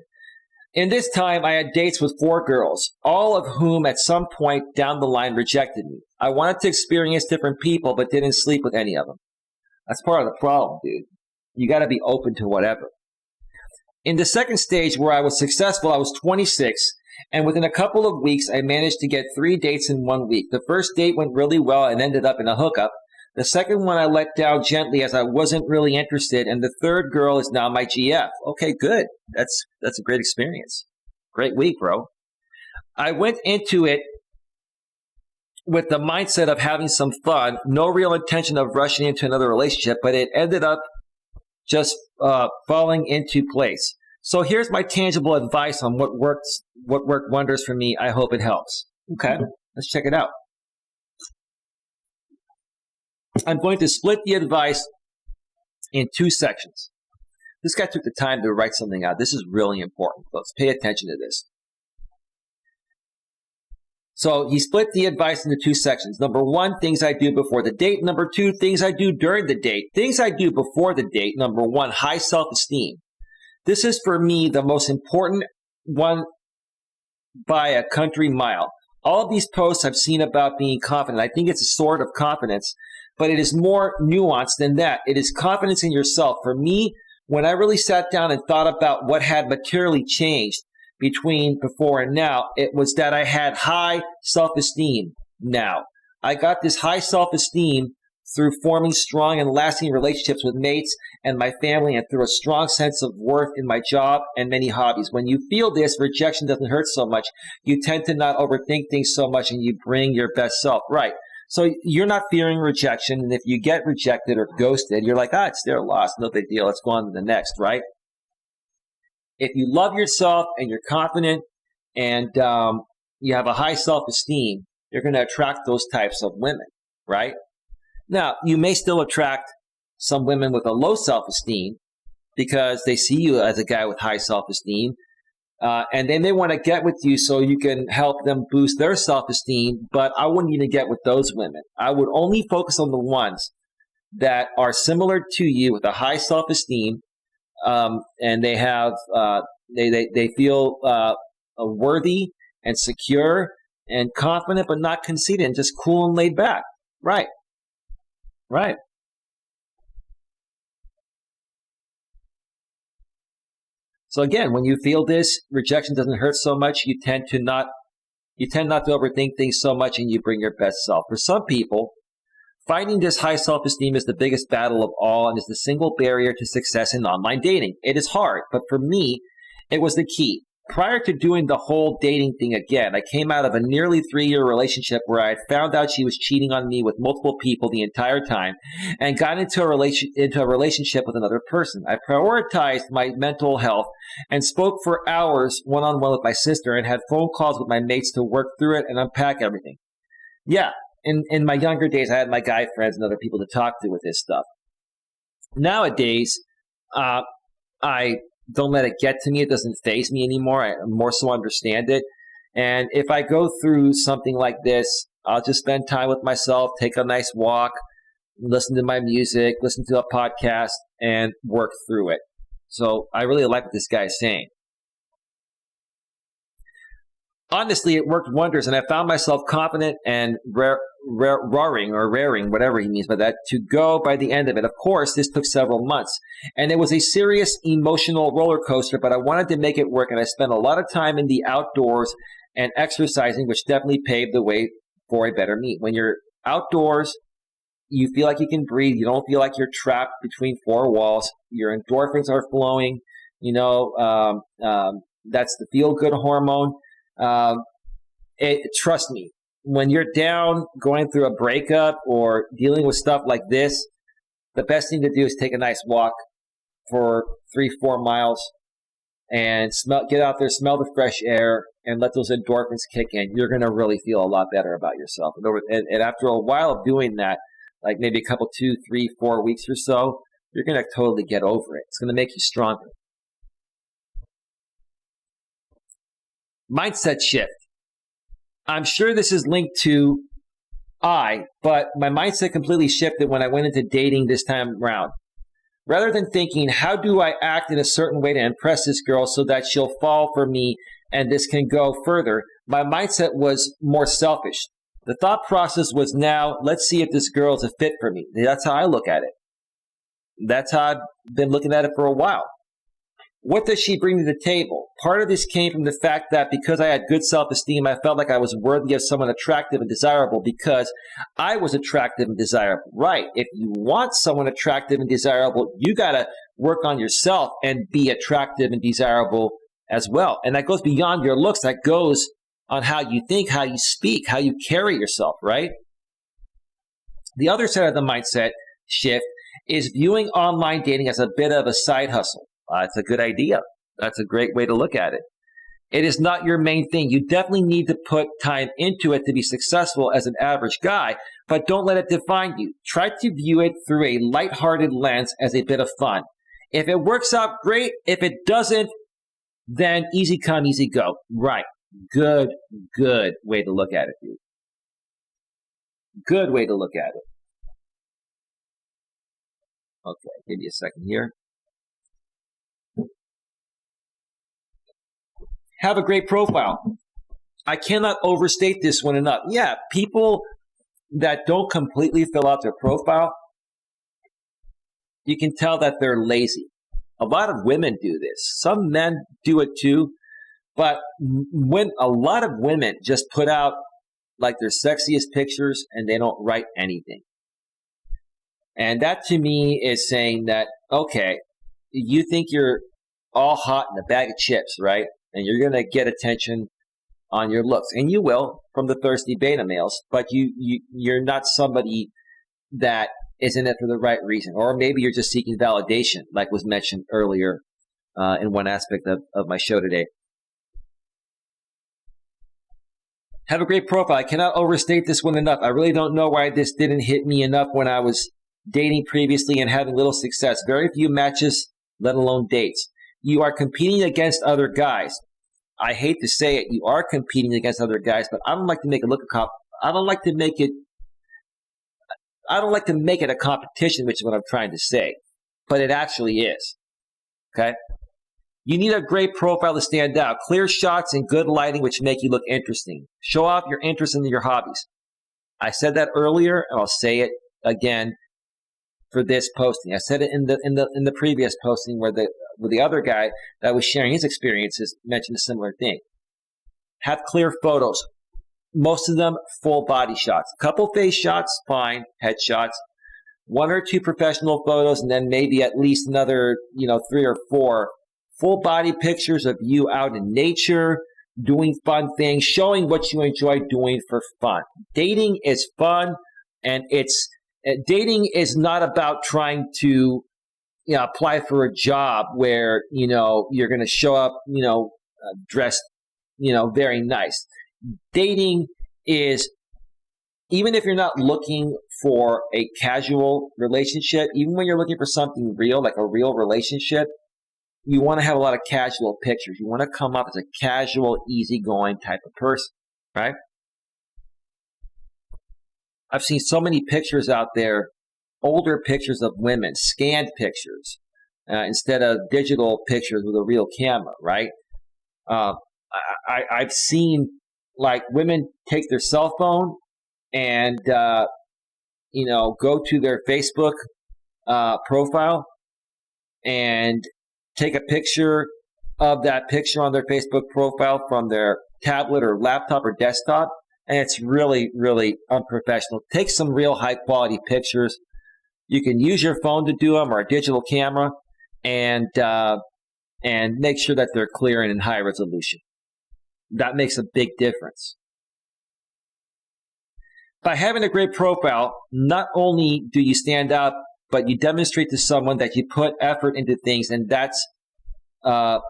In this time, I had dates with 4 girls, all of whom at some point down the line rejected me. I wanted to experience different people, but didn't sleep with any of them. That's part of the problem, dude. You got to be open to whatever. In the second stage, where I was successful, I was 26, and within a couple of weeks, I managed to get 3 dates in 1 week. The first date went really well and ended up in a hookup. The second one I let down gently as I wasn't really interested, and the third girl is now my GF. Okay, good. That's a great experience. Great week, bro. I went into it with the mindset of having some fun, no real intention of rushing into another relationship, but it ended up just falling into place. So here's my tangible advice on what worked wonders for me. I hope it helps. Okay, let's check it out. I'm going to split the advice in 2 sections. This guy took the time to write something out. This is really important, folks. Pay attention to this. So he split the advice into 2 sections. Number 1, things I do before the date. Number 2, things I do during the date. Things I do before the date. Number 1, high self-esteem. This is for me the most important one by a country mile. All of these posts I've seen about being confident. I think it's a sort of confidence, but it is more nuanced than that. It is confidence in yourself. For me, when I really sat down and thought about what had materially changed between before and now, it was that I had high self-esteem now. I got this high self-esteem through forming strong and lasting relationships with mates and my family, and through a strong sense of worth in my job and many hobbies. When you feel this, rejection doesn't hurt so much. You tend to not overthink things so much, and you bring your best self. Right. So you're not fearing rejection, and if you get rejected or ghosted, you're like, it's their loss. No big deal. Let's go on to the next, right? If you love yourself and you're confident and you have a high self-esteem, you're going to attract those types of women, right? Now, you may still attract some women with a low self-esteem because they see you as a guy with high self-esteem, and they may want to get with you so you can help them boost their self-esteem, but I wouldn't even get with those women. I would only focus on the ones that are similar to you with a high self-esteem, and they have they feel worthy and secure and confident, but not conceited, and just cool and laid back. Right. So again, when you feel this, rejection doesn't hurt so much. You tend not to overthink things so much, and you bring your best self. For some people, finding this high self-esteem is the biggest battle of all and is the single barrier to success in online dating. It is hard, but for me, it was the key. Prior to doing the whole dating thing again, I came out of a nearly 3-year relationship where I had found out she was cheating on me with multiple people the entire time and got into a relationship with another person. I prioritized my mental health and spoke for hours one-on-one with my sister and had phone calls with my mates to work through it and unpack everything. Yeah, in my younger days, I had my guy friends and other people to talk to with this stuff. Nowadays, I don't let it get to me. It doesn't faze me anymore. I more so understand it. And if I go through something like this, I'll just spend time with myself, take a nice walk, listen to my music, listen to a podcast, and work through it. So I really like what this guy is saying. Honestly, it worked wonders, and I found myself confident and raring, whatever he means by that, to go by the end of it. Of course, this took several months, and it was a serious emotional roller coaster, but I wanted to make it work, and I spent a lot of time in the outdoors and exercising, which definitely paved the way for a better me. When you're outdoors, you feel like you can breathe. You don't feel like you're trapped between four walls. Your endorphins are flowing. That's the feel-good hormone. Trust me, when you're down, going through a breakup or dealing with stuff like this, the best thing to do is take a nice walk for 3-4 miles and get out there, smell the fresh air, and let those endorphins kick in. You're going to really feel a lot better about yourself. And after a while of doing that, like maybe a couple, 2, 3, 4 weeks or so, you're going to totally get over it. It's going to make you stronger. Mindset shift. I'm sure this is linked to but my mindset completely shifted when I went into dating this time around. Rather than thinking, how do I act in a certain way to impress this girl so that she'll fall for me and this can go further, my mindset was more selfish. The thought process was now, let's see if this girl is a fit for me. That's how I look at it. That's how I've been looking at it for a while. What does she bring to the table? Part of this came from the fact that because I had good self-esteem, I felt like I was worthy of someone attractive and desirable because I was attractive and desirable. Right. If you want someone attractive and desirable, you got to work on yourself and be attractive and desirable as well. And that goes beyond your looks. That goes on how you think, how you speak, how you carry yourself, right? The other side of the mindset shift is viewing online dating as a bit of a side hustle. That's a good idea. That's a great way to look at it. It is not your main thing. You definitely need to put time into it to be successful as an average guy, but don't let it define you. Try to view it through a lighthearted lens as a bit of fun. If it works out, great. If it doesn't, then easy come, easy go. Right. Good way to look at it, dude. Good way to look at it. Okay, give me a second here. Have a great profile. I cannot overstate this one enough. Yeah, people that don't completely fill out their profile, you can tell that they're lazy. A lot of women do this. Some men do it too, but when a lot of women just put out like their sexiest pictures and they don't write anything. And that to me is saying that, okay, you think you're all hot in a bag of chips, right? And you're going to get attention on your looks. And you will from the thirsty beta males, but you're not somebody that is in it for the right reason. Or maybe you're just seeking validation, like was mentioned earlier in one aspect of my show today. Have a great profile. I cannot overstate this one enough. I really don't know why this didn't hit me enough when I was dating previously and having little success. Very few matches, let alone dates. You are competing against other guys. I hate to say it, you are competing against other guys, but I don't like to make it look I don't like to make it a competition, which is what I'm trying to say. But it actually is. Okay? You need a great profile to stand out. Clear shots and good lighting which make you look interesting. Show off your interest in your hobbies. I said that earlier, and I'll say it again for this posting. I said it in the previous posting where the other guy that was sharing his experiences mentioned a similar thing. Have clear photos. Most of them full body shots. A couple face shots, fine, headshots. 1 or 2 professional photos, and then maybe at least another, 3 or 4 full body pictures of you out in nature, doing fun things, showing what you enjoy doing for fun. Dating is fun, and dating is not about trying to apply for a job where, you're going to show up, dressed, very nice. Dating is, even if you're not looking for a casual relationship, even when you're looking for something real, like a real relationship, you want to have a lot of casual pictures. You want to come up as a casual, easygoing type of person, right? I've seen so many pictures out there, older pictures of women, scanned pictures, instead of digital pictures with a real camera, right? Uh, I've seen like women take their cell phone and go to their Facebook profile and take a picture of that picture on their Facebook profile from their tablet or laptop or desktop, and it's really, really unprofessional. Take some real high quality pictures. You can use your phone to do them or a digital camera, and make sure that they're clear and in high resolution. That makes a big difference. By having a great profile, not only do you stand out, but you demonstrate to someone that you put effort into things, and that's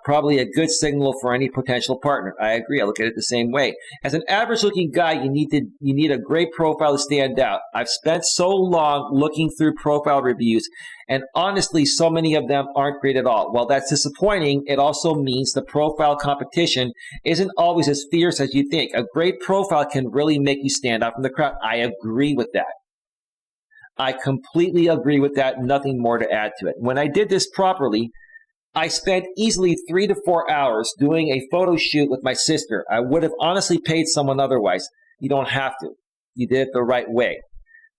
probably a good signal for any potential partner. I agree. I look at it the same way. As an average-looking guy, you need a great profile to stand out. I've spent so long looking through profile reviews, and honestly, so many of them aren't great at all. While that's disappointing, it also means the profile competition isn't always as fierce as you think. A great profile can really make you stand out from the crowd. I agree with that. I completely agree with that. Nothing more to add to it. When I did this properly, I spent easily 3 to 4 hours doing a photo shoot with my sister. I would have honestly paid someone otherwise. You don't have to. You did it the right way.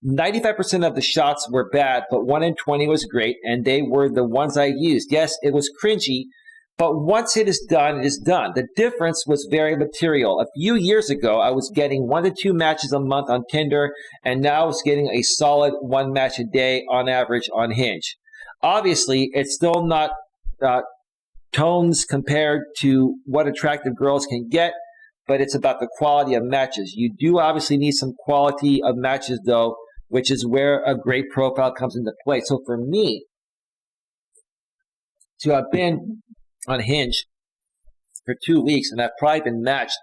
95% of the shots were bad, but 1 in 20 was great, and they were the ones I used. Yes, it was cringy, but once it is done, it is done. The difference was very material. A few years ago, I was getting 1 to 2 matches a month on Tinder, and now I was getting a solid 1 match a day on average on Hinge. Obviously, it's still not tones compared to what attractive girls can get, but it's about the quality of matches. You do obviously need some quality of matches, though, which is where a great profile comes into play. So for me, to have been on Hinge for 2 weeks, and I've probably been matched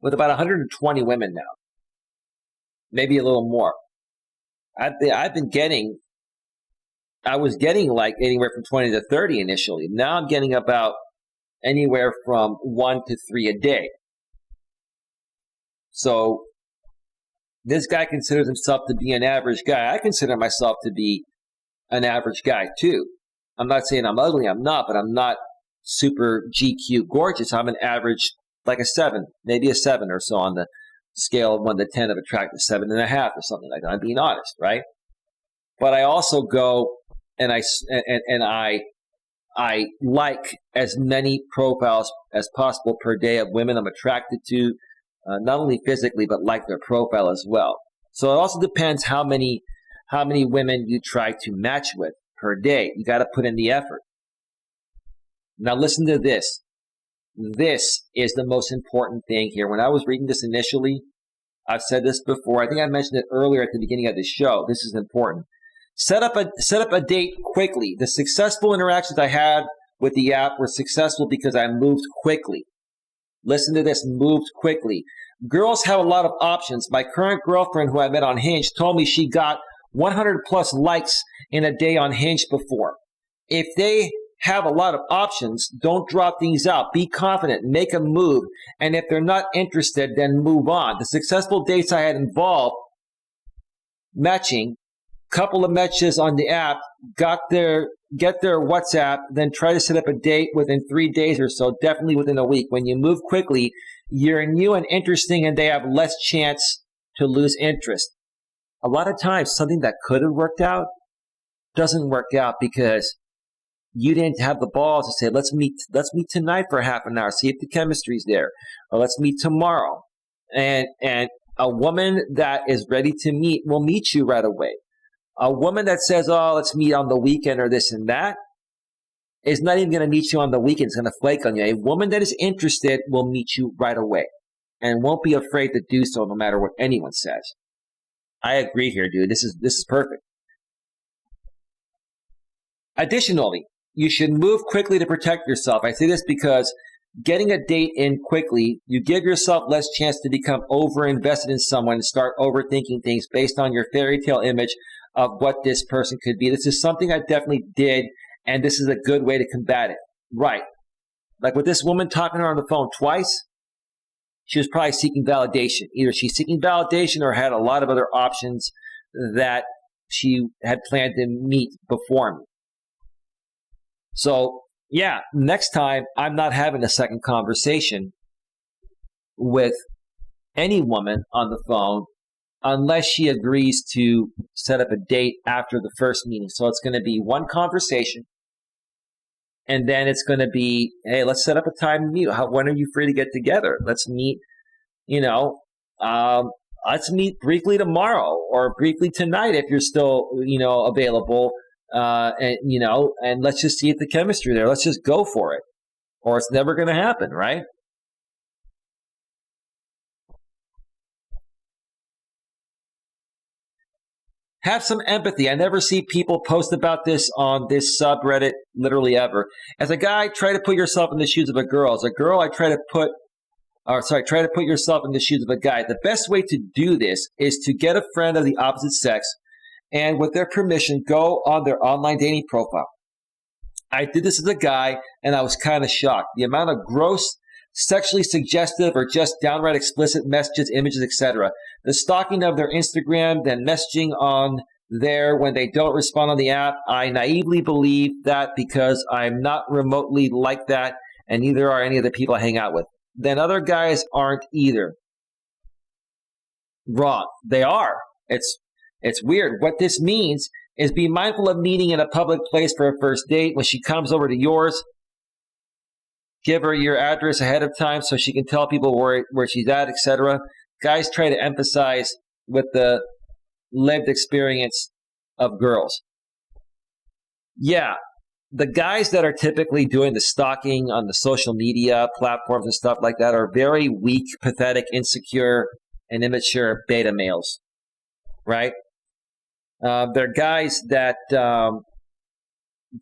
with about 120 women now, maybe a little more. I was getting like anywhere from 20 to 30 initially. Now I'm getting about anywhere from 1 to 3 a day. So this guy considers himself to be an average guy. I consider myself to be an average guy too. I'm not saying I'm ugly. I'm not, but I'm not super GQ gorgeous. I'm an average, like a 7, maybe a 7 or so on the scale of 1 to 10 of attractive, 7.5 or something like that. I'm being honest, right? But I also go and I like as many profiles as possible per day of women I'm attracted to, not only physically, but like their profile as well. So it also depends how many women you try to match with per day. You got to put in the effort. Now listen to this. This is the most important thing here. When I was reading this initially, I've said this before. I think I mentioned it earlier at the beginning of the show. This is important. Set up a date quickly. The successful interactions I had with the app were successful because I moved quickly. Listen to this, moved quickly. Girls have a lot of options. My current girlfriend, who I met on Hinge, told me she got 100 plus likes in a day on Hinge before. If they have a lot of options, don't drop things out. Be confident, make a move. And if they're not interested, then move on. The successful dates I had involved matching, couple of matches on the app, get their WhatsApp, then try to set up a date within 3 days or so, definitely within a week. When you move quickly, you're new and interesting, and they have less chance to lose interest. A lot of times, something that could have worked out doesn't work out because you didn't have the balls to say, let's meet tonight for half an hour, see if the chemistry's there, or let's meet tomorrow. And a woman that is ready to meet will meet you right away. A woman that says, oh, let's meet on the weekend or this and that is not even going to meet you on the weekend. It's going to flake on you. A woman that is interested will meet you right away and won't be afraid to do so no matter what anyone says. I agree here, dude. This is perfect. Additionally, you should move quickly to protect yourself. I say this because getting a date in quickly, you give yourself less chance to become over-invested in someone and start overthinking things based on your fairy tale image of what this person could be. This is something I definitely did, and this is a good way to combat it. Right. Like with this woman talking to her on the phone twice, she was probably seeking validation. Either she's seeking validation or had a lot of other options that she had planned to meet before me. So, yeah, next time I'm not having a second conversation with any woman on the phone unless she agrees to set up a date after the first meeting. So it's going to be one conversation, and then it's going to be, hey, let's set up a time to meet. When are you free to get together? Let's meet, you know, let's meet briefly tomorrow or briefly tonight if you're still, available. And let's just see if the chemistry there. Let's just go for it, or it's never going to happen, right? Have some empathy. I never see people post about this on this subreddit literally ever. As a guy, try to put yourself in the shoes of a girl. As a girl, try to put yourself in the shoes of a guy. The best way to do this is to get a friend of the opposite sex and with their permission, go on their online dating profile. I did this as a guy and I was kind of shocked. The amount of gross, sexually suggestive or just downright explicit messages, images, etc. The stalking of their Instagram, then messaging on there when they don't respond on the app. I naively believe that because I'm not remotely like that, and neither are any of the people I hang out with. Then other guys aren't either. Wrong. They are. It's weird. What this means is be mindful of meeting in a public place for a first date. When she comes over to yours, give her your address ahead of time so she can tell people where she's at, etc. Guys try to emphasize with the lived experience of girls. Yeah, the guys that are typically doing the stalking on the social media platforms and stuff like that are very weak, pathetic, insecure, and immature beta males, right? They're guys that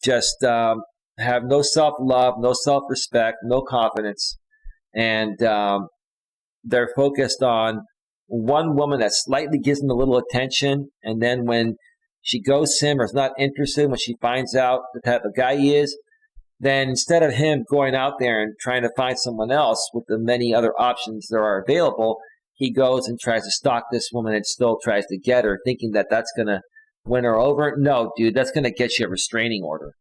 just have no self-love, no self-respect, no confidence, and they're focused on one woman that slightly gives them a little attention, and then when she ghosts him or is not interested, when she finds out the type of guy he is, then instead of him going out there and trying to find someone else with the many other options there are available, he goes and tries to stalk this woman and still tries to get her, thinking that that's going to win her over. No, dude, that's going to get you a restraining order.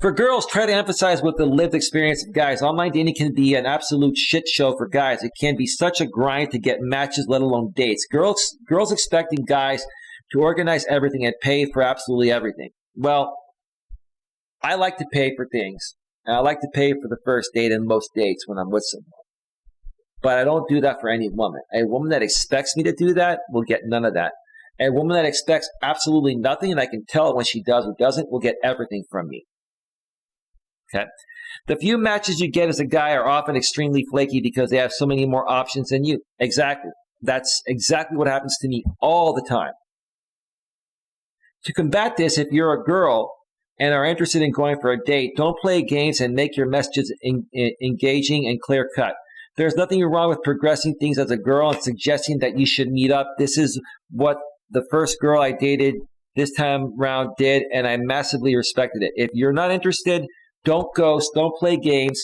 For girls, try to emphasize with the lived experience of guys. Online dating can be an absolute shit show for guys. It can be such a grind to get matches, let alone dates. Girls expecting guys to organize everything and pay for absolutely everything. Well, I like to pay for things. And I like to pay for the first date and most dates when I'm with someone. But I don't do that for any woman. A woman that expects me to do that will get none of that. A woman that expects absolutely nothing, and I can tell when she does or doesn't, will get everything from me. Okay. The few matches you get as a guy are often extremely flaky because they have so many more options than you. Exactly. That's exactly what happens to me all the time. To combat this, if you're a girl and are interested in going for a date, don't play games and make your messages engaging and clear-cut. There's nothing wrong with progressing things as a girl and suggesting that you should meet up. This is what the first girl I dated this time round did, and I massively respected it. If you're not interested, don't ghost, don't play games.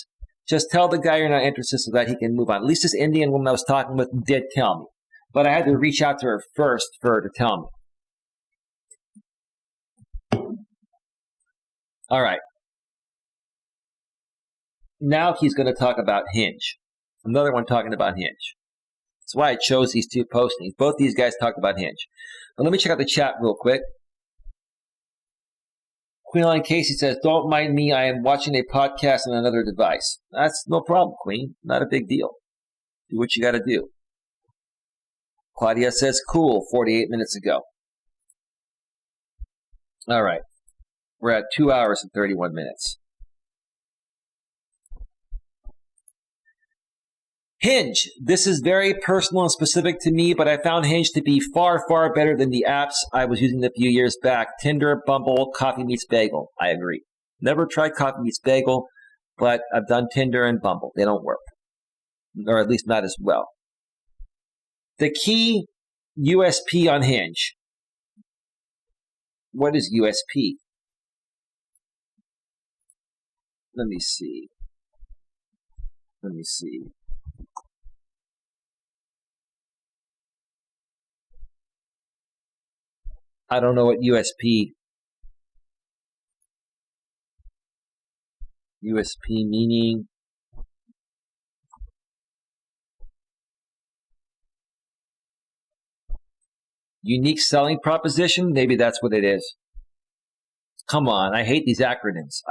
Just tell the guy you're not interested so that he can move on. At least this Indian woman I was talking with did tell me. But I had to reach out to her first for her to tell me. All right. Now he's going to talk about Hinge. Another one talking about Hinge. That's why I chose these two postings. Both these guys talked about Hinge. But let me check out the chat real quick. Queen Casey says, don't mind me, I am watching a podcast on another device. That's no problem, Queen. Not a big deal. Do what you got to do. Claudia says, cool, 48 minutes ago. All right. We're at 2 hours and 31 minutes. Hinge. This is very personal and specific to me, but I found Hinge to be far, far better than the apps I was using a few years back. Tinder, Bumble, Coffee Meets Bagel. I agree. Never tried Coffee Meets Bagel, but I've done Tinder and Bumble. They don't work. Or at least not as well. The key USP on Hinge. What is USP? Let me see. I don't know what USP USP meaning unique selling proposition. Maybe that's what it is. Come on, I hate these acronyms.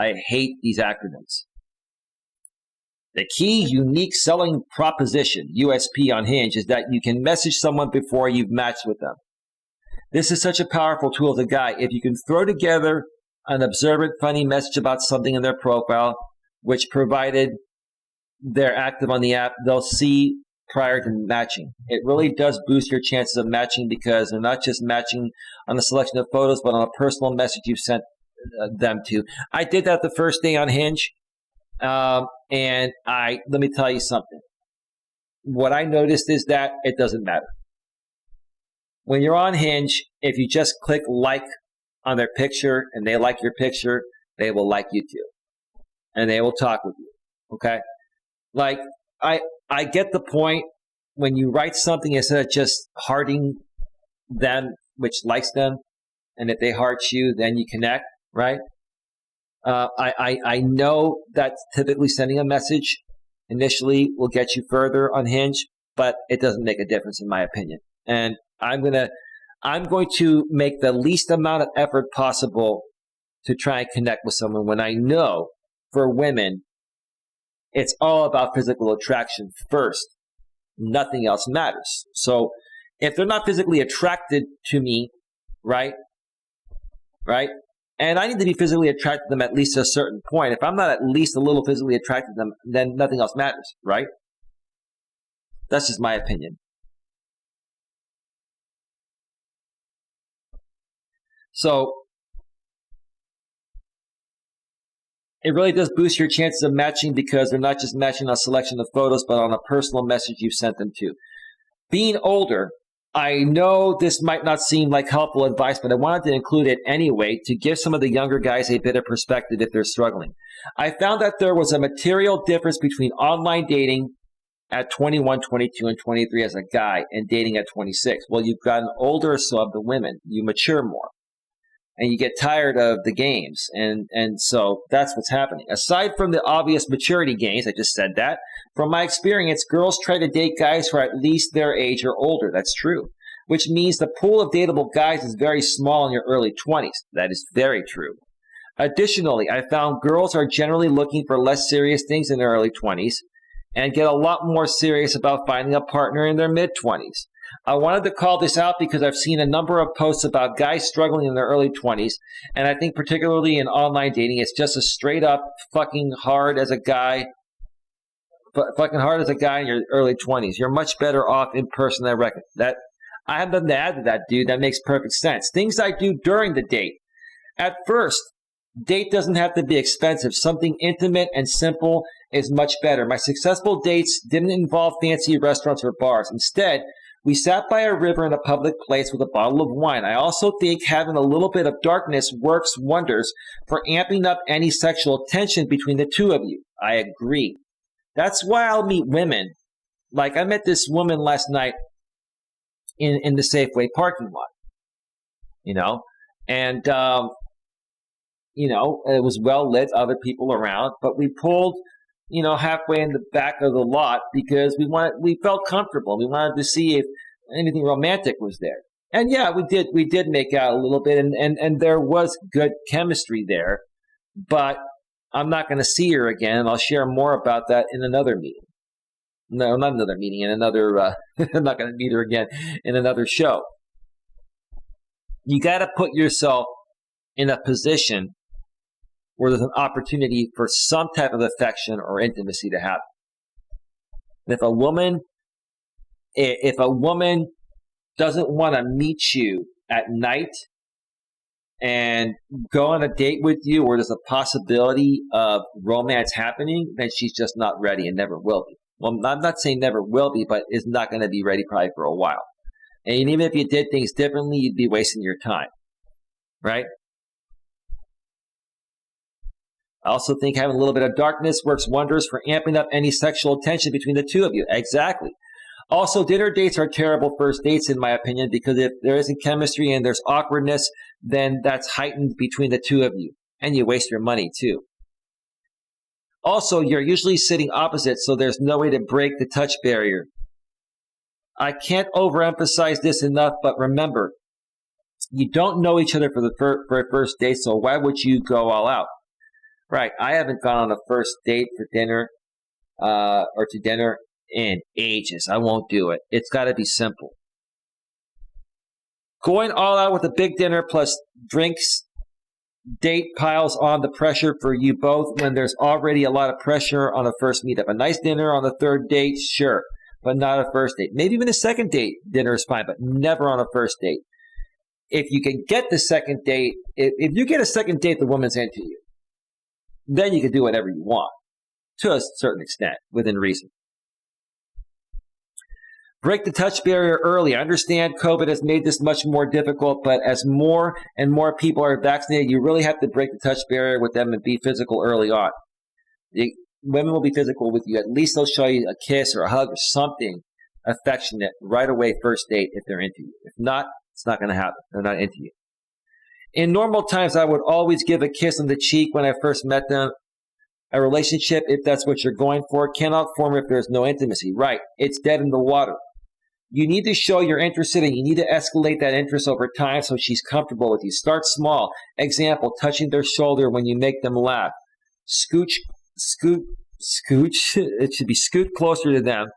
The key unique selling proposition, USP on Hinge, is that you can message someone before you've matched with them. This is such a powerful tool as a guy. If you can throw together an observant, funny message about something in their profile, which provided they're active on the app, they'll see prior to matching. It really does boost your chances of matching because they're not just matching on a selection of photos, but on a personal message you've sent them to. I did that the first day on Hinge, and let me tell you something. What I noticed is that it doesn't matter. When you're on Hinge, if you just click like on their picture and they like your picture, they will like you too. And they will talk with you. Okay? Like, I get the point when you write something instead of just hearting them, which likes them, and if they heart you, then you connect, right? I know that typically sending a message initially will get you further on Hinge, but it doesn't make a difference in my opinion. And I'm going to make the least amount of effort possible to try and connect with someone when I know for women, it's all about physical attraction first. Nothing else matters. So if they're not physically attracted to me, right? And I need to be physically attracted to them at least to a certain point. If I'm not at least a little physically attracted to them, then nothing else matters, right? That's just my opinion. So it really does boost your chances of matching because they're not just matching on a selection of photos, but on a personal message you've sent them to. Being older, I know this might not seem like helpful advice, but I wanted to include it anyway to give some of the younger guys a bit of perspective if they're struggling. I found that there was a material difference between online dating at 21, 22, and 23 as a guy and dating at 26. Well, you've gotten older, so have the women. You mature more. And you get tired of the games. And so that's what's happening. Aside from the obvious maturity gains, I just said that, from my experience, girls try to date guys who are at least their age or older. That's true. Which means the pool of dateable guys is very small in your early 20s. That is very true. Additionally, I found girls are generally looking for less serious things in their early 20s and get a lot more serious about finding a partner in their mid-20s. I wanted to call this out because I've seen a number of posts about guys struggling in their early 20s, and I think particularly in online dating, it's just a straight up fucking hard as a guy in your early 20s. You're much better off in person, I reckon. That I have nothing to add to that, dude. That makes perfect sense. Things I do during the date. At first, date doesn't have to be expensive. Something intimate and simple is much better. My successful dates didn't involve fancy restaurants or bars. Instead, we sat by a river in a public place with a bottle of wine. I also think having a little bit of darkness works wonders for amping up any sexual tension between the two of you. I agree. That's why I'll meet women. Like I met this woman last night in the Safeway parking lot, and, it was well lit, other people around, but we pulled halfway in the back of the lot because we felt comfortable. We wanted to see if anything romantic was there. And yeah, we did make out a little bit and there was good chemistry there, but I'm not going to see her again. And I'll share more about that in another meeting. No, not another meeting, in another, I'm not going to meet her again in another show. You got to put yourself in a position where there's an opportunity for some type of affection or intimacy to happen. If a woman doesn't want to meet you at night and go on a date with you where there's a possibility of romance happening, then she's just not ready and never will be. Well, I'm not saying never will be, but is not going to be ready probably for a while. And even if you did things differently, you'd be wasting your time, right? I also think having a little bit of darkness works wonders for amping up any sexual tension between the two of you. Exactly. Also, dinner dates are terrible first dates, in my opinion, because if there isn't chemistry and there's awkwardness, then that's heightened between the two of you. And you waste your money, too. Also, you're usually sitting opposite, so there's no way to break the touch barrier. I can't overemphasize this enough, but remember, you don't know each other for a first date, so why would you go all out? Right, I haven't gone on a first date for dinner or to dinner in ages. I won't do it. It's got to be simple. Going all out with a big dinner plus drinks, date piles on the pressure for you both when there's already a lot of pressure on a first meetup. A nice dinner on the third date, sure, but not a first date. Maybe even a second date dinner is fine, but never on a first date. If you can get the second date, if you get a second date, the woman's into you, then you can do whatever you want to a certain extent within reason. Break the touch barrier early. I understand COVID has made this much more difficult, but as more and more people are vaccinated, you really have to break the touch barrier with them and be physical early on. Women will be physical with you. At least they'll show you a kiss or a hug or something affectionate right away first date if they're into you. If not, it's not going to happen. They're not into you. In normal times, I would always give a kiss on the cheek when I first met them. A relationship, if that's what you're going for, cannot form if there's no intimacy. Right. It's dead in the water. You need to show you're interested, and you need to escalate that interest over time so she's comfortable with you. Start small. Example, touching their shoulder when you make them laugh. Scooch. It should be scoot closer to them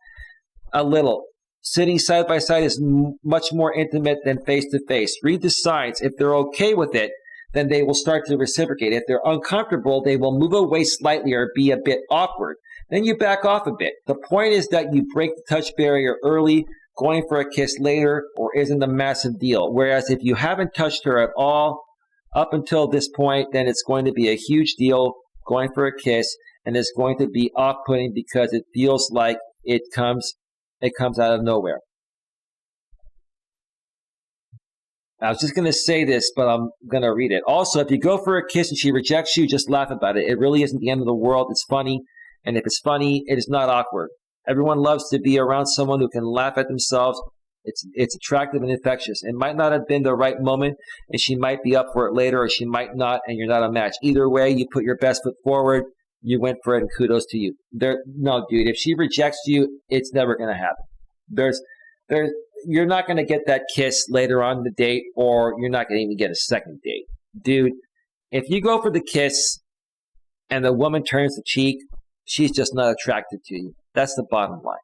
a little. Sitting side by side is much more intimate than face to face. Read the signs. If they're okay with it, then they will start to reciprocate. If they're uncomfortable, they will move away slightly or be a bit awkward. Then you back off a bit. The point is that you break the touch barrier early. Going for a kiss later or isn't a massive deal. Whereas if you haven't touched her at all up until this point, then it's going to be a huge deal going for a kiss, and it's going to be off-putting because it feels like it comes out of nowhere. I was just going to say this, but I'm going to read it. Also, if you go for a kiss and she rejects you, just laugh about it. It really isn't the end of the world. It's funny, and if it's funny, it is not awkward. Everyone loves to be around someone who can laugh at themselves. It's attractive and infectious. It might not have been the right moment, and she might be up for it later, or she might not, and you're not a match. Either way, you put your best foot forward. You went for it, and kudos to you. No, dude, if she rejects you, it's never going to happen. You're not going to get that kiss later on in the date, or you're not going to even get a second date. Dude, if you go for the kiss and the woman turns the cheek, she's just not attracted to you. That's the bottom line.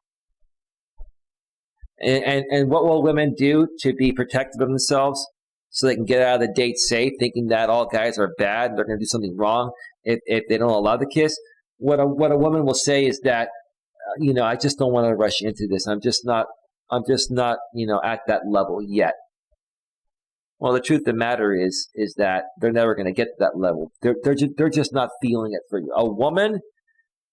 And what will women do to be protective of themselves so they can get out of the date safe, thinking that all guys are bad and they're going to do something wrong if they don't allow the kiss? What a woman will say is that, I just don't want to rush into this. I'm just not, at that level yet. Well, the truth of the matter is that they're never going to get to that level. They're just not feeling it for you. A woman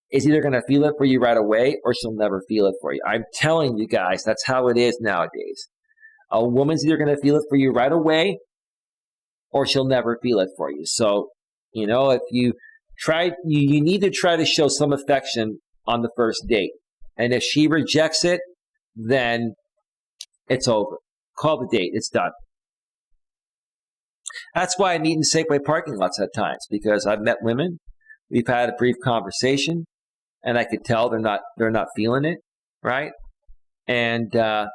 is either going to feel it for you right away or she'll never feel it for you. I'm telling you guys, that's how it is nowadays. A woman's either going to feel it for you right away or she'll never feel it for you. So, if you try, you need to try to show some affection on the first date. And if she rejects it, then it's over. Call the date. It's done. That's why I meet in Safeway parking lots at times, because I've met women. We've had a brief conversation, and I could tell they're not feeling it, right? And I'll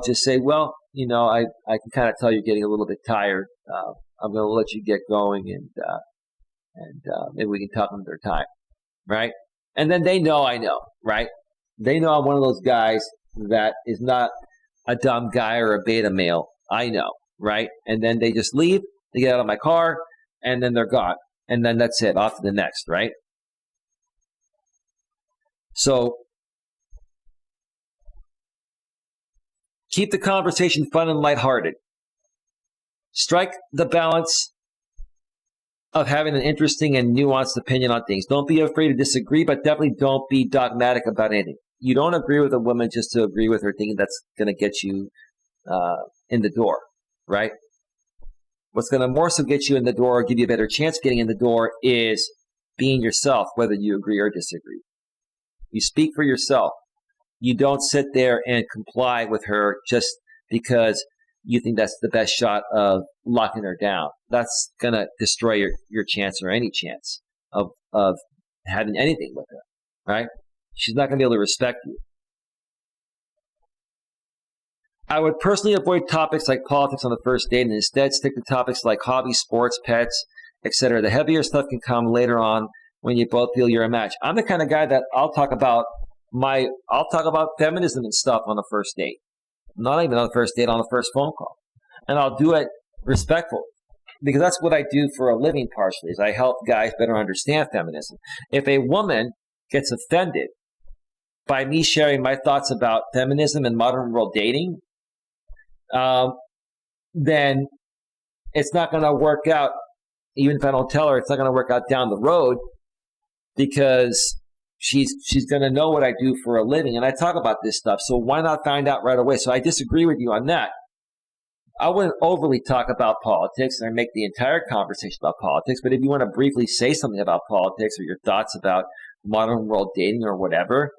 just say, well, I can kind of tell you're getting a little bit tired. I'm going to let you get going, and maybe we can talk another time, right? And then they know I know, right? They know I'm one of those guys that is not a dumb guy or a beta male. I know, right? And then they just leave. They get out of my car, and then they're gone. And then that's it. Off to the next, right? So keep the conversation fun and lighthearted. Strike the balance of having an interesting and nuanced opinion on things. Don't be afraid to disagree, but definitely don't be dogmatic about anything. You don't agree with a woman just to agree with her, thinking that's going to get you in the door, right? What's going to more so get you in the door or give you a better chance of getting in the door is being yourself, whether you agree or disagree. You speak for yourself. You don't sit there and comply with her just because you think that's the best shot of locking her down. That's going to destroy your chance or any chance of having anything with her, right? She's not going to be able to respect you. I would personally avoid topics like politics on the first date and instead stick to topics like hobbies, sports, pets, etc. The heavier stuff can come later on when you both feel you're a match. I'm the kind of guy that I'll talk about feminism and stuff on the first date. Not even on the first date, on the first phone call. And I'll do it respectfully. Because that's what I do for a living partially, is I help guys better understand feminism. If a woman gets offended by me sharing my thoughts about feminism and modern world dating, then it's not going to work out. Even if I don't tell her, it's not going to work out down the road, because she's going to know what I do for a living, and I talk about this stuff. So why not find out right away? So I disagree with you on that. I wouldn't overly talk about politics and make the entire conversation about politics, but if you want to briefly say something about politics or your thoughts about modern world dating or whatever,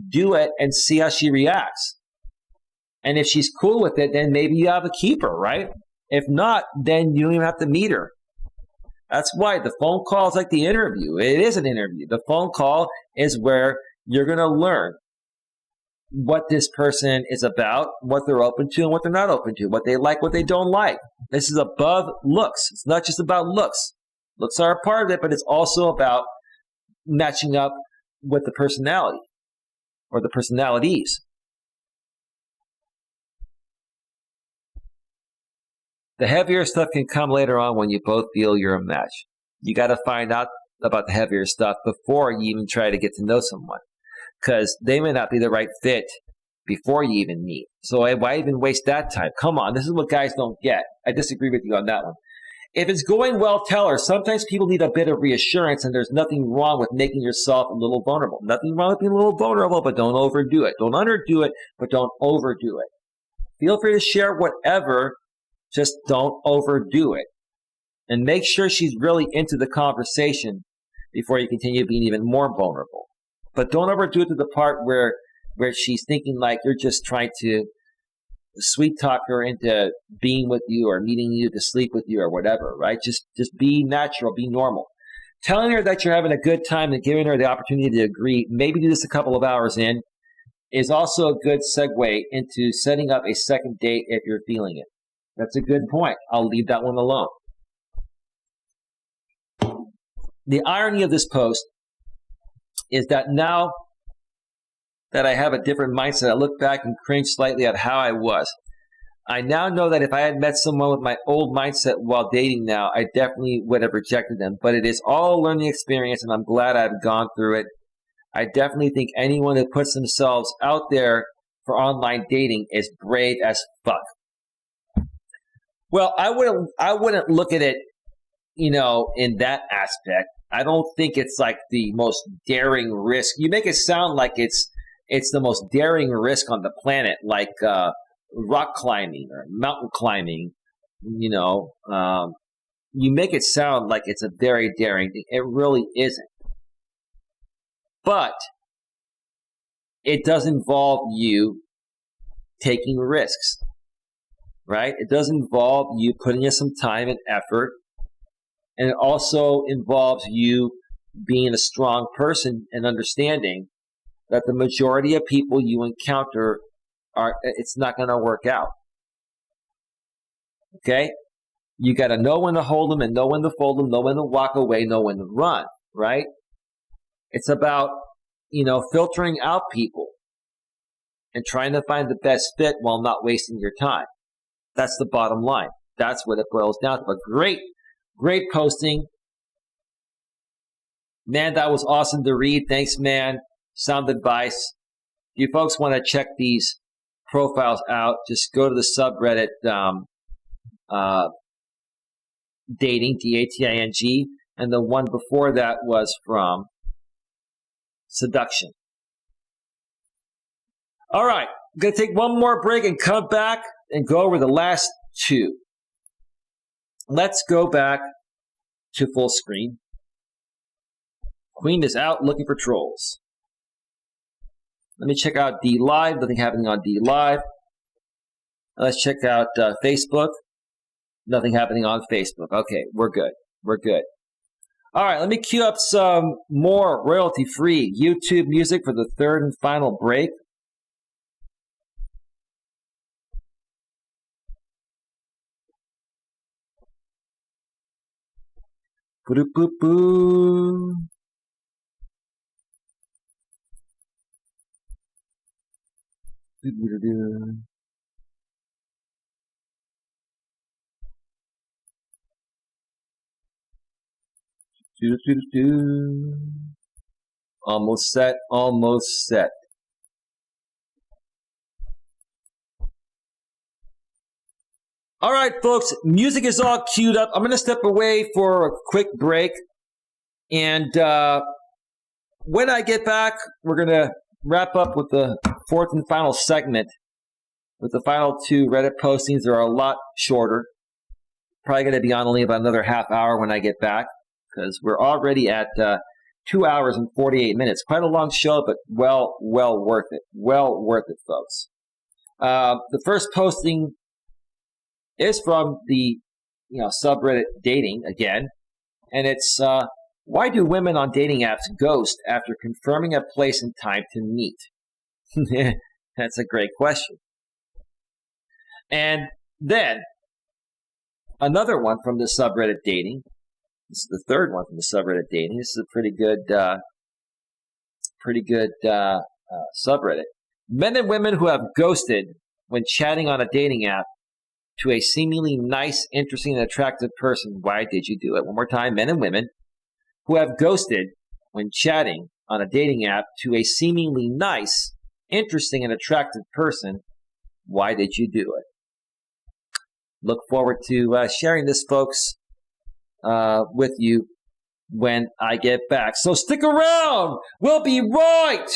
do it and see how she reacts. And if she's cool with it, then maybe you have a keeper, right? If not, then you don't even have to meet her. That's why the phone call is like the interview. It is an interview. The phone call is where you're going to learn what this person is about, what they're open to and what they're not open to, what they like, what they don't like. This is above looks. It's not just about looks. Looks are a part of it, but it's also about matching up with the personality or the personalities. The heavier stuff can come later on when you both feel you're a match. You got to find out about the heavier stuff before you even try to get to know someone, because they may not be the right fit before you even meet. So why even waste that time? Come on, this is what guys don't get. I disagree with you on that one. If it's going well, tell her. Sometimes people need a bit of reassurance, and there's nothing wrong with making yourself a little vulnerable. Nothing wrong with being a little vulnerable, but don't overdo it. Don't underdo it, but don't overdo it. Feel free to share whatever, just don't overdo it. And make sure she's really into the conversation before you continue being even more vulnerable. But don't overdo it to the part where she's thinking like you're just trying to sweet talk her into being with you or meeting you to sleep with you or whatever, right? Just be natural, be normal. Telling her that you're having a good time and giving her the opportunity to agree, maybe do this a couple of hours in, is also a good segue into setting up a second date if you're feeling it. That's a good point. I'll leave that one alone. The irony of this post is that now that I have a different mindset, I look back and cringe slightly at how I was. I now know that if I had met someone with my old mindset while dating now, I definitely would have rejected them. But it is all a learning experience, and I'm glad I've gone through it. I definitely think anyone who puts themselves out there for online dating is brave as fuck. Well, I wouldn't look at it, in that aspect. I don't think it's like the most daring risk. You make it sound like it's the most daring risk on the planet, like rock climbing or mountain climbing. You make it sound like it's a very daring thing. It really isn't. But it does involve you taking risks. Right? It does involve you putting in some time and effort. And it also involves you being a strong person and understanding that the majority of people you encounter it's not going to work out. Okay? You got to know when to hold them and know when to fold them, know when to walk away, know when to run, right? It's about, filtering out people and trying to find the best fit while not wasting your time. That's the bottom line. That's what it boils down to. But great posting. Man, that was awesome to read. Thanks, man. Sound advice. If you folks want to check these profiles out, just go to the subreddit dating, DATING, and the one before that was from seduction. All right, I'm going to take one more break and come back and go over the last two. Let's go back to full screen. Queen is out looking for trolls. Let me check out D Live. Nothing happening on D Live. Let's check out Facebook. Nothing happening on Facebook. Okay, we're good. All right, let me cue up some more royalty-free YouTube music for the third and final break. Boo-doo-boo-boo. Doo-doo-doo-doo. Doo-doo-doo-doo. Almost set, almost set. All right, folks, music is all queued up. I'm going to step away for a quick break. And when I get back, we're going to wrap up with the fourth and final segment with the final two Reddit postings. They're a lot shorter. Probably going to be on only about another half hour when I get back because we're already at 2 hours and 48 minutes. Quite a long show, but well worth it. Well worth it, folks. The first posting is from the subreddit dating again, and it's why do women on dating apps ghost after confirming a place and time to meet? That's a great question. And then another one from the subreddit dating. This is the third one from the subreddit dating. This is a pretty good subreddit. Men and women who have ghosted when chatting on a dating app to a seemingly nice, interesting, and attractive person. Why did you do it? One more time. Men and women who have ghosted when chatting on a dating app to a seemingly nice, interesting, and attractive person. Why did you do it? Look forward to sharing this, folks, with you when I get back. So stick around. We'll be right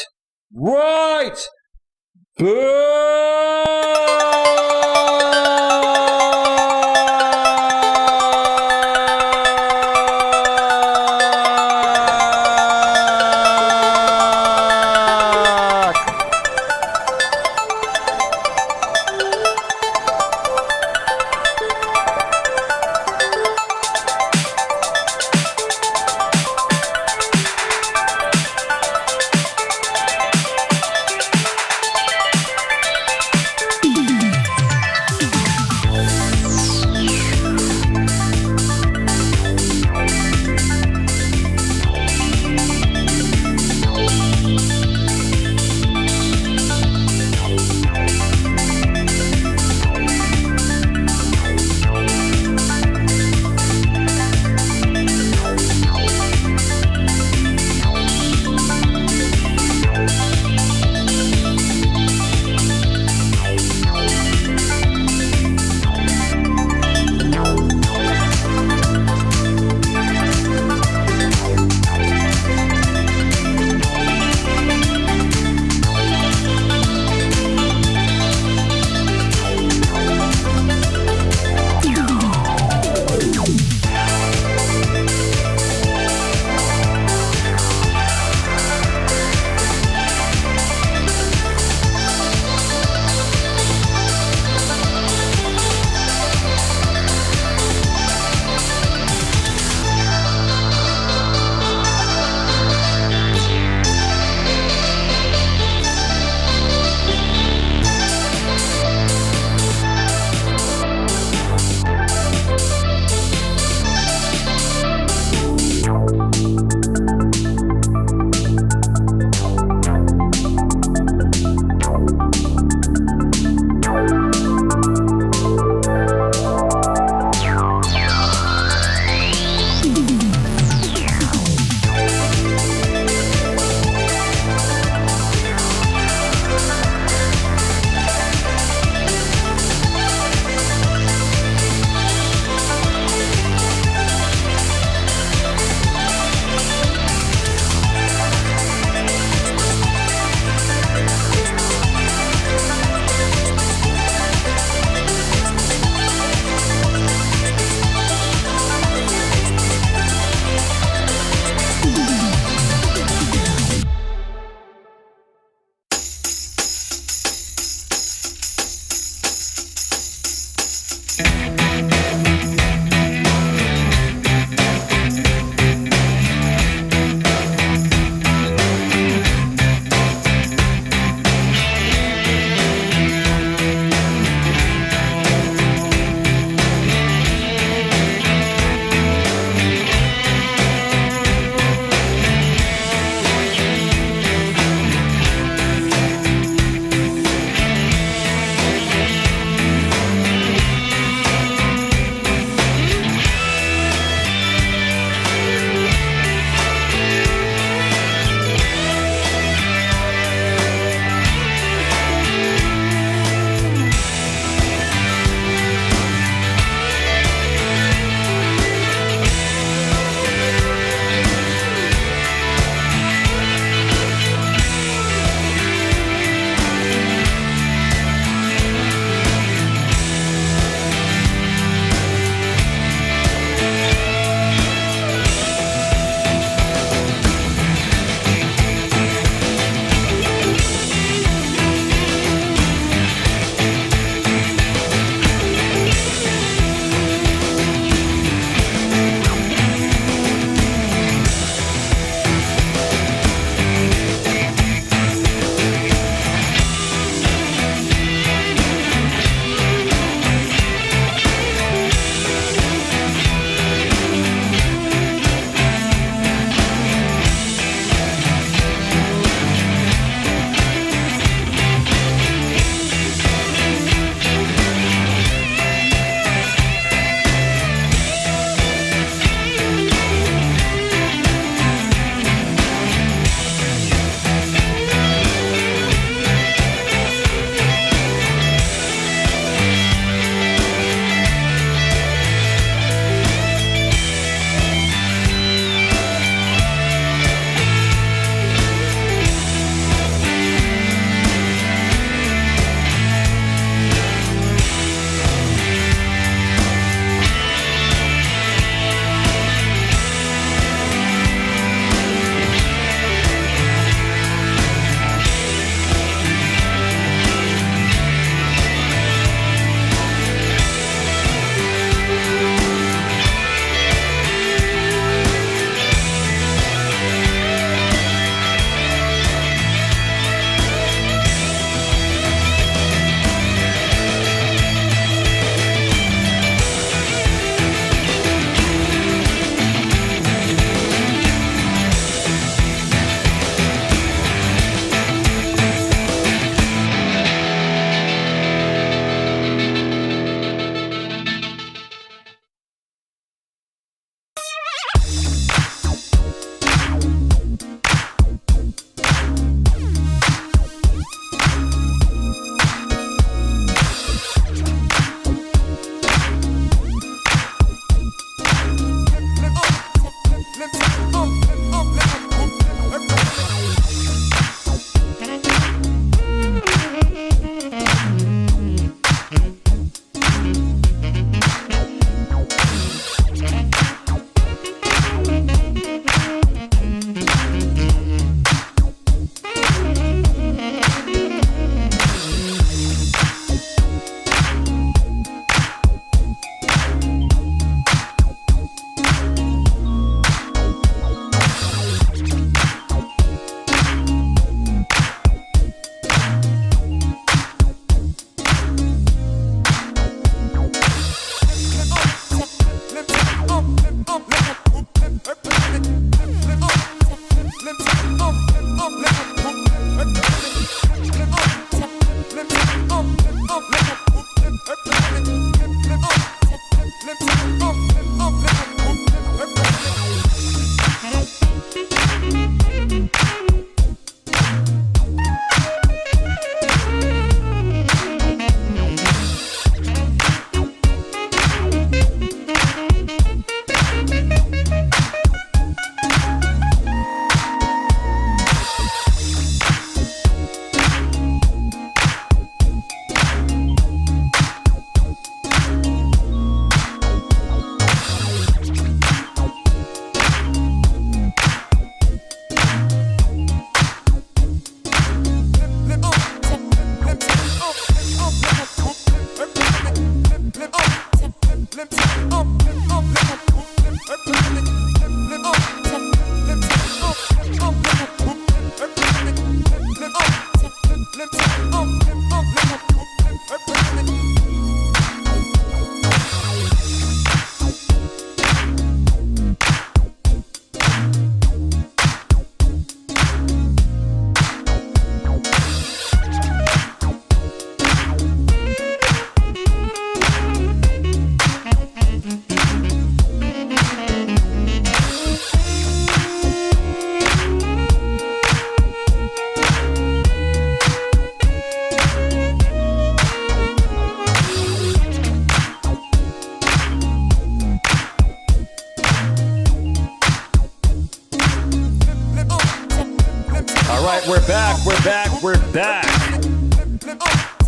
right, we're back.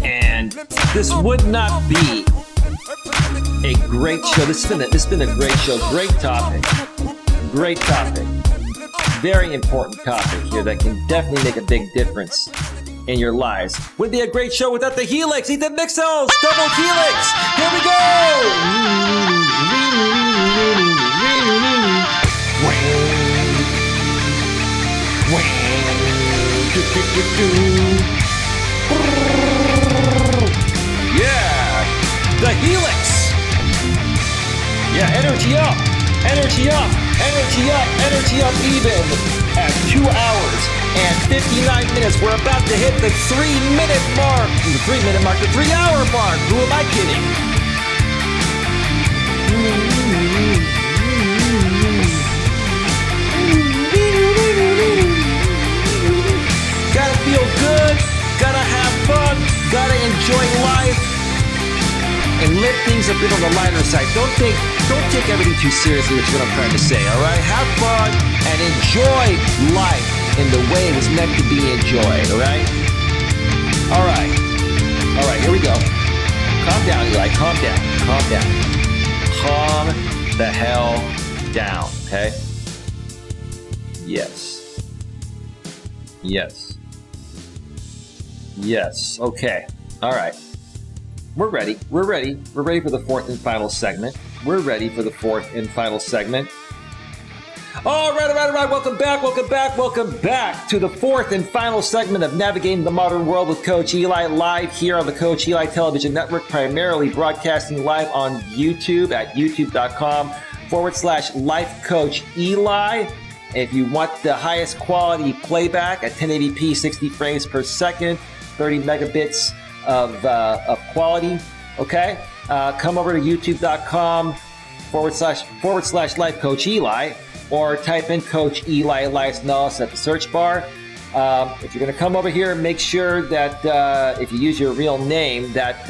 And this would not be a great show. This has been a great show. Great topic. Very important topic here that can definitely make a big difference in your lives. Would be a great show without the Helix. Ethan Mixels, double Helix. Here we go. Yeah, the Helix. Yeah, energy up even at 2 hours and 59 minutes. We're about to hit the 3-minute mark. The 3-minute mark, the 3-hour mark. Who am I kidding? Gotta feel good, gotta have fun, gotta enjoy life, and live things a bit on the lighter side. Don't take everything too seriously, is what I'm trying to say, all right? Have fun and enjoy life in the way it was meant to be enjoyed, all right? All right, here we go. Calm down, Eli, calm down. Calm the hell down, okay? Yes, okay, all right. We're ready for the fourth and final segment. All right. Welcome back to the fourth and final segment of Navigating the Modern World with Coach Eli, live here on the Coach Eli Television Network, primarily broadcasting live on YouTube at youtube.com/Life Coach Eli. If you want the highest quality playback at 1080p, 60 frames per second, 30 megabits of quality, okay? Come over to youtube.com/Life Coach Eli, or type in Coach Eli Elias Melas at the search bar. If you're going to come over here, make sure that if you use your real name, that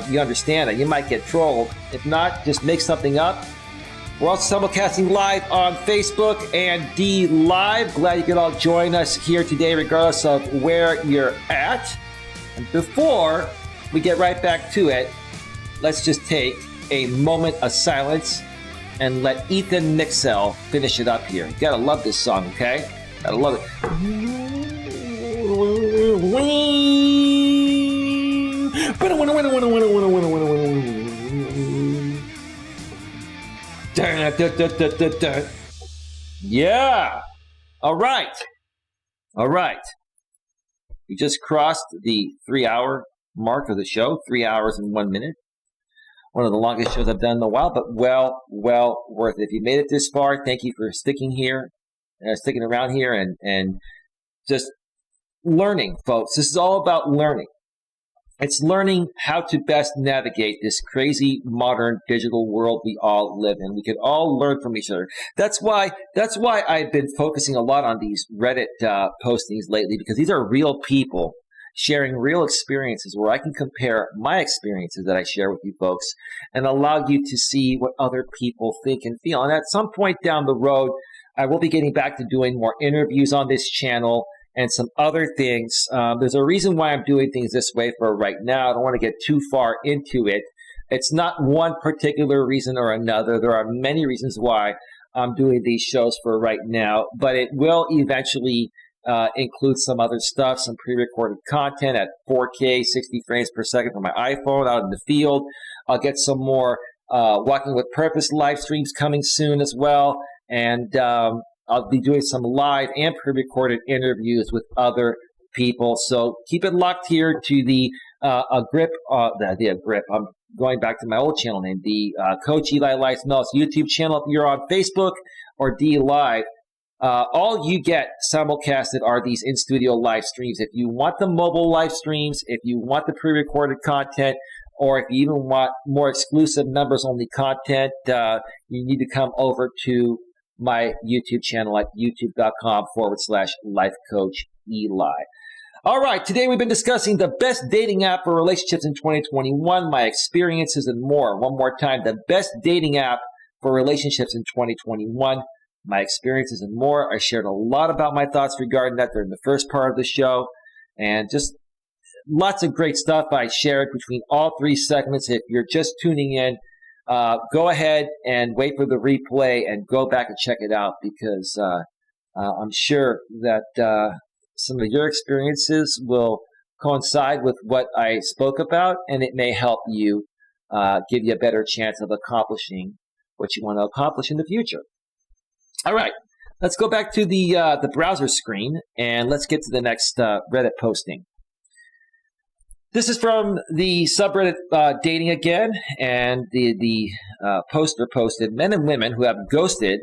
you understand that you might get trolled. If not, just make something up. We're also simulcasting live on Facebook and D Live. Glad you could all join us here today, regardless of where you're at. And before we get right back to it, let's just take a moment of silence and let Ethan Mixel finish it up here. You gotta love this song, okay? Gotta love it. Yeah. All right. We just crossed the 3-hour mark of the show, 3 hours and 1 minute. One of the longest shows I've done in a while, but well worth it. If you made it this far, thank you for sticking around here and just learning, folks. This is all about learning. It's learning how to best navigate this crazy modern digital world we all live in. We can all learn from each other. That's why I've been focusing a lot on these Reddit postings lately, because these are real people sharing real experiences where I can compare my experiences that I share with you folks and allow you to see what other people think and feel. And at some point down the road, I will be getting back to doing more interviews on this channel and some other things. There's a reason why I'm doing things this way for right now. I don't want to get too far into it. It's not one particular reason or another. There are many reasons why I'm doing these shows for right now, but it will eventually include some other stuff, some pre-recorded content at 4K, 60 frames per second from my iPhone out in the field. I'll get some more Walking with Purpose live streams coming soon as well. And I'll be doing some live and pre-recorded interviews with other people. So keep it locked here to the grip. I'm going back to my old channel name, the Coach Eli Elias Melas YouTube channel. If you're on Facebook or D Live, all you get simulcasted are these in-studio live streams. If you want the mobile live streams, if you want the pre-recorded content, or if you even want more exclusive members-only content, you need to come over to my YouTube channel at youtube.com/Life Coach Eli. All right, today we've been discussing the best dating app for relationships in 2021, my experiences, and more. One more time, the best dating app for relationships in 2021, my experiences, and more. I shared a lot about my thoughts regarding that during the first part of the show, and just lots of great stuff I shared between all 3 segments. If you're just tuning in, go ahead and wait for the replay and go back and check it out, because I'm sure that some of your experiences will coincide with what I spoke about, and it may help you, give you a better chance of accomplishing what you want to accomplish in the future. All right, let's go back to the browser screen, and let's get to the next Reddit posting. This is from the subreddit Dating Again, and the poster posted, men and women who have ghosted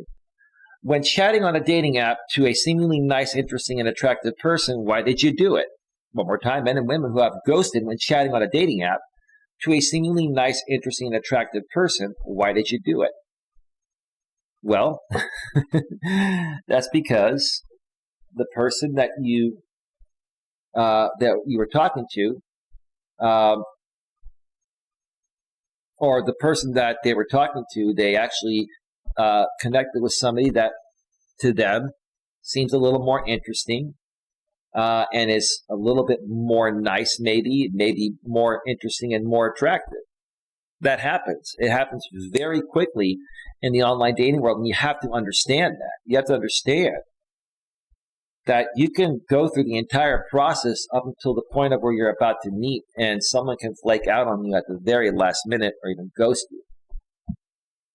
when chatting on a dating app to a seemingly nice, interesting, and attractive person. Why did you do it? One more time, men and women who have ghosted when chatting on a dating app to a seemingly nice, interesting, and attractive person. Why did you do it? Well, that's because the person that you were talking to, or the person that they were talking to, they actually connected with somebody that to them seems a little more interesting, and is a little bit more nice, maybe more interesting and more attractive. That happens. It happens very quickly in the online dating world, and you have to understand that. You have to understand that you can go through the entire process up until the point of where you're about to meet, and someone can flake out on you at the very last minute or even ghost you.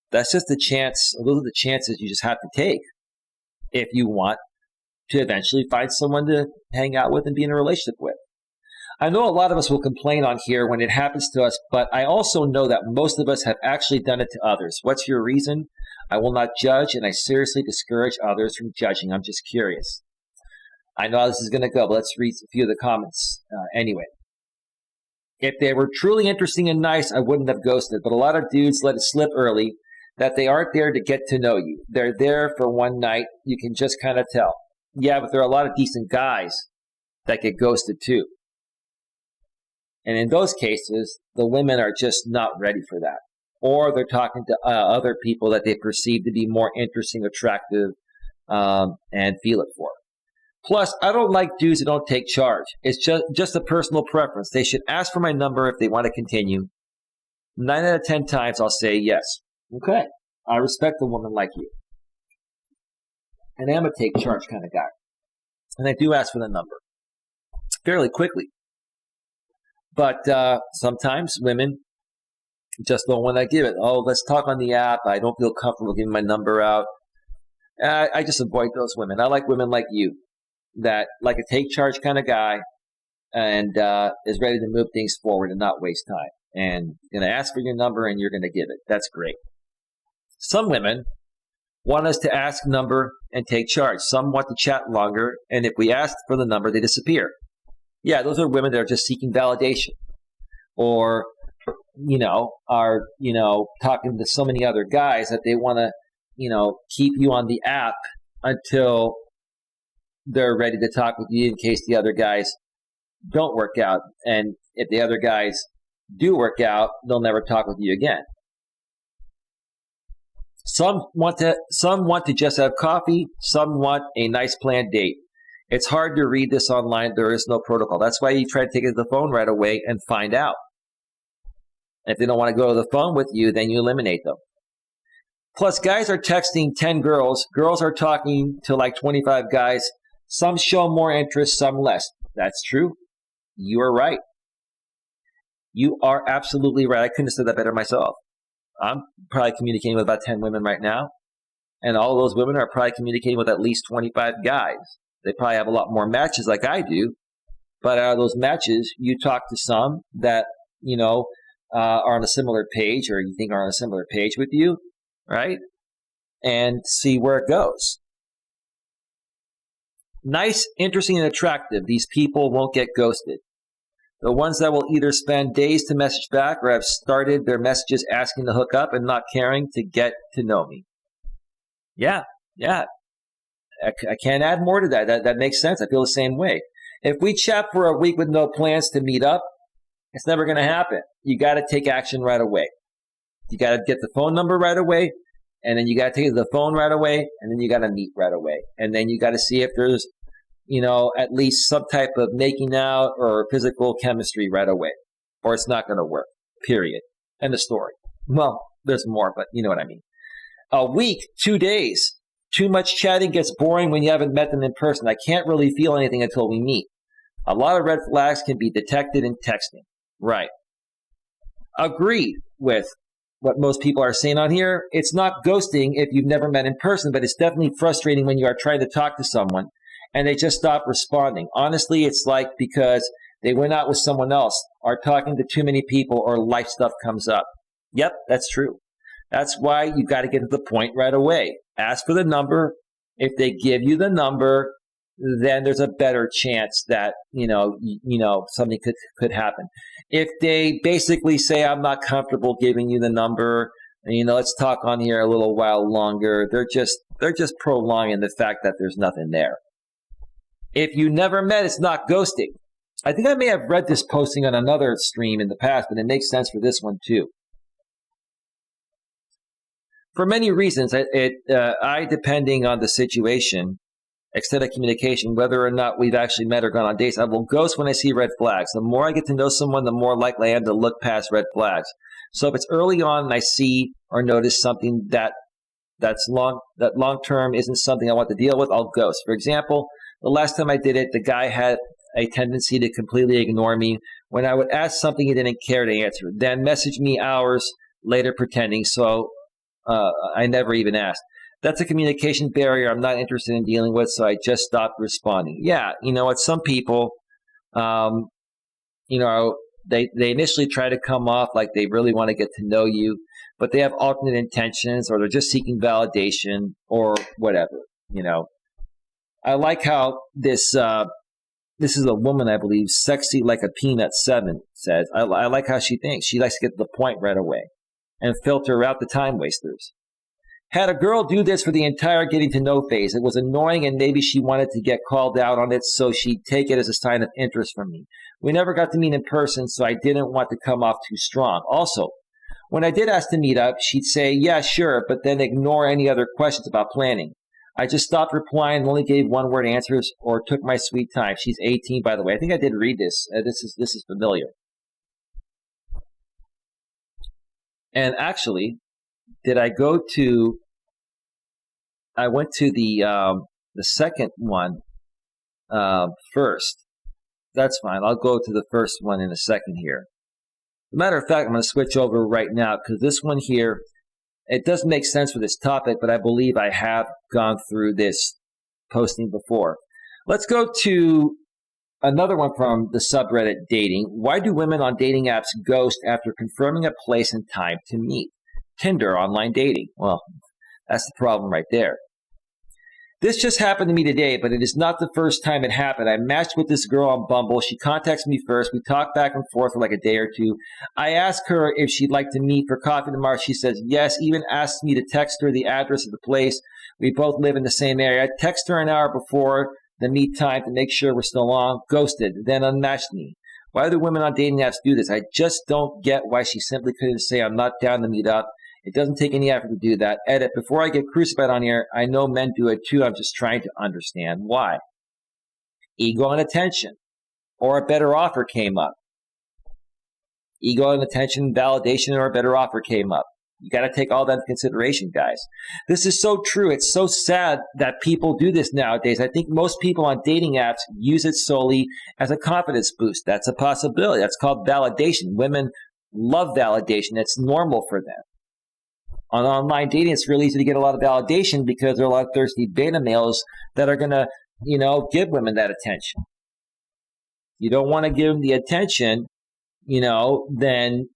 That's just a chance. Those are the chances you just have to take if you want to eventually find someone to hang out with and be in a relationship with. I know a lot of us will complain on here when it happens to us, but I also know that most of us have actually done it to others. What's your reason? I will not judge, and I seriously discourage others from judging. I'm just curious. I know how this is going to go, but let's read a few of the comments anyway. If they were truly interesting and nice, I wouldn't have ghosted, but a lot of dudes let it slip early that they aren't there to get to know you. They're there for one night. You can just kind of tell. Yeah, but there are a lot of decent guys that get ghosted too. And in those cases, the women are just not ready for that. Or they're talking to other people that they perceive to be more interesting, attractive, and feel it for. Plus, I don't like dudes who don't take charge. It's just a personal preference. They should ask for my number if they want to continue. 9 out of 10 times, I'll say yes. Okay, I respect a woman like you. And I'm a take charge kind of guy. And I do ask for the number fairly quickly. But sometimes women just don't want to give it. Oh, let's talk on the app. I don't feel comfortable giving my number out. I just avoid those women. I like women like you that like a take charge kind of guy and is ready to move things forward and not waste time. And going to ask for your number and you're going to give it. That's great. Some women want us to ask number and take charge. Some want to chat longer, and if we ask for the number, they disappear. Yeah, those are women that are just seeking validation, or are talking to so many other guys that they want to keep you on the app until they're ready to talk with you in case the other guys don't work out. And if the other guys do work out, they'll never talk with you again. Some want to just have coffee. Some want a nice planned date. It's hard to read this online. There is no protocol. That's why you try to take it to the phone right away and find out. If they don't want to go to the phone with you, then you eliminate them. Plus, guys are texting 10 girls. Girls are talking to like 25 guys. Some show more interest, some less. That's true. You are right. You are absolutely right. I couldn't have said that better myself. I'm probably communicating with about 10 women right now. And all of those women are probably communicating with at least 25 guys. They probably have a lot more matches like I do. But out of those matches, you talk to some that, are on a similar page, or you think are on a similar page with you, right? And see where it goes. Nice, interesting, and attractive. These people won't get ghosted. The ones that will either spend days to message back or have started their messages asking to hook up and not caring to get to know me. Yeah. I can't add more to that. That makes sense. I feel the same way. If we chat for a week with no plans to meet up, it's never going to happen. You got to take action right away. You got to get the phone number right away. And then you got to take the phone right away, and then you got to meet right away. And then you got to see if there's, at least some type of making out or physical chemistry right away, or it's not going to work, period. End of story. Well, there's more, but you know what I mean. A week, 2 days. Too much chatting gets boring when you haven't met them in person. I can't really feel anything until we meet. A lot of red flags can be detected in texting. Right. Agreed with what most people are saying on here. It's not ghosting if you've never met in person, but it's definitely frustrating when you are trying to talk to someone and they just stop responding. Honestly, it's like because they went out with someone else, are talking to too many people, or life stuff comes up. Yep, that's true. That's why you got to get to the point right away. Ask for the number. If they give you the number, then there's a better chance that, something could happen. If they basically say, I'm not comfortable giving you the number, let's talk on here a little while longer, they're just prolonging the fact that there's nothing there. If you never met, it's not ghosting. I think I may have read this posting on another stream in the past, but it makes sense for this one too. For many reasons, depending on the situation, extended communication, whether or not we've actually met or gone on dates, I will ghost when I see red flags. The more I get to know someone, the more likely I am to look past red flags. So if it's early on and I see or notice something that long term isn't something I want to deal with, I'll ghost. For example, the last time I did it, the guy had a tendency to completely ignore me. When I would ask something, he didn't care to answer. Then message me hours later pretending, so I never even asked. That's a communication barrier I'm not interested in dealing with, so I just stopped responding. Yeah, some people, they initially try to come off like they really want to get to know you, but they have alternate intentions, or they're just seeking validation or whatever, I like how this is a woman, I believe, Sexy Like a Peanut 7 says. I like how she thinks. She likes to get to the point right away and filter out the time wasters. Had a girl do this for the entire getting to know phase. It was annoying, and maybe she wanted to get called out on it, so she'd take it as a sign of interest from me. We never got to meet in person, so I didn't want to come off too strong. Also, when I did ask to meet up, she'd say, yeah, sure, but then ignore any other questions about planning. I just stopped replying and only gave one-word answers or took my sweet time. She's 18, by the way. I think I did read this. This is familiar. And actually, I went to the second one first. That's fine. I'll go to the first one in a second here. As a matter of fact, I'm going to switch over right now because this one here, it doesn't make sense for this topic, but I believe I have gone through this posting before. Let's go to another one from the subreddit dating. Why do women on dating apps ghost after confirming a place and time to meet? Tinder, online dating. Well, that's the problem right there. This just happened to me today, but it is not the first time it happened. I matched with this girl on Bumble. She contacts me first. We talk back and forth for like a day or two. I ask her if she'd like to meet for coffee tomorrow. She says yes, even asks me to text her the address of the place. We both live in the same area. I text her an hour before the meet time to make sure we're still on. Ghosted, then unmatched me. Why do women on dating apps do this? I just don't get why she simply couldn't say I'm not down to meet up. It doesn't take any effort to do that. Edit, before I get crucified on here, I know men do it too. I'm just trying to understand why. Ego and attention. Or a better offer came up. Ego and attention, validation, or a better offer came up. You got to take all that into consideration, guys. This is so true. It's so sad that people do this nowadays. I think most people on dating apps use it solely as a confidence boost. That's a possibility. That's called validation. Women love validation. It's normal for them. On online dating, it's really easy to get a lot of validation because there are a lot of thirsty beta males that are going to, give women that attention. You don't want to give them the attention, then,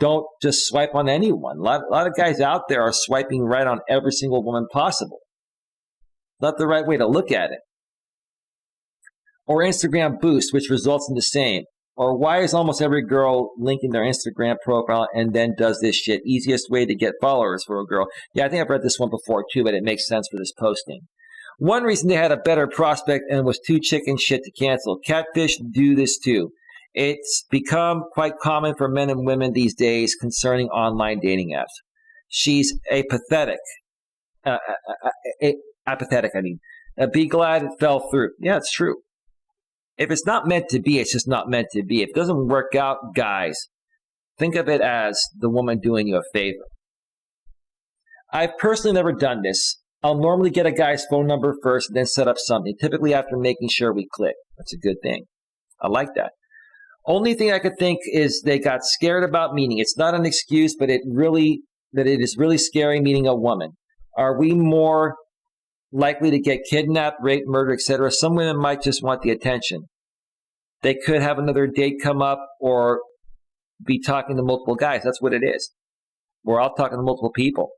don't just swipe on anyone. A lot of guys out there are swiping right on every single woman possible. Not the right way to look at it. Or Instagram boost, which results in the same. Or why is almost every girl linking their Instagram profile and then does this shit? Easiest way to get followers for a girl. Yeah, I think I've read this one before too, but it makes sense for this posting. One reason they had a better prospect and was too chicken shit to cancel. Catfish do this too. It's become quite common for men and women these days concerning online dating apps. she's apathetic. Apathetic, I mean. Be glad it fell through. Yeah, it's true. If it's not meant to be, it's just not meant to be. If it doesn't work out, guys, think of it as the woman doing you a favor. I've personally never done this. I'll normally get a guy's phone number first, then set up something, typically after making sure we click. That's a good thing. I like that. Only thing I could think is they got scared about meeting. It's not an excuse, but it is really scary meeting a woman. Are we more likely to get kidnapped, raped, murdered, etc.? Some women might just want the attention. They could have another date come up or be talking to multiple guys. That's what it is. We're all talking to multiple people.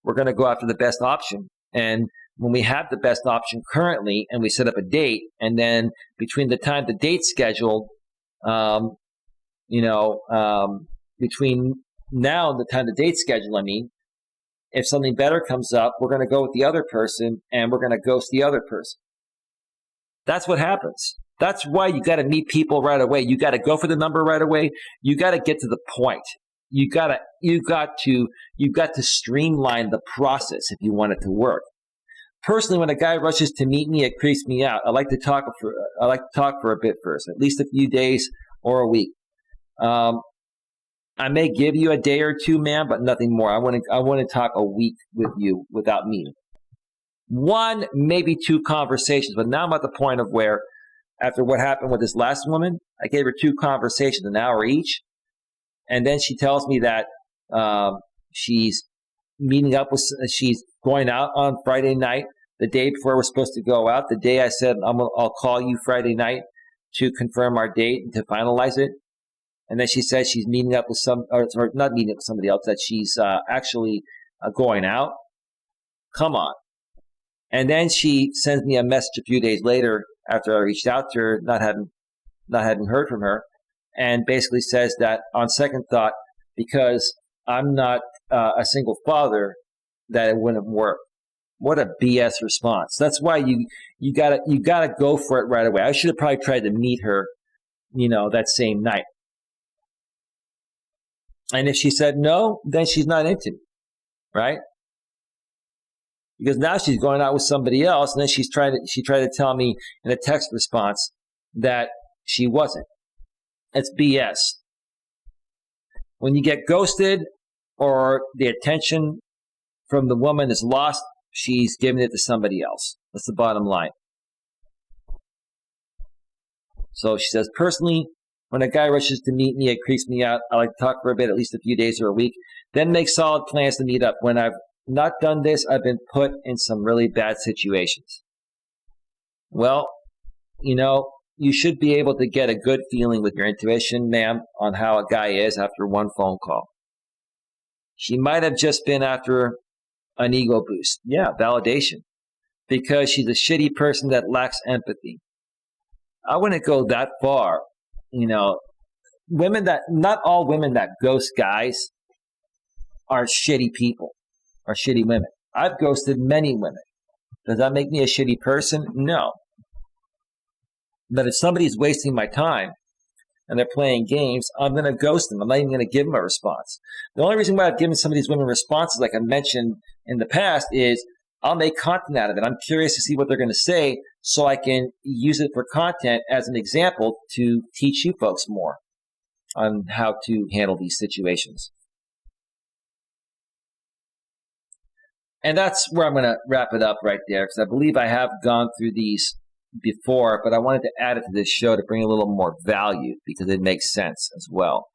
We're going to go after the best option. And when we have the best option currently and we set up a date, and then between the time the date's scheduled, between now and the time the date's scheduled, if something better comes up, we're going to go with the other person and we're going to ghost the other person. That's what happens. That's why you got to meet people right away. You got to go for the number right away. You got to get to the point. You got to streamline the process if you want it to work. Personally, when a guy rushes to meet me, it creeps me out. I like to talk for a bit first, at least a few days or a week. I may give you a day or two, man, but nothing more. I want to talk a week with you without meeting. 1, maybe 2 conversations, but now I'm at the point of where, after what happened with this last woman, I gave her 2 conversations, an hour each, and then she tells me that she's going out on Friday night, the day before we're supposed to go out. The day I said I'll call you Friday night to confirm our date and to finalize it. And then she says she's meeting up with not meeting up with somebody else, that she's actually going out. Come on. And then she sends me a message a few days later after I reached out to her, not having heard from her, and basically says that on second thought, because I'm not a single father, that it wouldn't work. What a BS response. That's why you gotta go for it right away. I should have probably tried to meet her, that same night. And if she said no, then she's not into me, right? Because now she's going out with somebody else, and then she tried to tell me in a text response that she wasn't. It's BS. When you get ghosted or the attention from the woman is lost, she's giving it to somebody else. That's the bottom line. So she says, personally, when a guy rushes to meet me, it creeps me out. I like to talk for a bit, at least a few days or a week, then make solid plans to meet up. When I've not done this, I've been put in some really bad situations. Well, you should be able to get a good feeling with your intuition, ma'am, on how a guy is after one phone call. She might have just been after an ego boost. Yeah, validation. Because she's a shitty person that lacks empathy. I wouldn't go that far. Not all women that ghost guys are shitty people, are shitty women. I've ghosted many women. Does that make me a shitty person? No. But if somebody's wasting my time and they're playing games, I'm going to ghost them. I'm not even going to give them a response. The only reason why I've given some of these women responses, like I mentioned in the past, is I'll make content out of it. I'm curious to see what they're going to say so I can use it for content as an example to teach you folks more on how to handle these situations. And that's where I'm going to wrap it up right there, because I believe I have gone through these before, but I wanted to add it to this show to bring a little more value because it makes sense as well.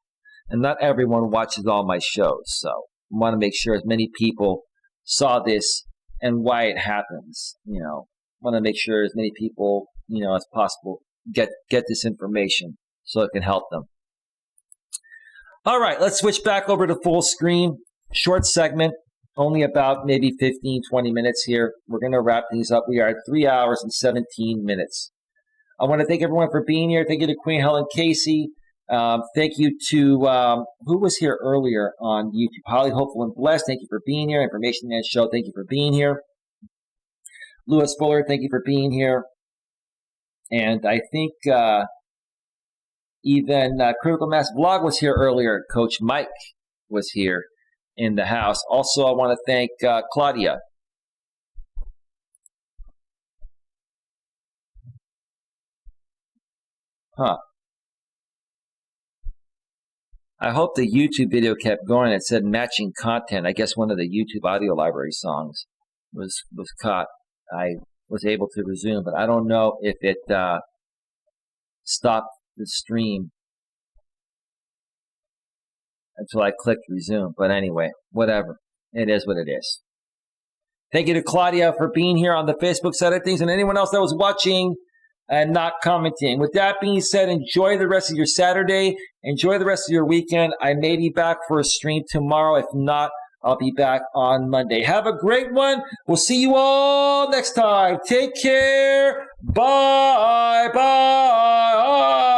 And not everyone watches all my shows, so I want to make sure as many people saw this and why it happens. I want to make sure as many people, as possible get this information so it can help them. All right, let's switch back over to full screen. Short segment, only about maybe 15, 20 minutes here. We're going to wrap things up. We are at 3 hours and 17 minutes. I want to thank everyone for being here. Thank you to Queen Helen Casey. Thank you to, who was here earlier on YouTube? Holly, Hopeful, and Blessed. Thank you for being here. Information Man Show, thank you for being here. Lewis Fuller, thank you for being here. And I think even Critical Mass Vlog was here earlier. Coach Mike was here. in the house. Also, I want to thank Claudia. I hope the YouTube video kept going. It said matching content. I guess one of the YouTube audio library songs was caught. I was able to resume, but I don't know if it stopped the stream until I clicked resume. But anyway, whatever. It is what it is. Thank you to Claudia for being here on the Facebook side of things, and anyone else that was watching and not commenting. With that being said, enjoy the rest of your Saturday. Enjoy the rest of your weekend. I may be back for a stream tomorrow. If not, I'll be back on Monday. Have a great one. We'll see you all next time. Take care. Bye. Bye.